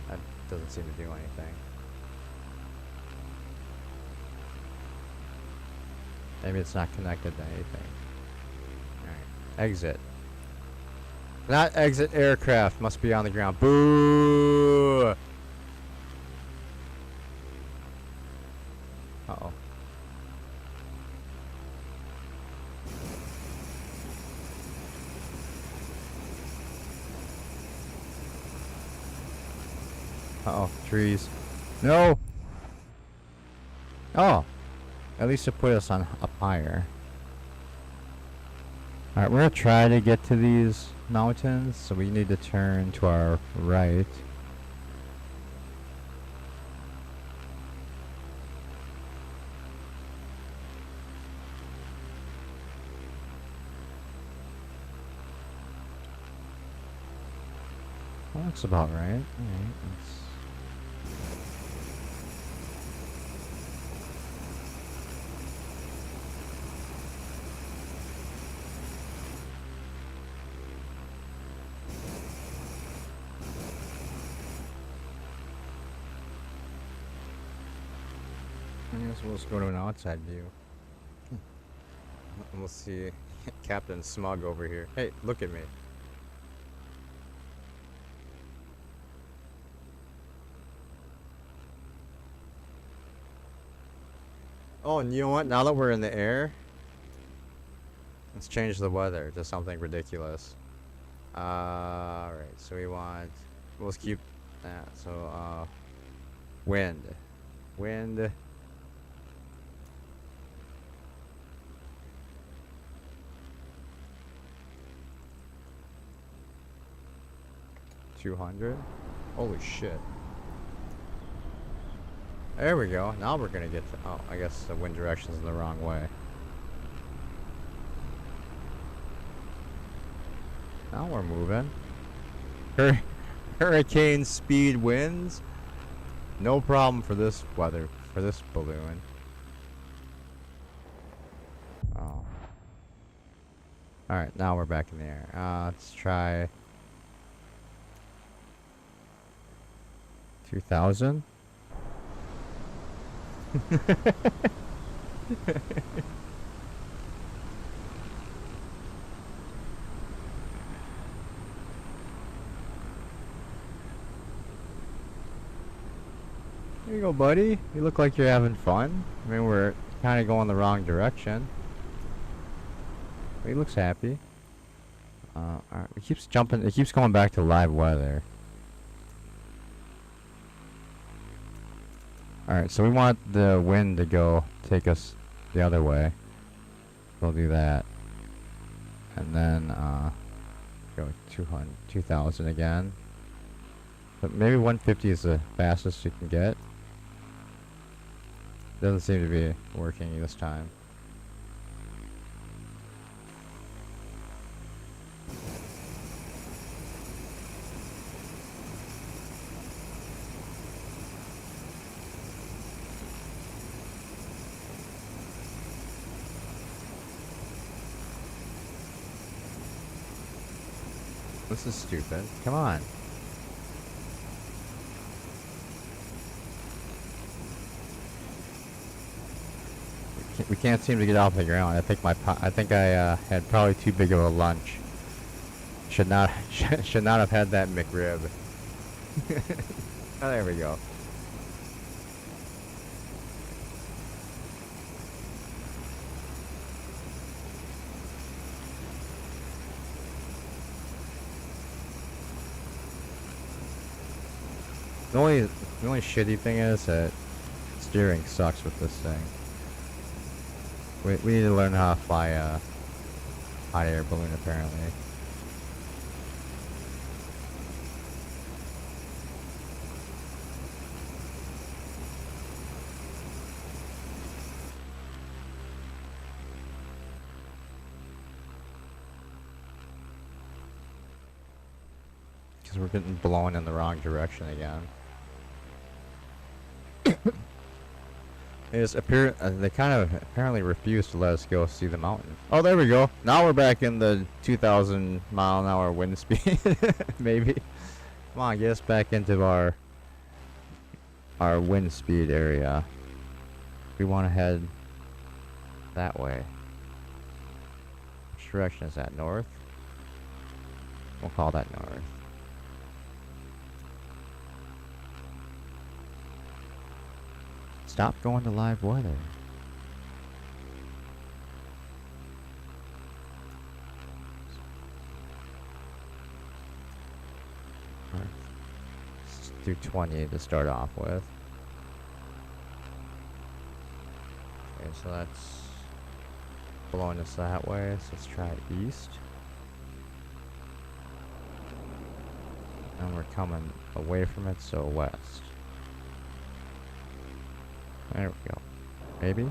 That doesn't seem to do anything. Maybe it's not connected to anything. Alright. Exit. Not exit aircraft. Must be on the ground. Boo! Uh-oh. Uh-oh. Trees. No! Oh! At least it put us on up higher. Alright, we're gonna try to get to these mountains, so we need to turn to our right. That looks about right. Alright, let's... I guess we'll just go to an outside view. And we'll see Captain Smug over here. Hey, look at me. Oh, and you know what? Now that we're in the air, let's change the weather to something ridiculous. Alright, so let's keep that. So, wind. Wind. 200. Holy shit. There we go. Now we're gonna get to... Oh, I guess the wind direction's in the wrong way. Now we're moving. Hurricane speed winds. No problem for this weather, for this balloon. Oh. Alright, now we're back in the air. Let's try 2000. There you go, buddy. You look like you're having fun. I mean, we're kind of going the wrong direction. But he looks happy. Alright, it keeps jumping. It keeps going back to live weather. Alright, so we want the wind to go take us the other way. We'll do that. And then, go 2000 again. But maybe 150 is the fastest you can get. Doesn't seem to be working this time. This is stupid. Come on. We can't seem to get off the ground. I think I had probably too big of a lunch. Should not have had that McRib. Oh, there we go. The only shitty thing is that steering sucks with this thing. We need to learn how to fly a hot air balloon apparently. Because we're getting blown in the wrong direction again. They kind of apparently refuse to let us go see the mountain. Oh, there we go. Now we're back in the 2,000 mile an hour wind speed. Maybe. Come on, get us back into our wind speed area. We want to head that way. Which direction is that? North? We'll call that north. Stop going to live weather. Let's do 20 to start off with. Okay, so that's blowing us that way, so let's try east. And we're coming away from it, so west. There we go. Maybe?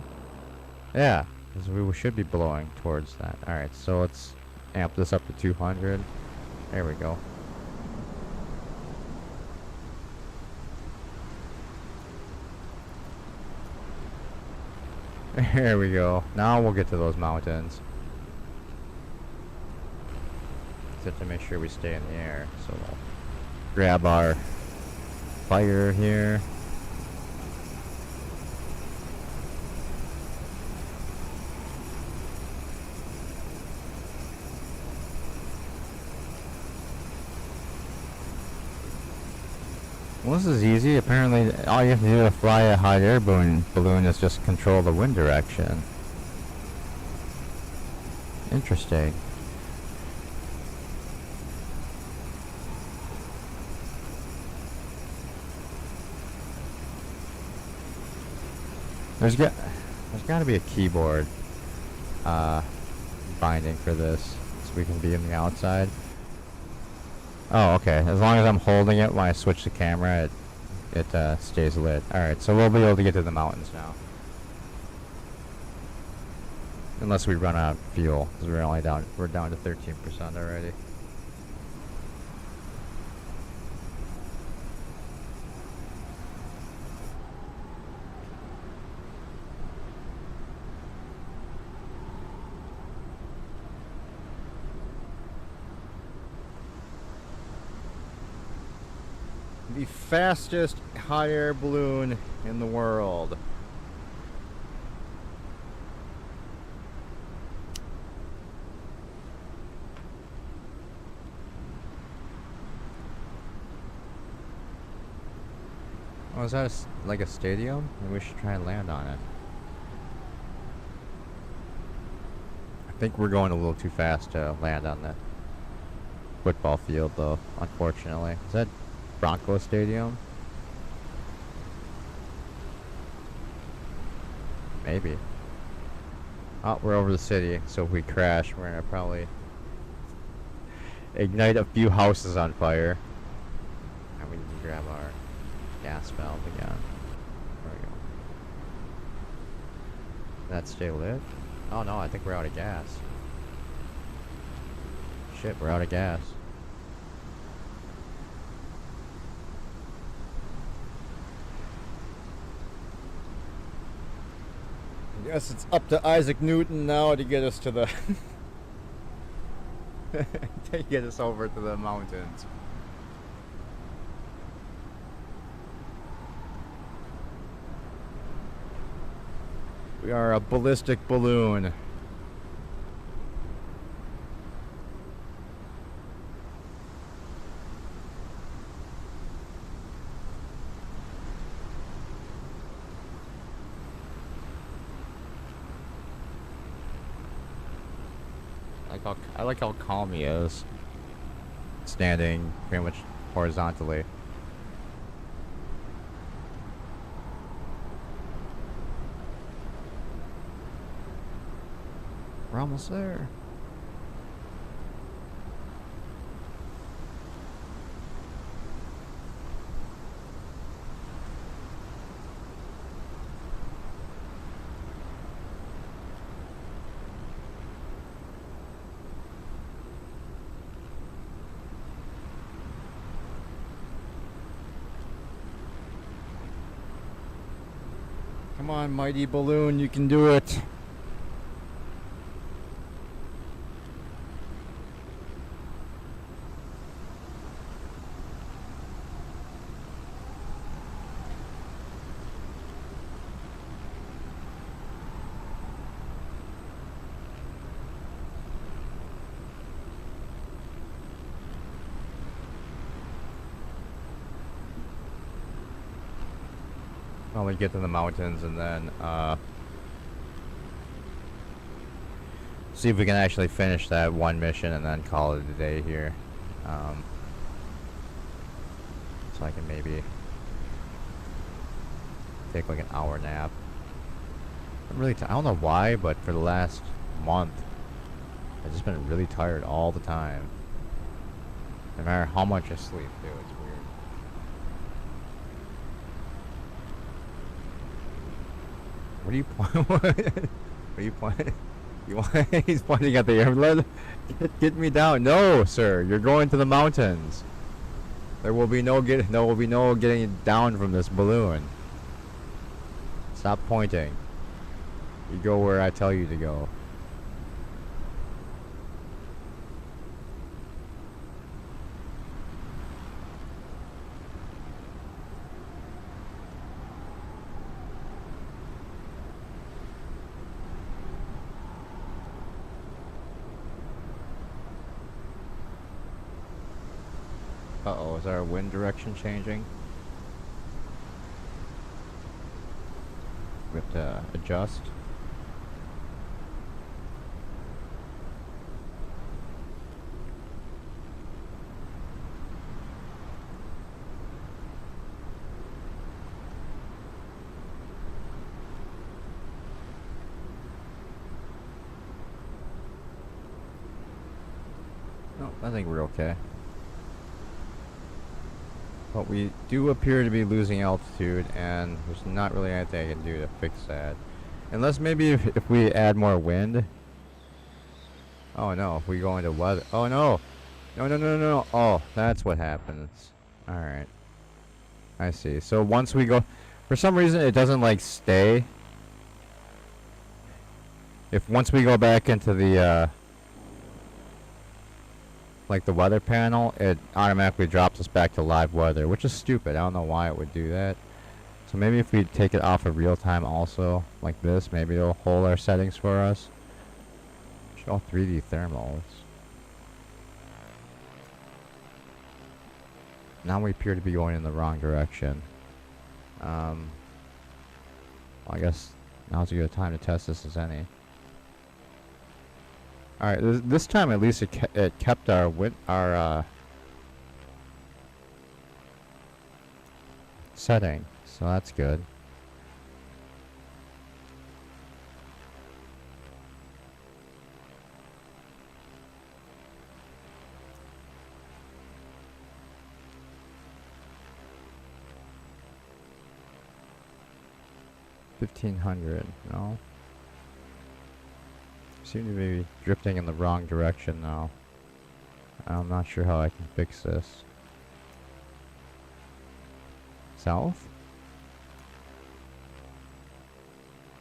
Yeah, because we should be blowing towards that. Alright, so let's amp this up to 200. There we go. There we go. Now we'll get to those mountains. Just have to make sure we stay in the air. So we'll grab our fire here. Well, this is easy. Apparently, all you have to do to fly a hot air balloon is just control the wind direction. Interesting. There's got to be a keyboard binding for this, so we can be on the outside. Oh, okay. As long as I'm holding it when I switch the camera, it stays lit. Alright, so we'll be able to get to the mountains now. Unless we run out of fuel, because we're down to 13% already. The fastest hot air balloon in the world. Oh, is that like a stadium? Maybe we should try and land on it. I think we're going a little too fast to land on the football field, though, unfortunately. Is that Bronco Stadium? Maybe. Oh, we're over the city, so if we crash, we're gonna probably ignite a few houses on fire. And we need to grab our gas valve again. There we go. That stay lit? Oh no, I think we're out of gas. Shit, we're out of gas. I guess it's up to Isaac Newton now to get us to the to get us over to the mountains. We are a ballistic balloon. I like how calm he is. Standing pretty much horizontally. We're almost there. Come on, mighty balloon, you can do it. Probably get to the mountains and then see if we can actually finish that one mission and then call it a day here. So I can maybe take like an hour nap. I'm really I don't know why, but for the last month I've just been really tired all the time. No matter how much I sleep, dude, it's weird. What are you pointing? What are you pointing? You want? He's pointing at the airplane. Get me down! No, sir. You're going to the mountains. There will be no getting down from this balloon. Stop pointing. You go where I tell you to go. Uh-oh, is our wind direction changing? We have to adjust. No, I think we're okay. But we do appear to be losing altitude, and there's not really anything I can do to fix that. Unless maybe if we add more wind. Oh no, if we go into weather. Oh no! No. Oh, that's what happens. Alright. I see. So once we go... For some reason it doesn't like stay. If once we go back into the like the weather panel, it automatically drops us back to live weather, which is stupid. I don't know why it would do that. So maybe if we take it off of real time also, like this, maybe it'll hold our settings for us. Show 3D thermals. Now we appear to be going in the wrong direction. Well, I guess now's as good a time to test this as any. Alright, this time at least it kept our setting, so that's good. $1,500, no? Seem to be drifting in the wrong direction now. I'm not sure how I can fix this. South?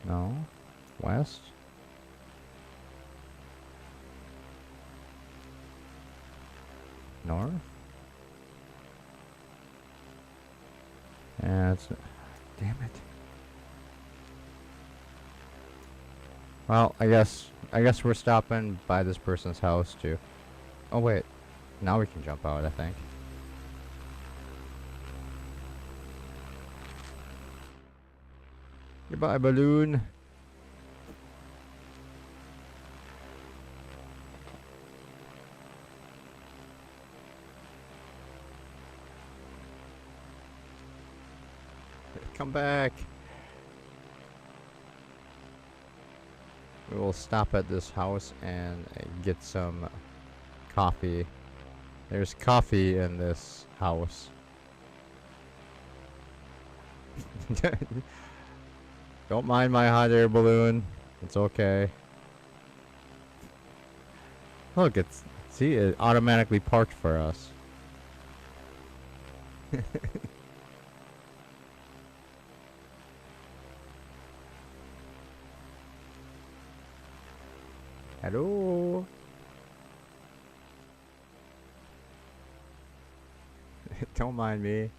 No. West? North? Yeah, it's... Damn it. Well, I guess we're stopping by this person's house too. Oh wait, now we can jump out, I think. Goodbye, balloon. Come back. We will stop at this house and get some coffee. There's coffee in this house. Don't mind my hot air balloon. It's okay. Look, see, it automatically parked for us. Hello. Don't mind me.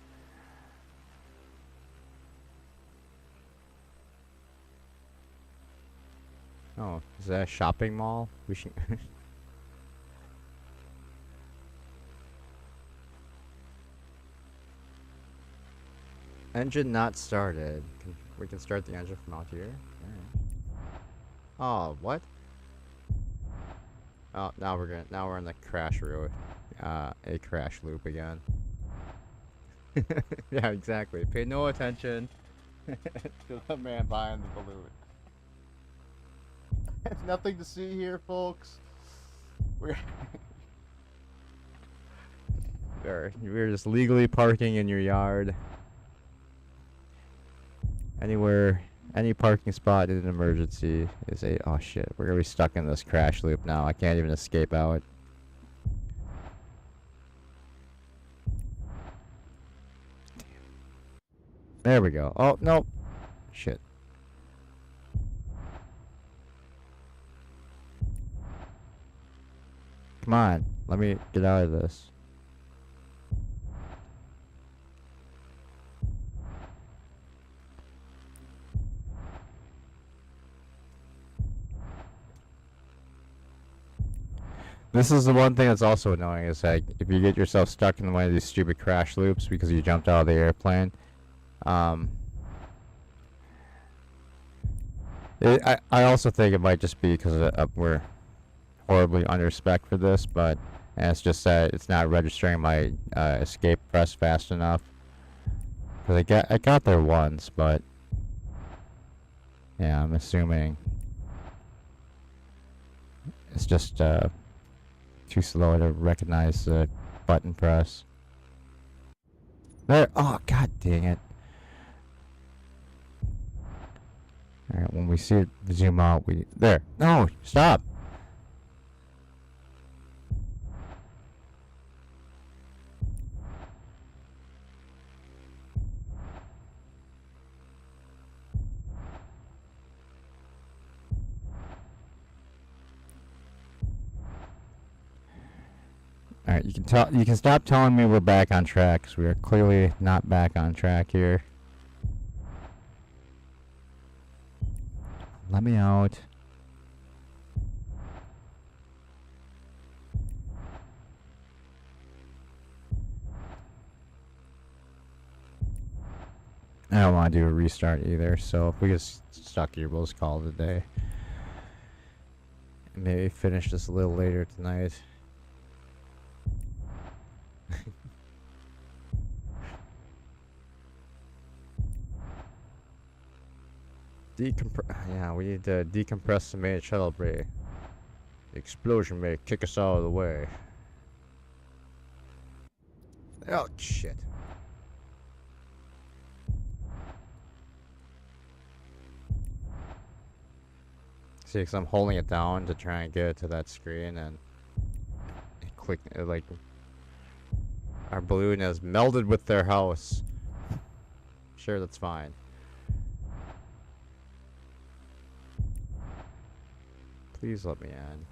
Oh, is that a shopping mall? We should. Engine not started. We can start the engine from out here. Alright. Oh, what? Oh, now we're in the crash road. A crash loop again. Yeah, exactly. Pay no attention to the man behind the balloon. There's nothing to see here, folks. We're just legally parking in your yard. Anywhere, any parking spot in an emergency is a... Oh shit, we're gonna be stuck in this crash loop now. I can't even escape out. There we go. Oh, nope. Shit. Come on, let me get out of this. This is the one thing that's also annoying, is like, if you get yourself stuck in one of these stupid crash loops because you jumped out of the airplane, I also think it might just be because we're horribly under spec for this, but and it's just that it's not registering my escape press fast enough. Because I got there once, but yeah, I'm assuming it's just too slow to recognize the button press. There. Oh, god dang it. Alright, when we see it zoom out, we... There. No! Stop! Alright, you can stop telling me we're back on track, because we are clearly not back on track here. Let me out. I don't want to do a restart either, so if we get stuck here, we'll just call it a day. Maybe finish this a little later tonight. Yeah, we need to decompress the main shuttle bay. The explosion may kick us out of the way. Oh, shit. See, because I'm holding it down to try and get it to that screen, and it like, our balloon has melded with their house. Sure, that's fine. Please let me in.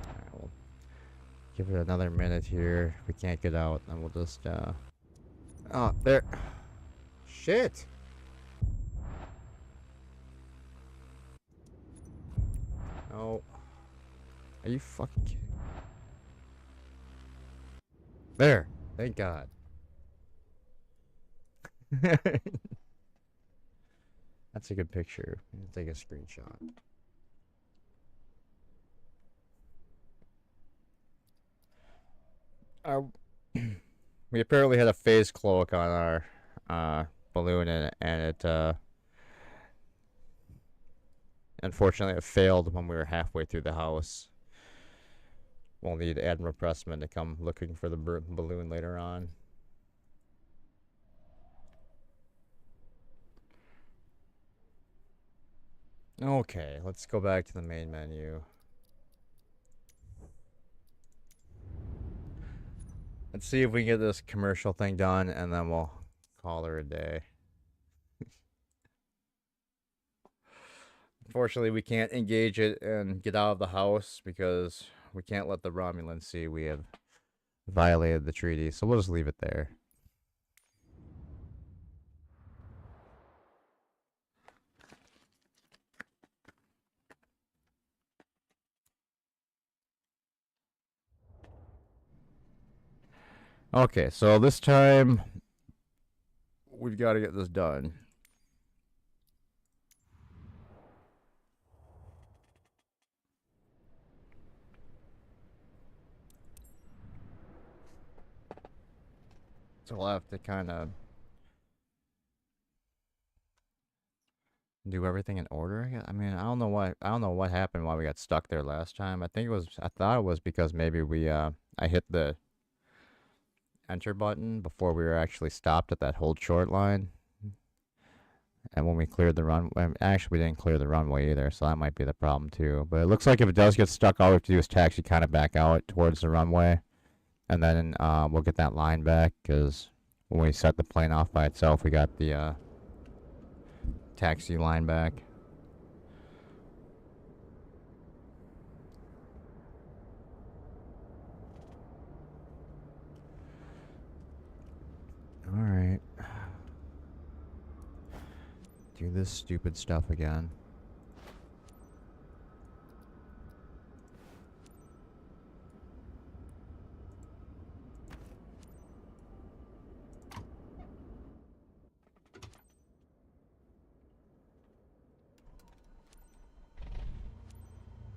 Alright, we'll give it another minute here. If we can't get out, then we'll just, oh, there. Shit! Oh. Are you fucking kidding me? There! Thank God. That's a good picture. Take a screenshot. We apparently had a phase cloak on our balloon, and it unfortunately it failed when we were halfway through the house. We'll need Admiral Pressman to come looking for the balloon later on. Okay, let's go back to the main menu. Let's see if we can get this commercial thing done, and then we'll call her a day. Unfortunately, we can't engage it and get out of the house because we can't let the Romulans see we have violated the treaty, so we'll just leave it there. Okay, so this time we've got to get this done. So we'll have to kind of do everything in order. I mean, I don't know what happened while we got stuck there last time. I thought it was because maybe I hit the enter button before we were actually stopped at that hold short line. And when we cleared the runway, actually we didn't clear the runway either, so that might be the problem too. But it looks like if it does get stuck, all we have to do is taxi kind of back out towards the runway. And then we'll get that line back, because when we set the plane off by itself, we got the taxi line back. Alright. Do this stupid stuff again.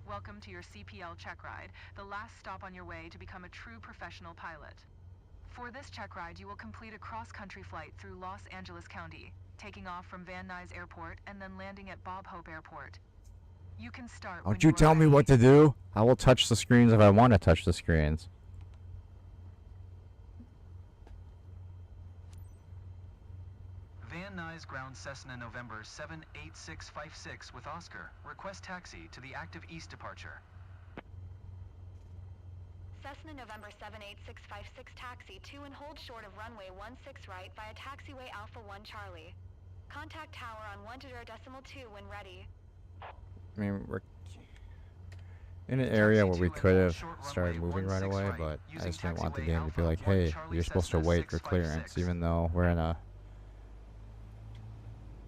Welcome to your CPL check ride, the last stop on your way to become a true professional pilot. For this check ride, you will complete a cross-country flight through Los Angeles County, taking off from Van Nuys Airport and then landing at Bob Hope Airport. You can start when Don't you tell me ready. what to do? I will touch the screens if I want to touch the screens. Van Nuys ground Cessna November 78656 with Oscar. Request taxi to the active east departure. Cessna November 78656 taxi to and hold short of runway 16 right via taxiway Alpha 1 Charlie. Contact tower on 1.0.2 when ready. I mean, we're in an area where we could have started moving right away, but I just didn't want the game to be like, hey, you're supposed to wait for clearance, even though we're in a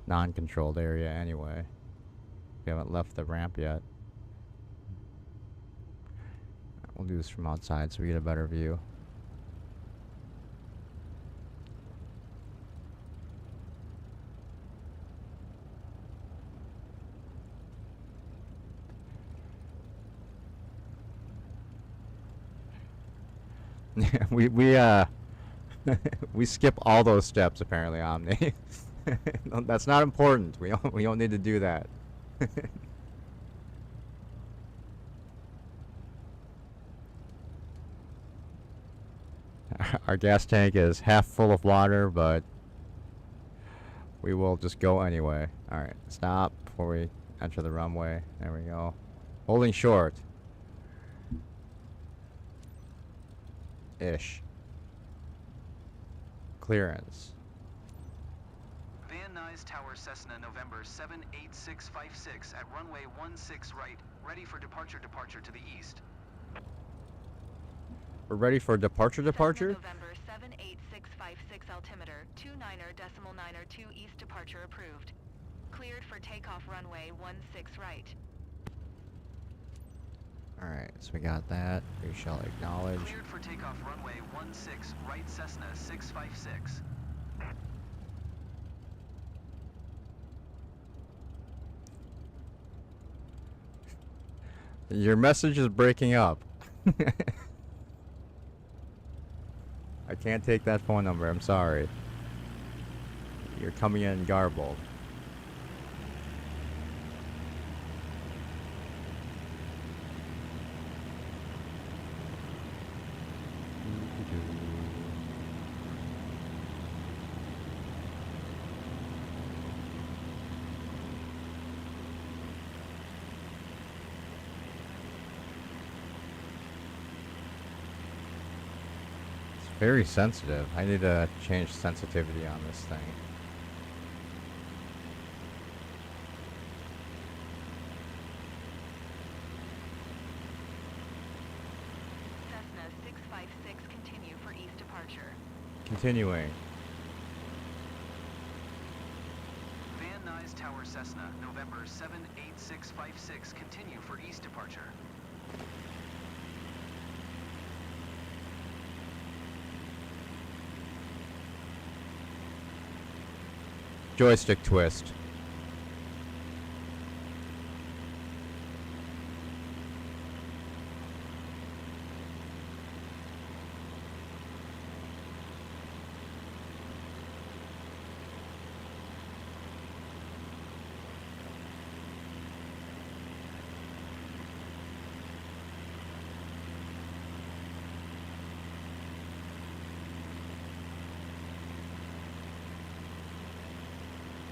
non-controlled area anyway. We haven't left the ramp yet. We'll do this from outside so we get a better view. we we skip all those steps apparently, Omni. That's not important. We don't need to do that. Our gas tank is half full of water, but we will just go anyway. Alright, stop before we enter the runway. There we go. Holding short. Ish. Clearance. Van Nuys Tower Cessna November 78656 at runway 16 right, ready for departure to the east. We're ready for departure. Cessna November 78656 altimeter 29.902 east departure approved. Cleared for takeoff runway 16 right. Alright, so we got that. We shall acknowledge. Cleared for takeoff runway 16 right Cessna 656. Your message is breaking up. I can't take that phone number, I'm sorry. You're coming in garbled. Very sensitive. I need to change sensitivity on this thing. Cessna 656 continue for east departure. Continuing. Van Nuys Tower Cessna November 78656 continue for east departure. Joystick twist.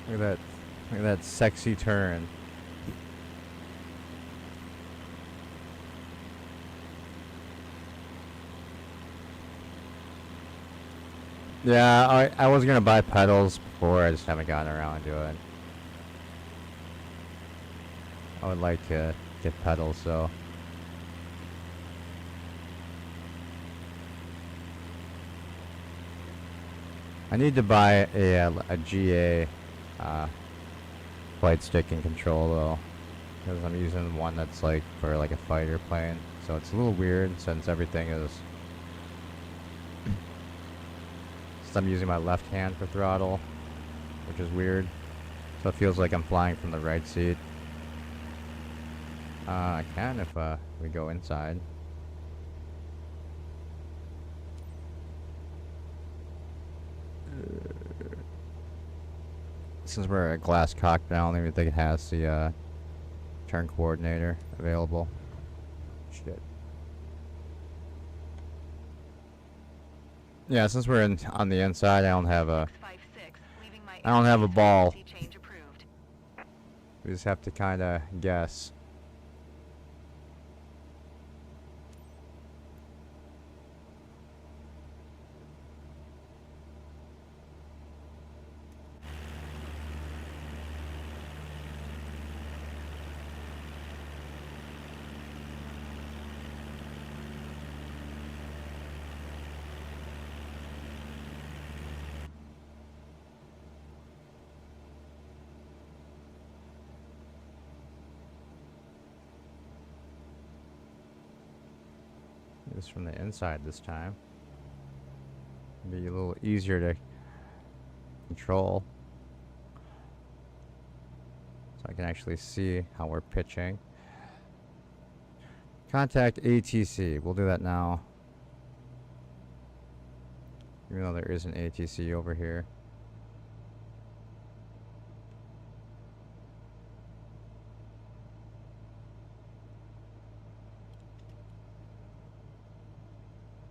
Look at that sexy turn. Yeah, I was gonna buy pedals before, I just haven't gotten around to it. I would like to get pedals though. I need to buy a GA flight stick and control though, because I'm using one that's like for like a fighter plane, so it's a little weird since everything is. So I'm using my left hand for throttle, which is weird. So it feels like I'm flying from the right seat. I can if we go inside. Since we're a glass cockpit, I don't even think it has the turn coordinator available. Shit. Yeah, since we're on the inside, I don't have a ball. We just have to kind of guess. this from the inside this time. Be a little easier to control. So I can actually see how we're pitching. Contact ATC. We'll do that now. Even though there is an ATC over here.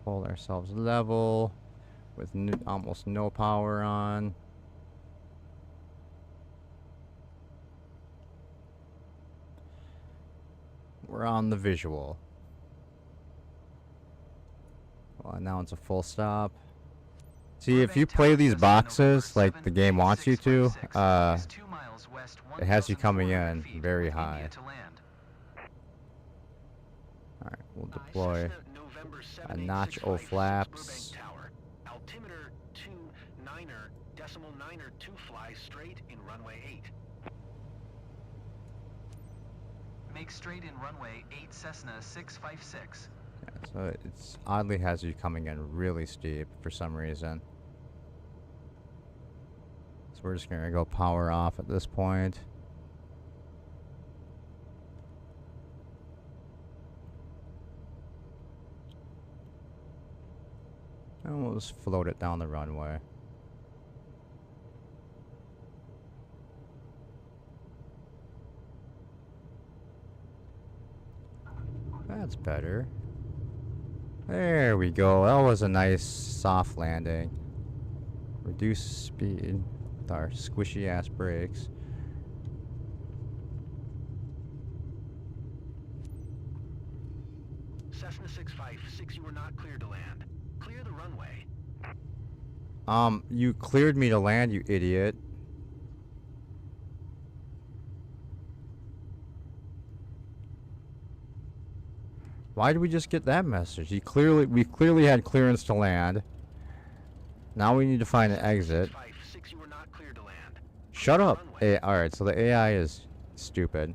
Hold ourselves level with almost no power on. We're on the visual. Well, now it's a full stop. See, if you play these boxes like the game wants you to, it has you coming in very high. Alright, we'll deploy a notch O flaps. Altimeter 29er, decimal 9er 2 fly straight in runway 8. Make straight in runway 8 Cessna 656. Yeah, so it's oddly has you coming in really steep for some reason. So we're just gonna go power off at this point. And we'll just float it down the runway. That's better. There we go. That was a nice soft landing. Reduce speed with our squishy ass brakes. Cessna 656, you are not cleared to land. Clear the runway. You cleared me to land, you idiot. Why did we just get that message? We clearly had clearance to land. Now we need to find an exit. 656, you are not cleared to land. Shut up. Alright, so the AI is stupid.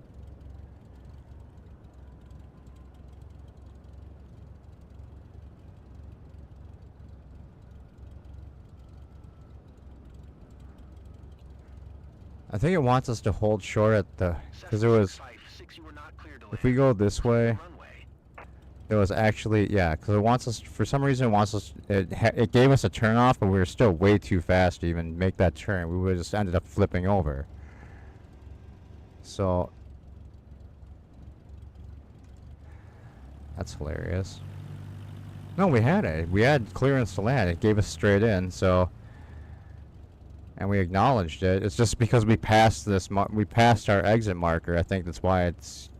I think it wants us to hold short at the, because there was, if we go this way, it was actually, yeah, because it wants us, for some reason it wants us, it gave us a turn off, but we were still way too fast to even make that turn. We would have just ended up flipping over. So, that's hilarious. No, we had it. We had clearance to land. It gave us straight in, so, and we acknowledged it. It's just because we passed this, we passed our exit marker. I think that's why it's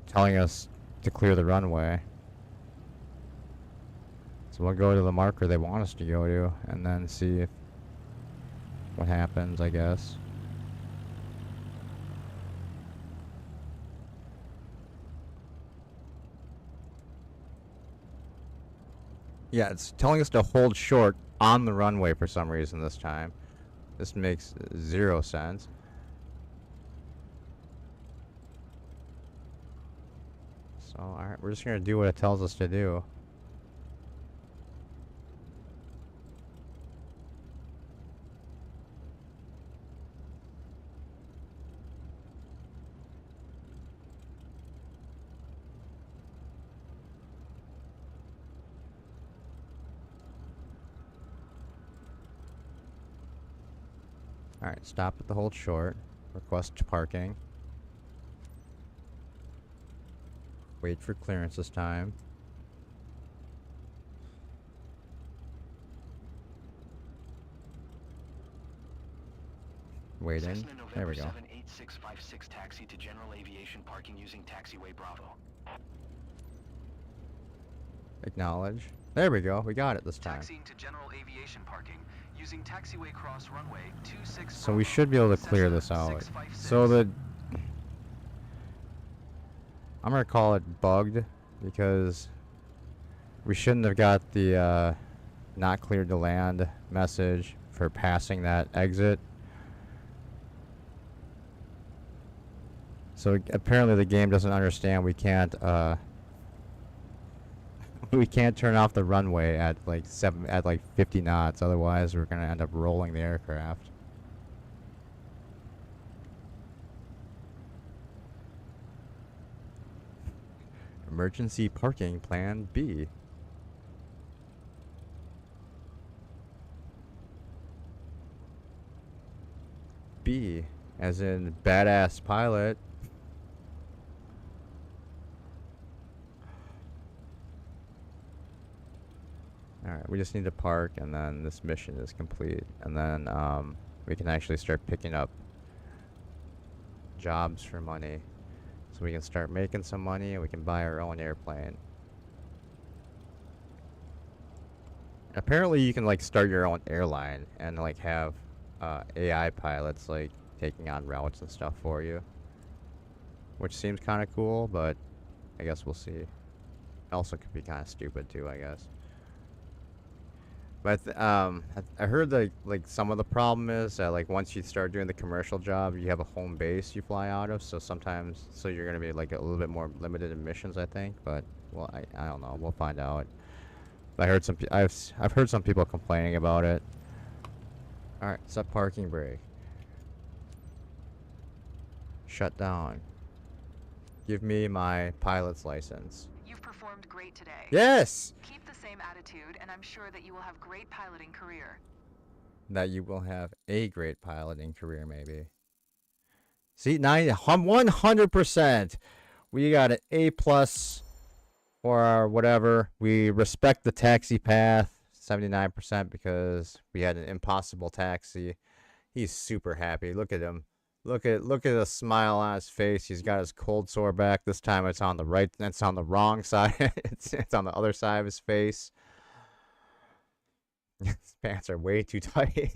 telling us to clear the runway. So we'll go to the marker they want us to go to and then see if what happens, I guess. Yeah, it's telling us to hold short on the runway for some reason this time. This makes zero sense. So, alright, we're just gonna do what it tells us to do. Alright, stop at the hold short. Request parking. Wait for clearance this time. Waiting. Cessna There we November go. 78656 taxi to general aviation parking using taxiway Bravo. Acknowledge. There we go. We got it this time. Taxiing to general aviation parking using taxiway cross runway 26. So we should be able to clear this out. So the I'm gonna call it bugged because we shouldn't have got the not cleared to land message for passing that exit. So apparently the game doesn't understand we can't we can't turn off the runway at like 50 knots. Otherwise, we're gonna end up rolling the aircraft. Emergency parking plan B. B, as in badass pilot. Alright, we just need to park, and then this mission is complete. And then we can actually start picking up jobs for money. So we can start making some money, and we can buy our own airplane. Apparently you can like start your own airline and like have AI pilots like taking on routes and stuff for you, which seems kind of cool, but I guess we'll see. Also could be kind of stupid too, I guess. But I heard like some of the problem is that like once you start doing the commercial job, you have a home base you fly out of, so sometimes you're gonna be like a little bit more limited in missions, I think. But well, I don't know. We'll find out. I heard I've heard some people complaining about it. All right, set parking brake. Shut down. Give me my pilot's license. You've performed great today. Yes! Keep the same attitude, and I'm sure that you will have great piloting career. That you will have a great piloting career, maybe. See, 100%. We got an A+ for our whatever. We respect the taxi path, 79%, because we had an impossible taxi. He's super happy. Look at him. Look at the smile on his face. He's got his cold sore back. This time it's on the right. It's on the wrong side. it's on the other side of his face. His pants are way too tight.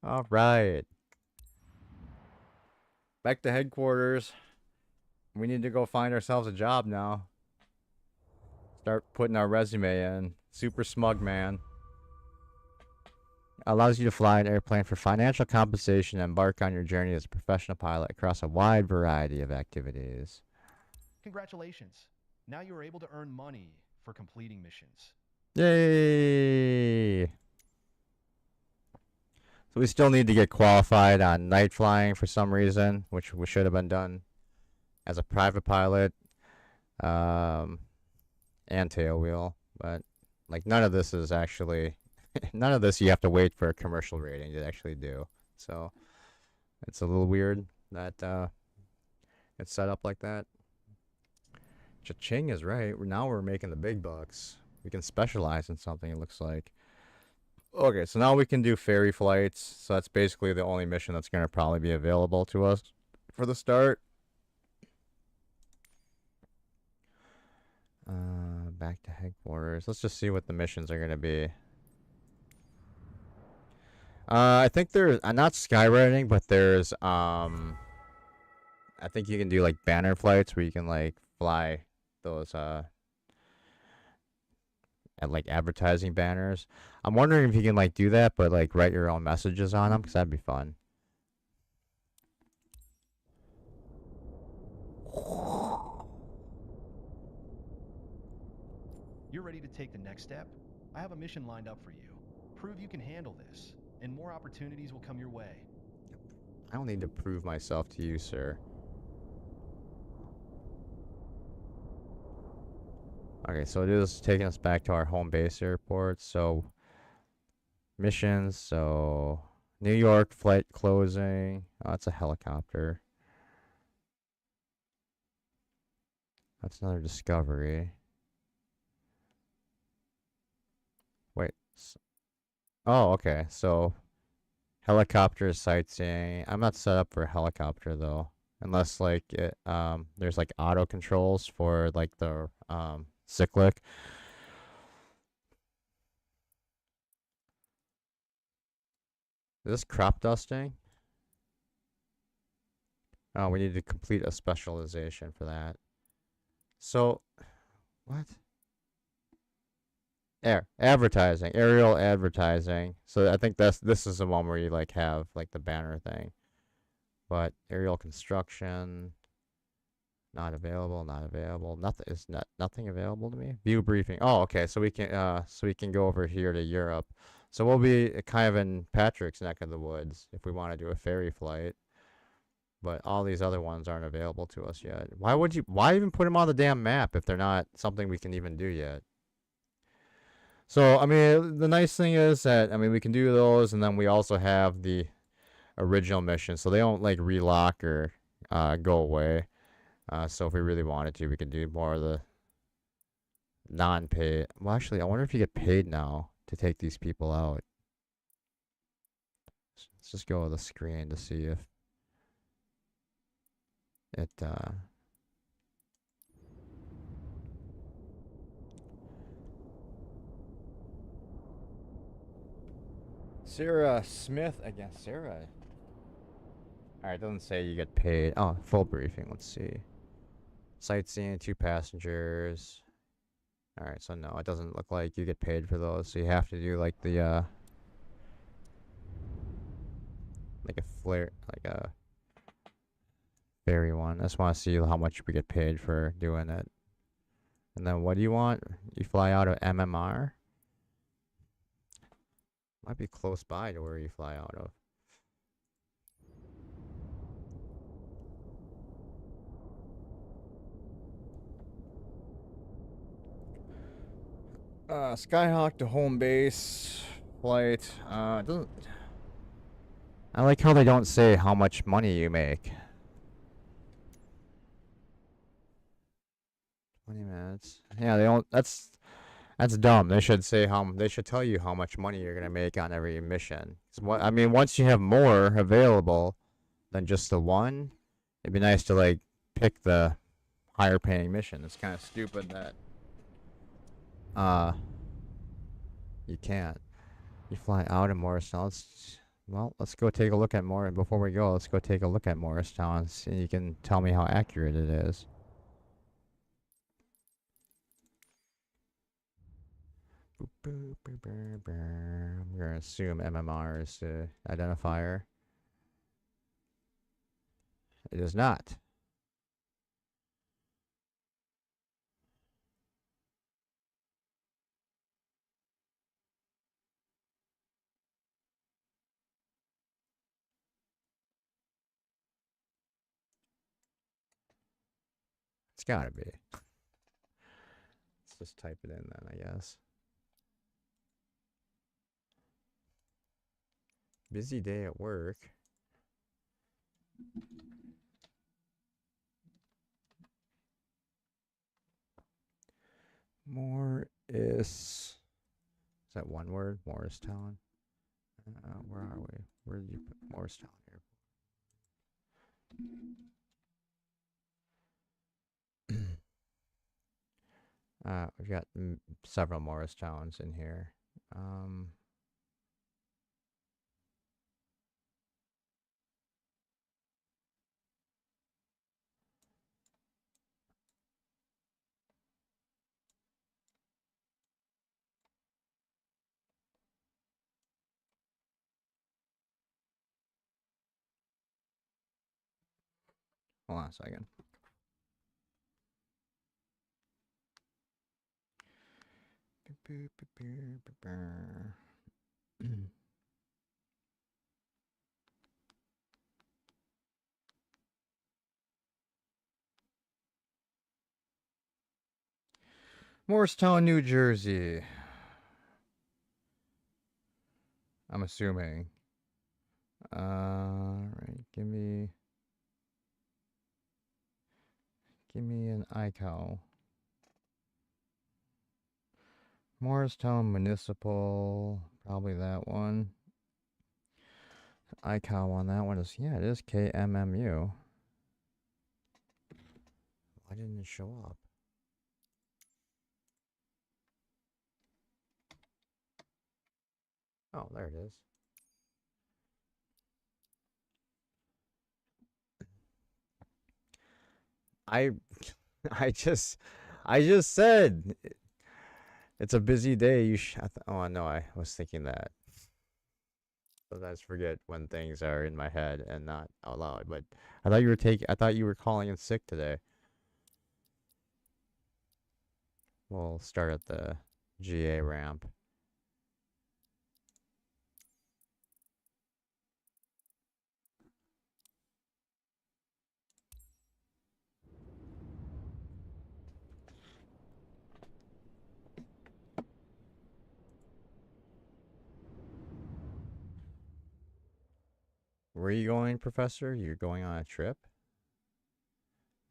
All right. Back to headquarters. We need to go find ourselves a job now. Start putting our resume in. Super smug man. Allows you to fly an airplane for financial compensation and embark on your journey as a professional pilot across a wide variety of activities. Congratulations. Now you are able to earn money for completing missions. Yay! So we still need to get qualified on night flying for some reason, which we should have been done as a private pilot, and tailwheel. But like none of this is actually... None of this you have to wait for a commercial rating to actually do. So it's a little weird that it's set up like that. Cha-ching is right. Now we're making the big bucks. We can specialize in something, it looks like. Okay, so now we can do ferry flights. So that's basically the only mission that's going to probably be available to us for the start. Back to headquarters. Let's just see what the missions are going to be. I think there's not skywriting, but there's I think you can do like banner flights where you can like fly those at like advertising banners. I'm wondering if you can like do that, but like write your own messages on them, because that'd be fun. You're ready to take the next step? I have a mission lined up for you. Prove you can handle this, and more opportunities will come your way. I don't need to prove myself to you, sir. Okay, so it is taking us back to our home base airport. So, missions. So, New York flight closing. Oh, it's a helicopter. That's another discovery. Wait. Oh, okay. So, helicopter sightseeing. I'm not set up for a helicopter though, unless like it there's like auto controls for like the cyclic. Is this crop dusting? Oh, we need to complete a specialization for that. So, what? Advertising, aerial advertising. So I think this is the one where you like have like the banner thing. But aerial construction, Not available, not available. Nothing is nothing available to me. View briefing. Oh, okay. So we can go over here to Europe. So we'll be kind of in Patrick's neck of the woods if we want to do a ferry flight. But all these other ones aren't available to us yet. Why even put them on the damn map if they're not something we can even do yet? So, I mean, the nice thing is that, I mean, we can do those, and then we also have the original mission, so they don't, like, relock or go away. So if we really wanted to, we could do more of the non-paid. Well, actually, I wonder if you get paid now to take these people out. Let's just go to the screen to see if it, Sarah Smith again. Sarah. Alright, it doesn't say you get paid. Oh, full briefing. Let's see. Sightseeing, 2 passengers. Alright, so no, it doesn't look like you get paid for those. So you have to do like the, like a flare, like a ferry one. I just want to see how much we get paid for doing it. And then what do you want? You fly out of MMR? Might be close by to where you fly out of. Skyhawk to home base flight. Doesn't. I like how they don't say how much money you make. 20 minutes. Yeah, they don't. That's dumb. They should say how. They should tell you how much money you're gonna make on every mission. I mean, once you have more available than just the one, it'd be nice to like pick the higher paying mission. It's kind of stupid that you can't. You fly out of Morristown. Let's go take a look at more. Before we go, let's go take a look at Morristown. See, you can tell me how accurate it is. I'm gonna assume MMR is the identifier. It is not. It's gotta be. Let's just type it in then, I guess. Busy day at work. More is that one word? Morristown. Where are we? Where did you put Morristown here? We've got several Morristowns in here. Hold on a second. Morristown, New Jersey. I'm assuming. Right. Give me an ICAO. Morristown Municipal. Probably that one. ICAO on that one is, yeah, it is KMMU. Why didn't it show up? Oh, there it is. I I just said it's a busy day. Oh no, I was thinking that. Sometimes forget when things are in my head and not out loud. But I thought you were calling in sick today. We'll start at the GA ramp. Where are you going, Professor? You're going on a trip?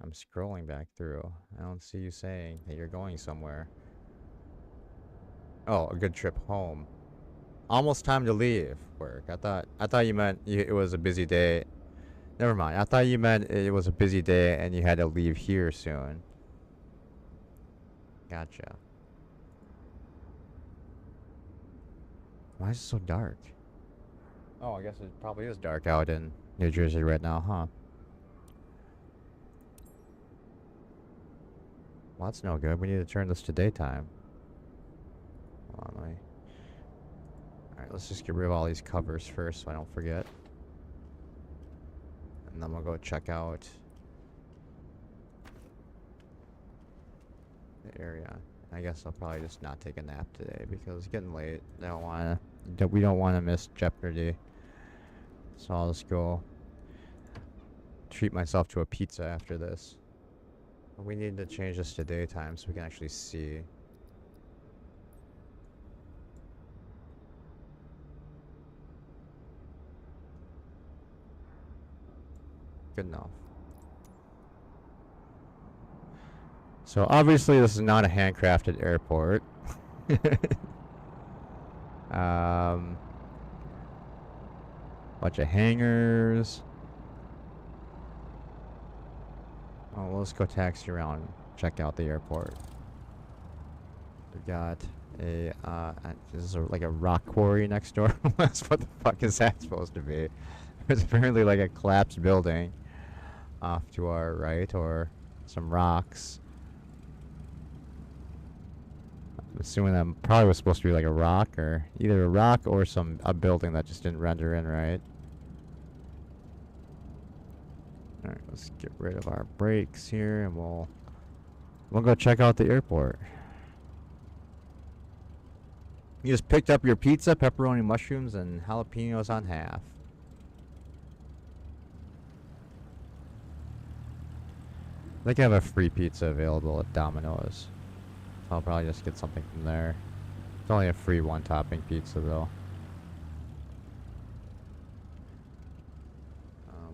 I'm scrolling back through. I don't see you saying that you're going somewhere. Oh, a good trip home. Almost time to leave work. I thought you meant it was a busy day. Never mind. I thought you meant it was a busy day and you had to leave here soon. Gotcha. Why is it so dark? Oh, I guess it probably is dark out in New Jersey right now, huh? Well, that's no good. We need to turn this to daytime. Hold on, Alright, let's just get rid of all these covers first so I don't forget. And then we'll go check out the area. I guess I'll probably just not take a nap today because it's getting late. We don't want to miss Jeopardy. So I'll just go treat myself to a pizza after this. We need to change this to daytime so we can actually see. Good enough. So obviously this is not a handcrafted airport. Bunch of hangars. Oh, let's go taxi around, check out the airport. We got a this is like a rock quarry next door. What the fuck is that supposed to be? There's apparently like a collapsed building off to our right, or some rocks. I'm assuming that probably was supposed to be like a rock, or either a rock or a building that just didn't render in right. Alright, let's get rid of our brakes here and we'll go check out the airport. You just picked up your pizza, pepperoni, mushrooms, and jalapenos on half. They have a free pizza available at Domino's. So I'll probably just get something from there. It's only a free one topping pizza though.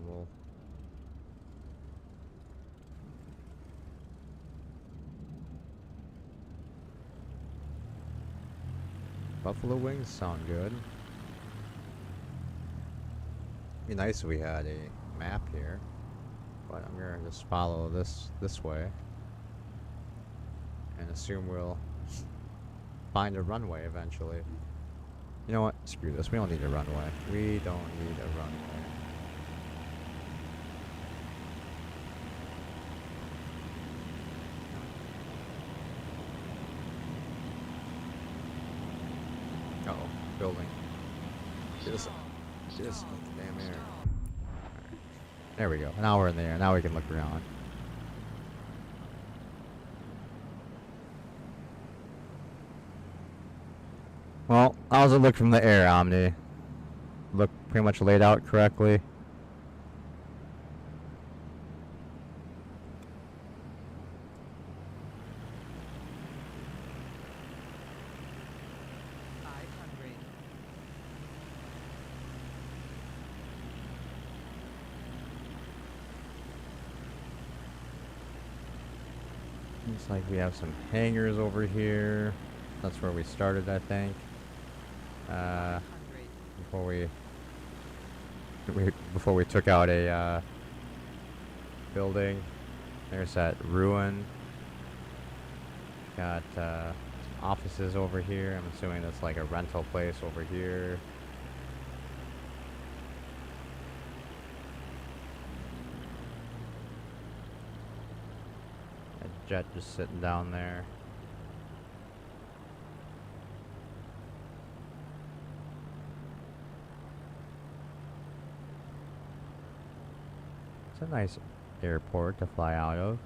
We'll buffalo wings sound good. Be nice if we had a map here, but I'm gonna just follow this way and assume we'll find a runway eventually. You know what? Screw this. We don't need a runway. We don't need a runway. Uh-oh. Building. Just damn air. Right. There we go. Now we're in the air. Now we can look around. Well, how's it look from the air, Omni? Look pretty much laid out correctly? Looks like we have some hangars over here. That's where we started, I think. Before we took out a building. There's that ruin. Got offices over here. I'm assuming that's like a rental place over here. A jet just sitting down there. It's a nice airport to fly out of.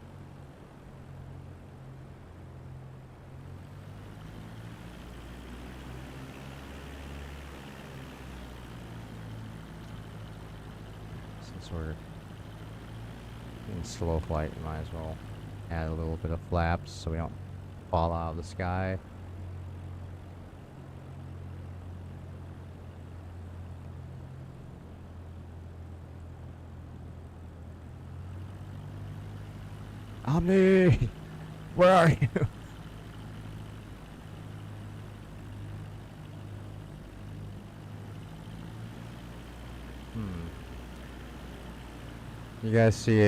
Since we're in slow flight, we might as well add a little bit of flaps so we don't fall out of the sky. Omni! Where are you? You guys see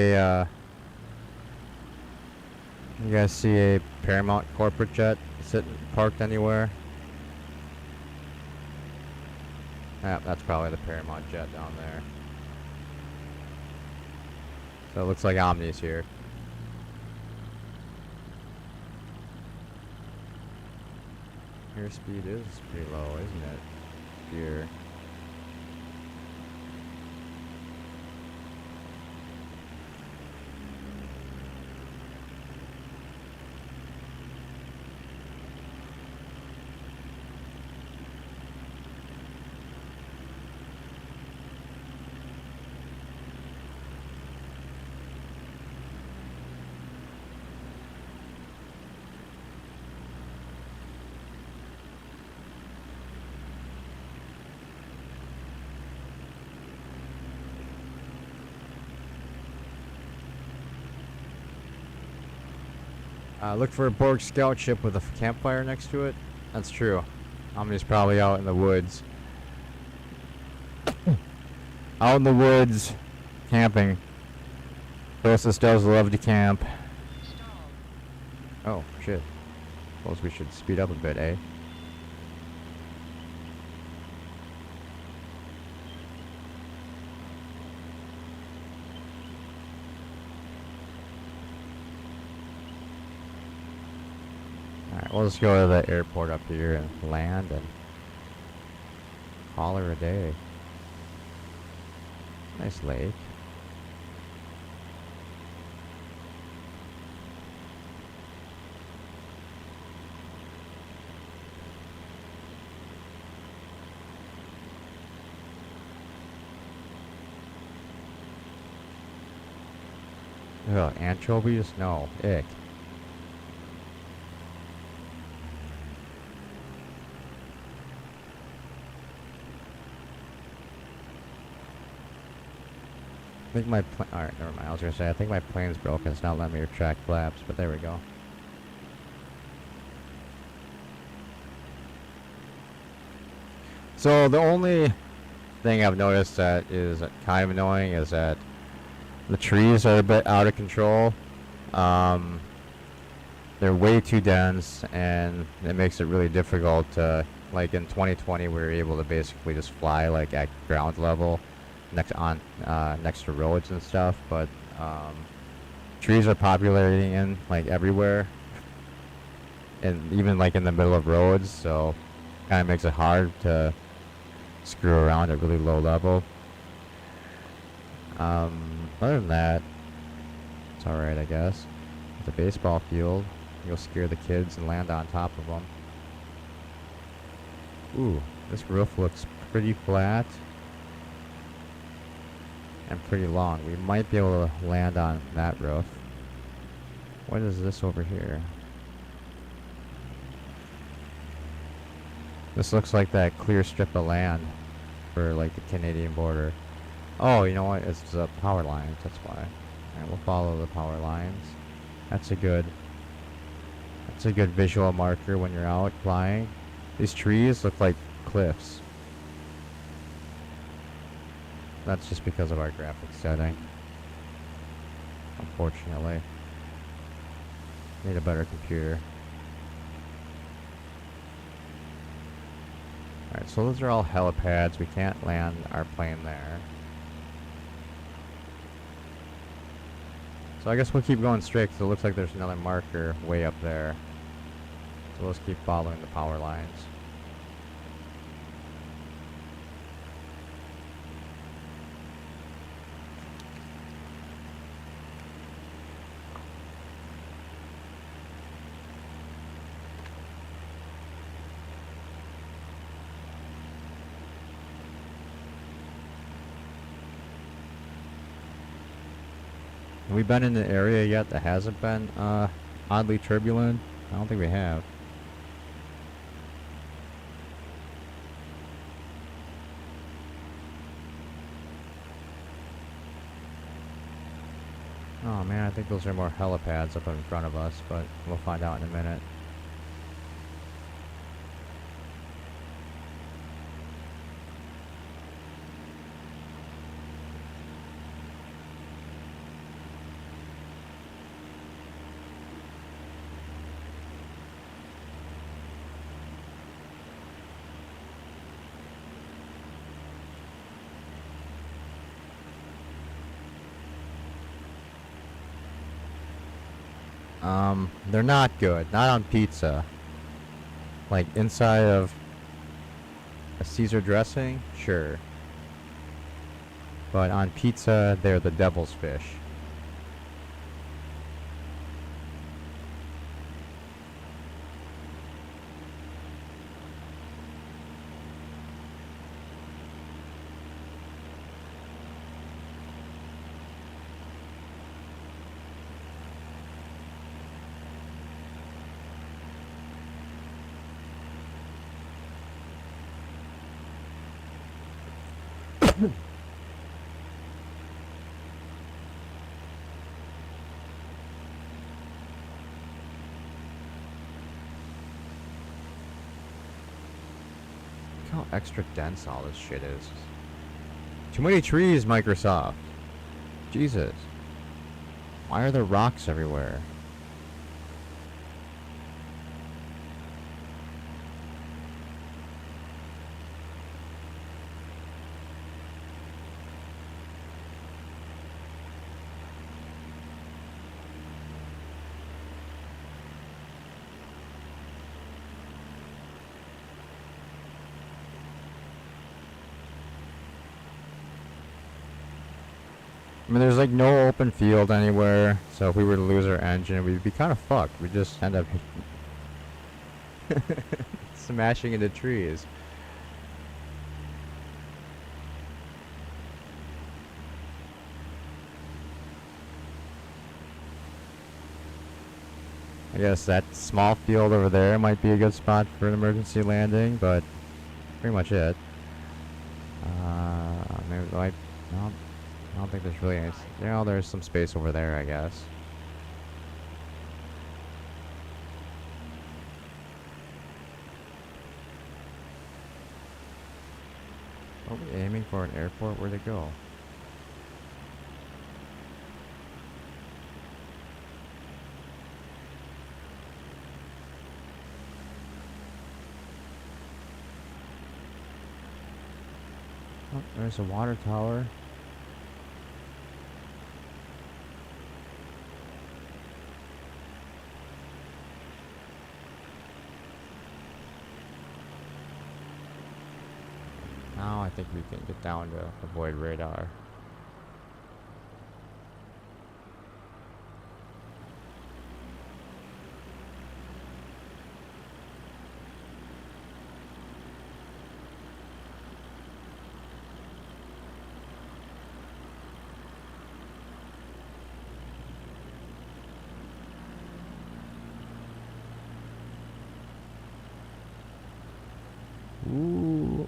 a Paramount corporate jet sitting parked anywhere? Yeah, that's probably the Paramount jet down there. So it looks like Omni's here. Airspeed is pretty low, isn't it? Here. Look for a Borg scout ship with a campfire next to it. That's true. Omni's probably out in the woods. Out in the woods, camping. Closest does love to camp. Oh, shit. Suppose we should speed up a bit, eh? Alright, we'll just go to the airport up here and land and call her a day. Nice lake. Ugh, anchovies? No, ick. I think my plane. Alright, never mind. I was gonna say, I think my plane's broken. It's not letting me retract flaps, but there we go. So, the only thing I've noticed that is kind of annoying is that the trees are a bit out of control. They're way too dense, and it makes it really difficult to, like in 2020, we were able to basically just fly like at ground level next to roads and stuff, but trees are populating in like everywhere, and even like in the middle of roads, so kind of makes it hard to screw around at really low level. Other than that, it's alright, I guess. It's a baseball field. You'll scare the kids and land on top of them. Ooh, this roof looks pretty flat and pretty long. We might be able to land on that roof. What is this over here? This looks like that clear strip of land for like the Canadian border. Oh, you know what? It's the power lines, that's why. Alright, we'll follow the power lines. That's a good visual marker when you're out flying. These trees look like cliffs. That's just because of our graphics setting. Unfortunately. Need a better computer. Alright, so those are all helipads. We can't land our plane there. So I guess we'll keep going straight because it looks like there's another marker way up there. So let's keep following the power lines. Have we been in an area yet that hasn't been oddly turbulent? I don't think we have. Oh man, I think those are more helipads up in front of us, but we'll find out in a minute. They're not good. Not on pizza. Like inside of a Caesar dressing, sure. But on pizza, they're the devil's fish. Look how extra dense all this shit is. Too many trees, Microsoft. Jesus. Why are there rocks everywhere? I mean, there's like no open field anywhere, so if we were to lose our engine, we'd be kind of fucked. We'd just end up smashing into trees. I guess that small field over there might be a good spot for an emergency landing, but pretty much it. Maybe like, no, I don't think there's really any. You know, there's some space over there, I guess. Are we aiming for an airport? Where'd it go? Oh, there's a water tower. Now I think we can get down to avoid radar. Ooh.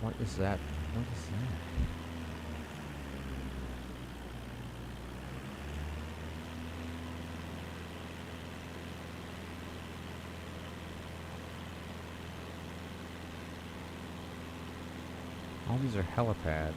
What is that? What is that? All these are helipads.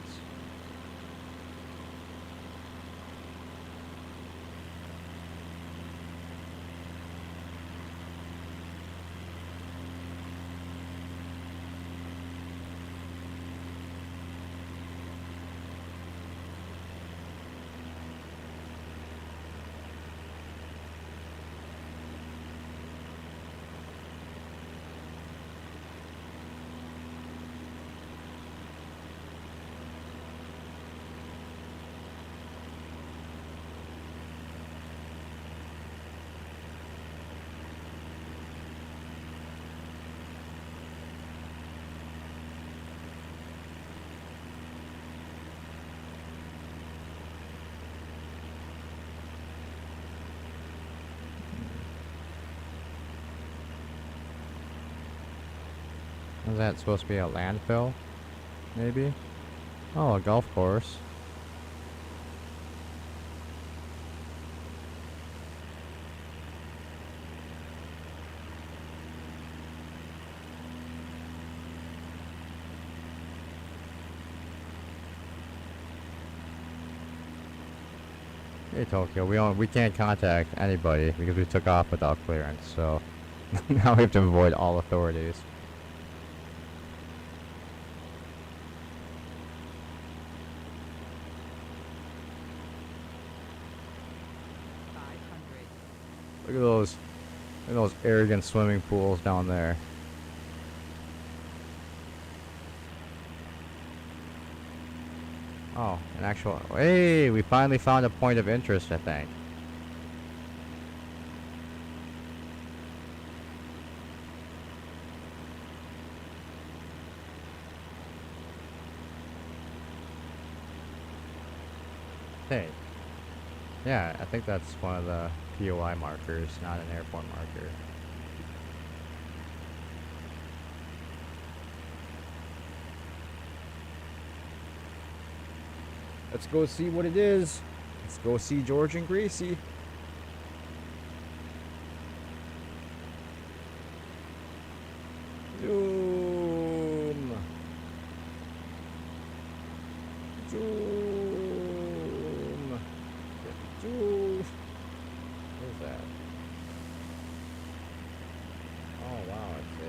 Is that supposed to be a landfill? Maybe? Oh, a golf course. Hey Tokyo, we can't contact anybody because we took off without clearance, so now we have to avoid all authorities. Look at those arrogant swimming pools down there. Oh, an actual... Hey, we finally found a point of interest, I think. Hey. Yeah, I think that's one of the POI markers, not an airport marker. Let's go see what it is. Let's go see George and Gracie. Zoom. Zoom. Zoom. What is that? Oh wow, it's a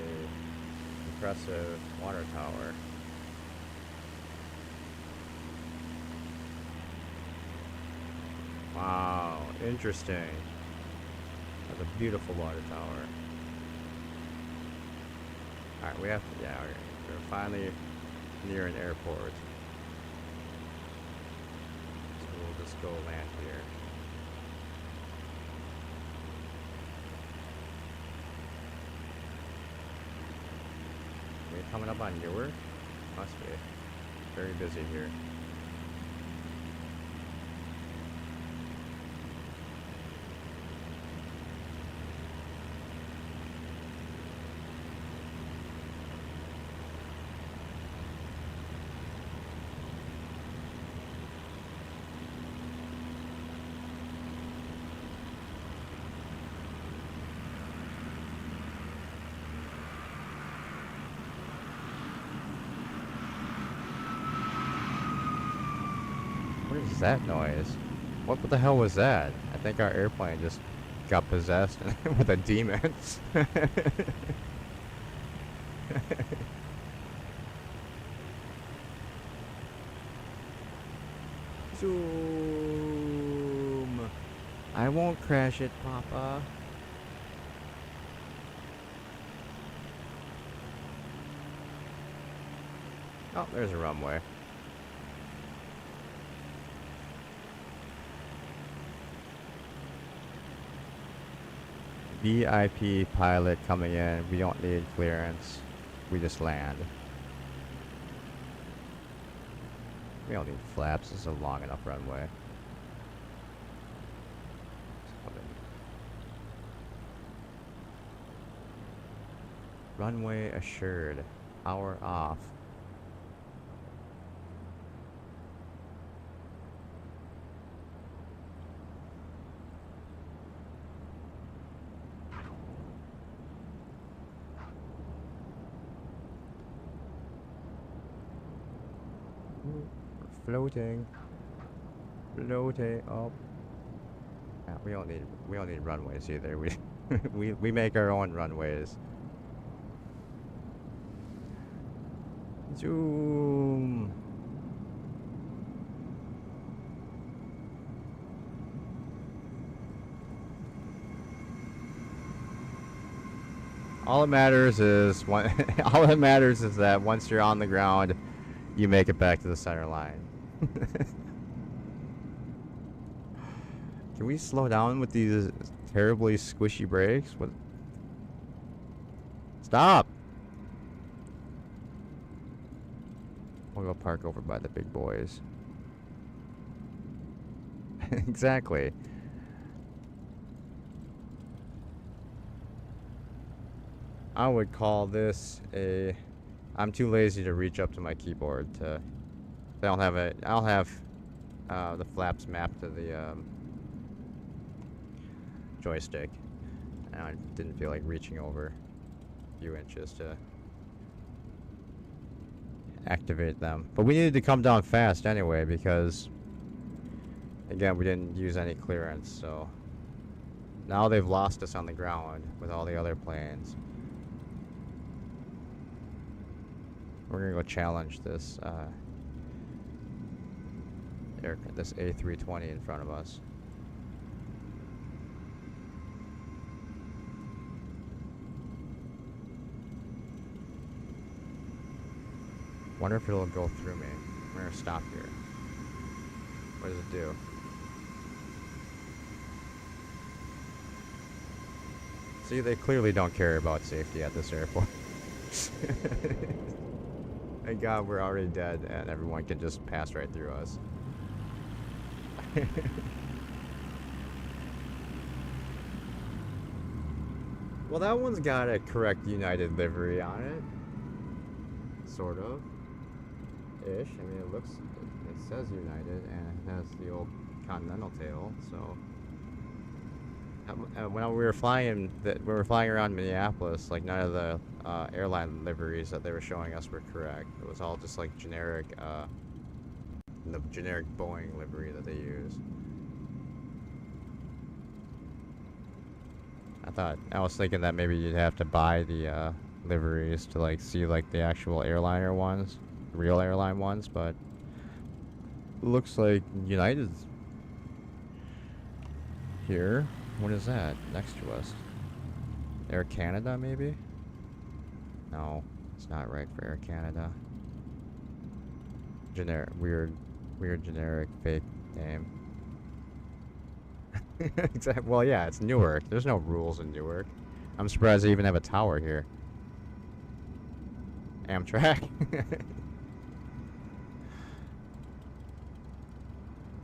impressive water tower. Wow, interesting. That's a beautiful water tower. Alright, we have to, yeah, we're finally near an airport. So we'll just go land here. Are we coming up on Newark? Must be. Very busy here. What is that noise? What the hell was that? I think our airplane just got possessed with a demon. Zoom. I won't crash it, Papa. Oh, there's a runway. VIP pilot coming in. We don't need clearance. We just land. We don't need flaps. This is a long enough runway. Runway assured. Power off. Floating. Floating up. Yeah, we don't need runways either. We make our own runways. Zoom. All that matters is all that matters is that once you're on the ground, you make it back to the center line. Can we slow down with these terribly squishy brakes? What? Stop! We'll go park over by the big boys. Exactly. I would call this a I'm too lazy to reach up to my keyboard to. I don't have it. I don't have the flaps mapped to the joystick. And I didn't feel like reaching over a few inches to activate them. But we needed to come down fast anyway because, again, we didn't use any clearance. So now they've lost us on the ground with all the other planes. We're gonna go challenge this this A320 in front of us. Wonder if it'll go through me. I'm gonna stop here. What does it do? See, they clearly don't care about safety at this airport. Thank God we're already dead and everyone can just pass right through us. Well, that one's got a correct United livery on it. Sort of. Ish. I mean, it says United and it has the old Continental tail, so. When we were flying around Minneapolis, like none of the airline liveries that they were showing us were correct. It was all just like generic, the generic Boeing livery that they use. I was thinking that maybe you'd have to buy the liveries to like see like the actual airliner ones, real airline ones, but it looks like United's here. What is that next to us? Air Canada, maybe? No, it's not right for Air Canada. Weird generic fake name. Exactly. Well, yeah, it's Newark. There's no rules in Newark. I'm surprised they even have a tower here. Amtrak.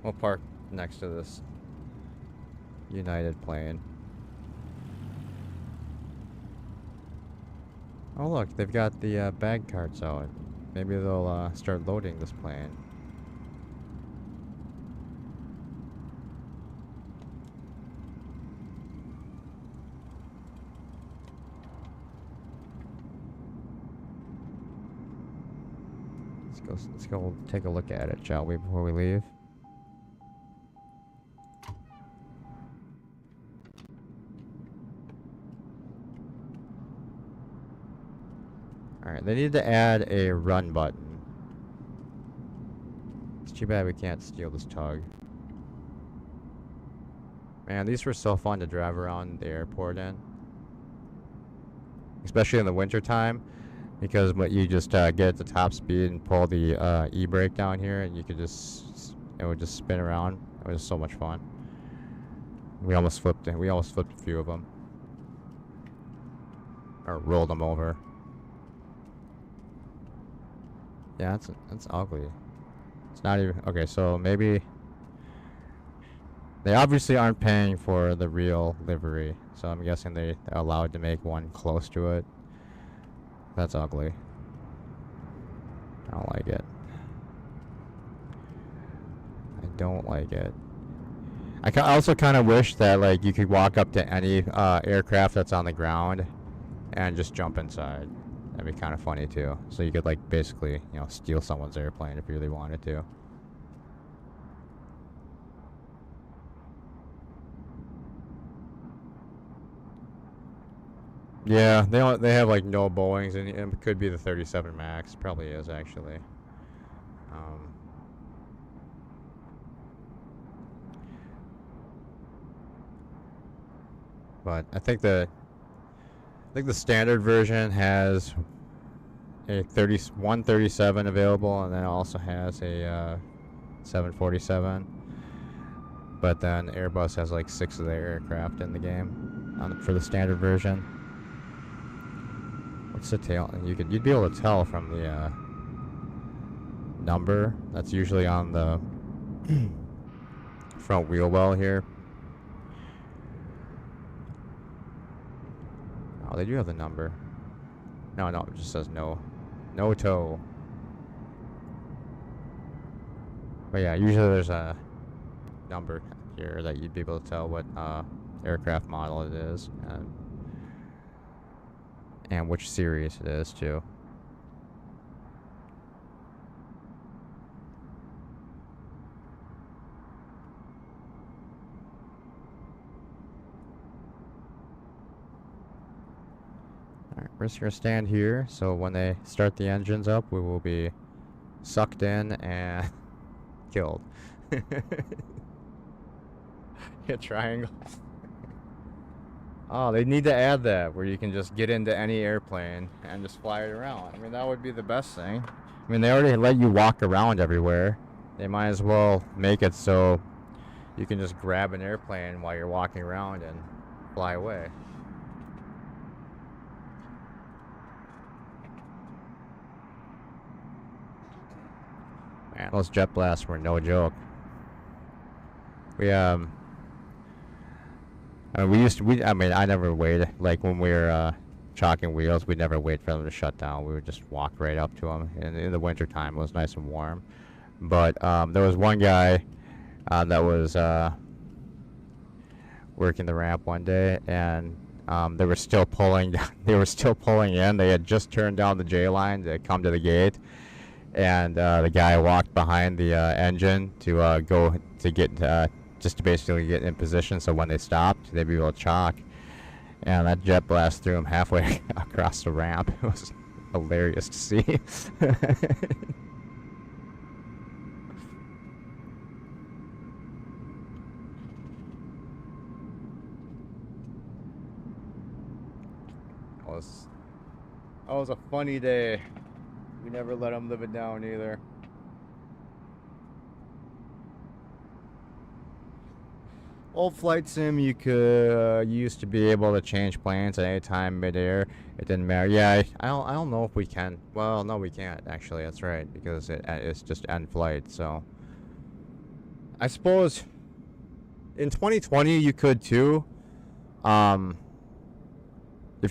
We'll park next to this United plane. Oh look, they've got the bag carts out. Maybe they'll start loading this plane. Let's go take a look at it, shall we, before we leave? Alright, they need to add a run button. It's too bad we can't steal this tug. Man, these were so fun to drive around the airport in. Especially in the winter time. Because you just get at the top speed and pull the e-brake down here and you could just, it would just spin around. It was so much fun. We almost flipped a few of them. Or rolled them over. Yeah, that's ugly. It's not even okay. So maybe they obviously aren't paying for the real livery. So I'm guessing they're allowed to make one close to it. That's ugly. I don't like it. I don't like it. I also kind of wish that like you could walk up to any aircraft that's on the ground and just jump inside. That'd be kind of funny too. So you could like basically, you know, steal someone's airplane if you really wanted to. Yeah, they have like no Boeings and it could be the 37 Max. Probably is actually. But I think the standard version has a 137 available, and then it also has a 747. But then Airbus has like 6 of their aircraft in the game for the standard version. What's the tail? And you'd be able to tell from the number that's usually on the front wheel well here. Oh, they do have the number. No, it just says no. No tow. But yeah, usually there's a number here that you'd be able to tell what aircraft model it is and which series it is too. Alright, we're just gonna stand here, so when they start the engines up, we will be sucked in and killed. A triangle. Oh, they need to add that where you can just get into any airplane and just fly it around. I mean, that would be the best thing. I mean, they already let you walk around everywhere. They might as well make it so you can just grab an airplane while you're walking around and fly away. Man, those jet blasts were no joke. I mean, I never waited. Like when we were chalking wheels, we'd never wait for them to shut down. We would just walk right up to them. And in the winter time, it was nice and warm. But there was one guy that was working the ramp one day, and they were still pulling. They were still pulling in. They had just turned down the J line to come to the gate, and the guy walked behind the engine to go to get. Just to basically get in position so when they stopped, they'd be able to chalk. And that jet blast threw him halfway across the ramp. It was hilarious to see. That was a funny day. We never let him live it down either. Old flight sim, you used to be able to change planes at any time midair. It didn't matter. Yeah, I don't know if we can. Well, no, we can't actually. That's right, because it's just end flight. So I suppose in 2020 you could too. If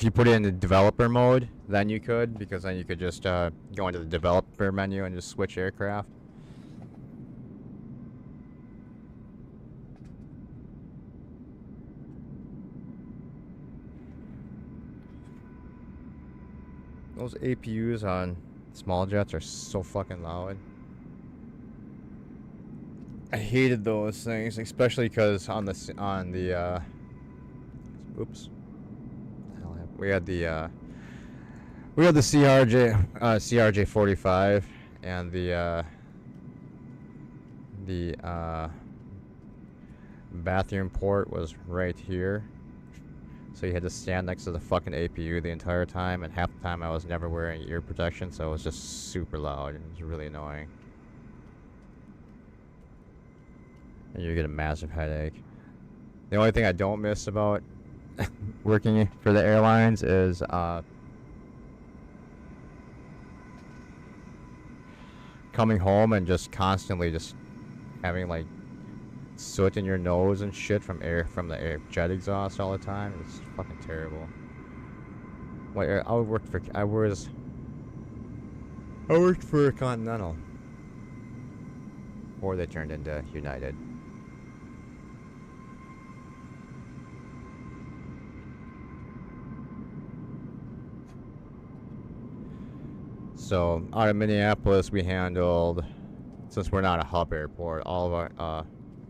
you put it in the developer mode, then you could, because then you could just go into the developer menu and just switch aircraft. Those APUs on small jets are so fucking loud. I hated those things, especially because on the oops, we had the CRJ 45 and the bathroom port was right here. So you had to stand next to the fucking APU the entire time, and half the time I was never wearing ear protection, so it was just super loud, and it was really annoying. And you get a massive headache. The only thing I don't miss about working for the airlines is coming home and just constantly just having like soot in your nose and shit from the air jet exhaust all the time. It's fucking terrible. Like I worked for Continental before they turned into United. So out of Minneapolis, we handled, since we're not a hub airport, all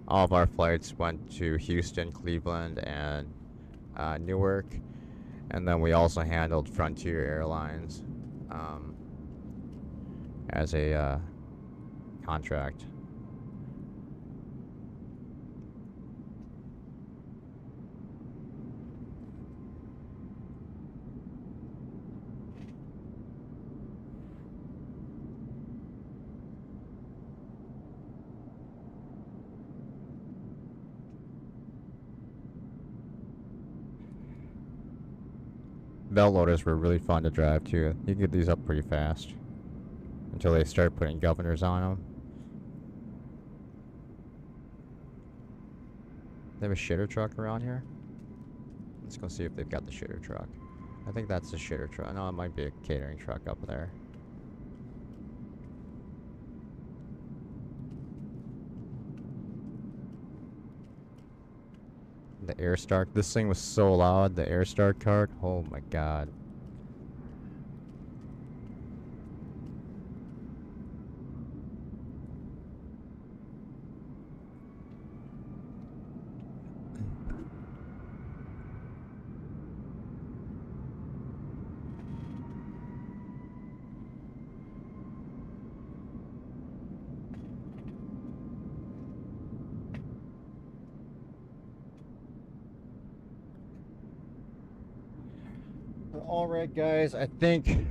of our flights went to Houston, Cleveland, and Newark, and then we also handled Frontier Airlines as a contract. Belt loaders were really fun to drive too. You can get these up pretty fast until they start putting governors on them. They have a shitter truck around here. Let's go see if they've got the shitter truck. I think that's the shitter truck. No, it might be a catering truck up there. The air start. This thing was so loud. The air start cart. Oh my god. Alright guys, I think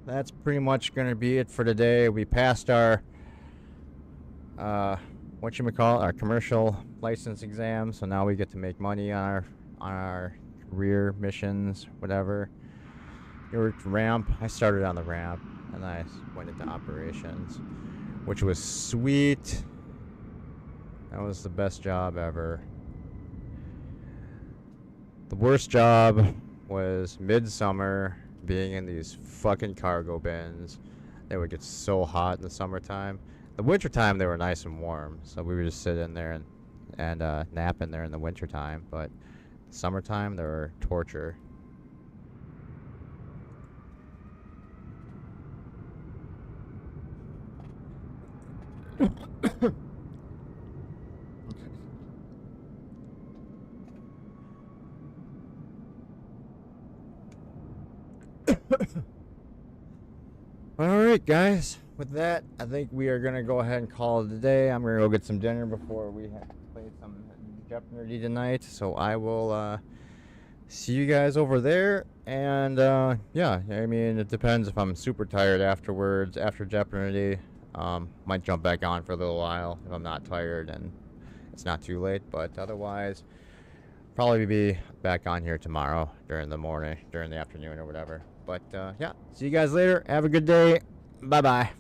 that's pretty much gonna be it for today. We passed our our commercial license exam, so now we get to make money on our career missions, whatever. We worked ramp. I started on the ramp and I went into operations, which was sweet. That was the best job ever. The worst job was midsummer, being in these fucking cargo bins. They would get so hot in the summertime. The wintertime they were nice and warm, so we would just sit in there and nap in there in the wintertime. But summertime they were torture. Alright guys, with that I think we are gonna go ahead and call it a day. I'm gonna go get some dinner before we have to play some Jeopardy tonight, so I will see you guys over there. And yeah, I mean, it depends if I'm super tired afterwards, after Jeopardy. Might jump back on for a little while if I'm not tired and it's not too late, but otherwise probably be back on here tomorrow during the morning, during the afternoon or whatever. But yeah, see you guys later. Have a good day. Bye bye.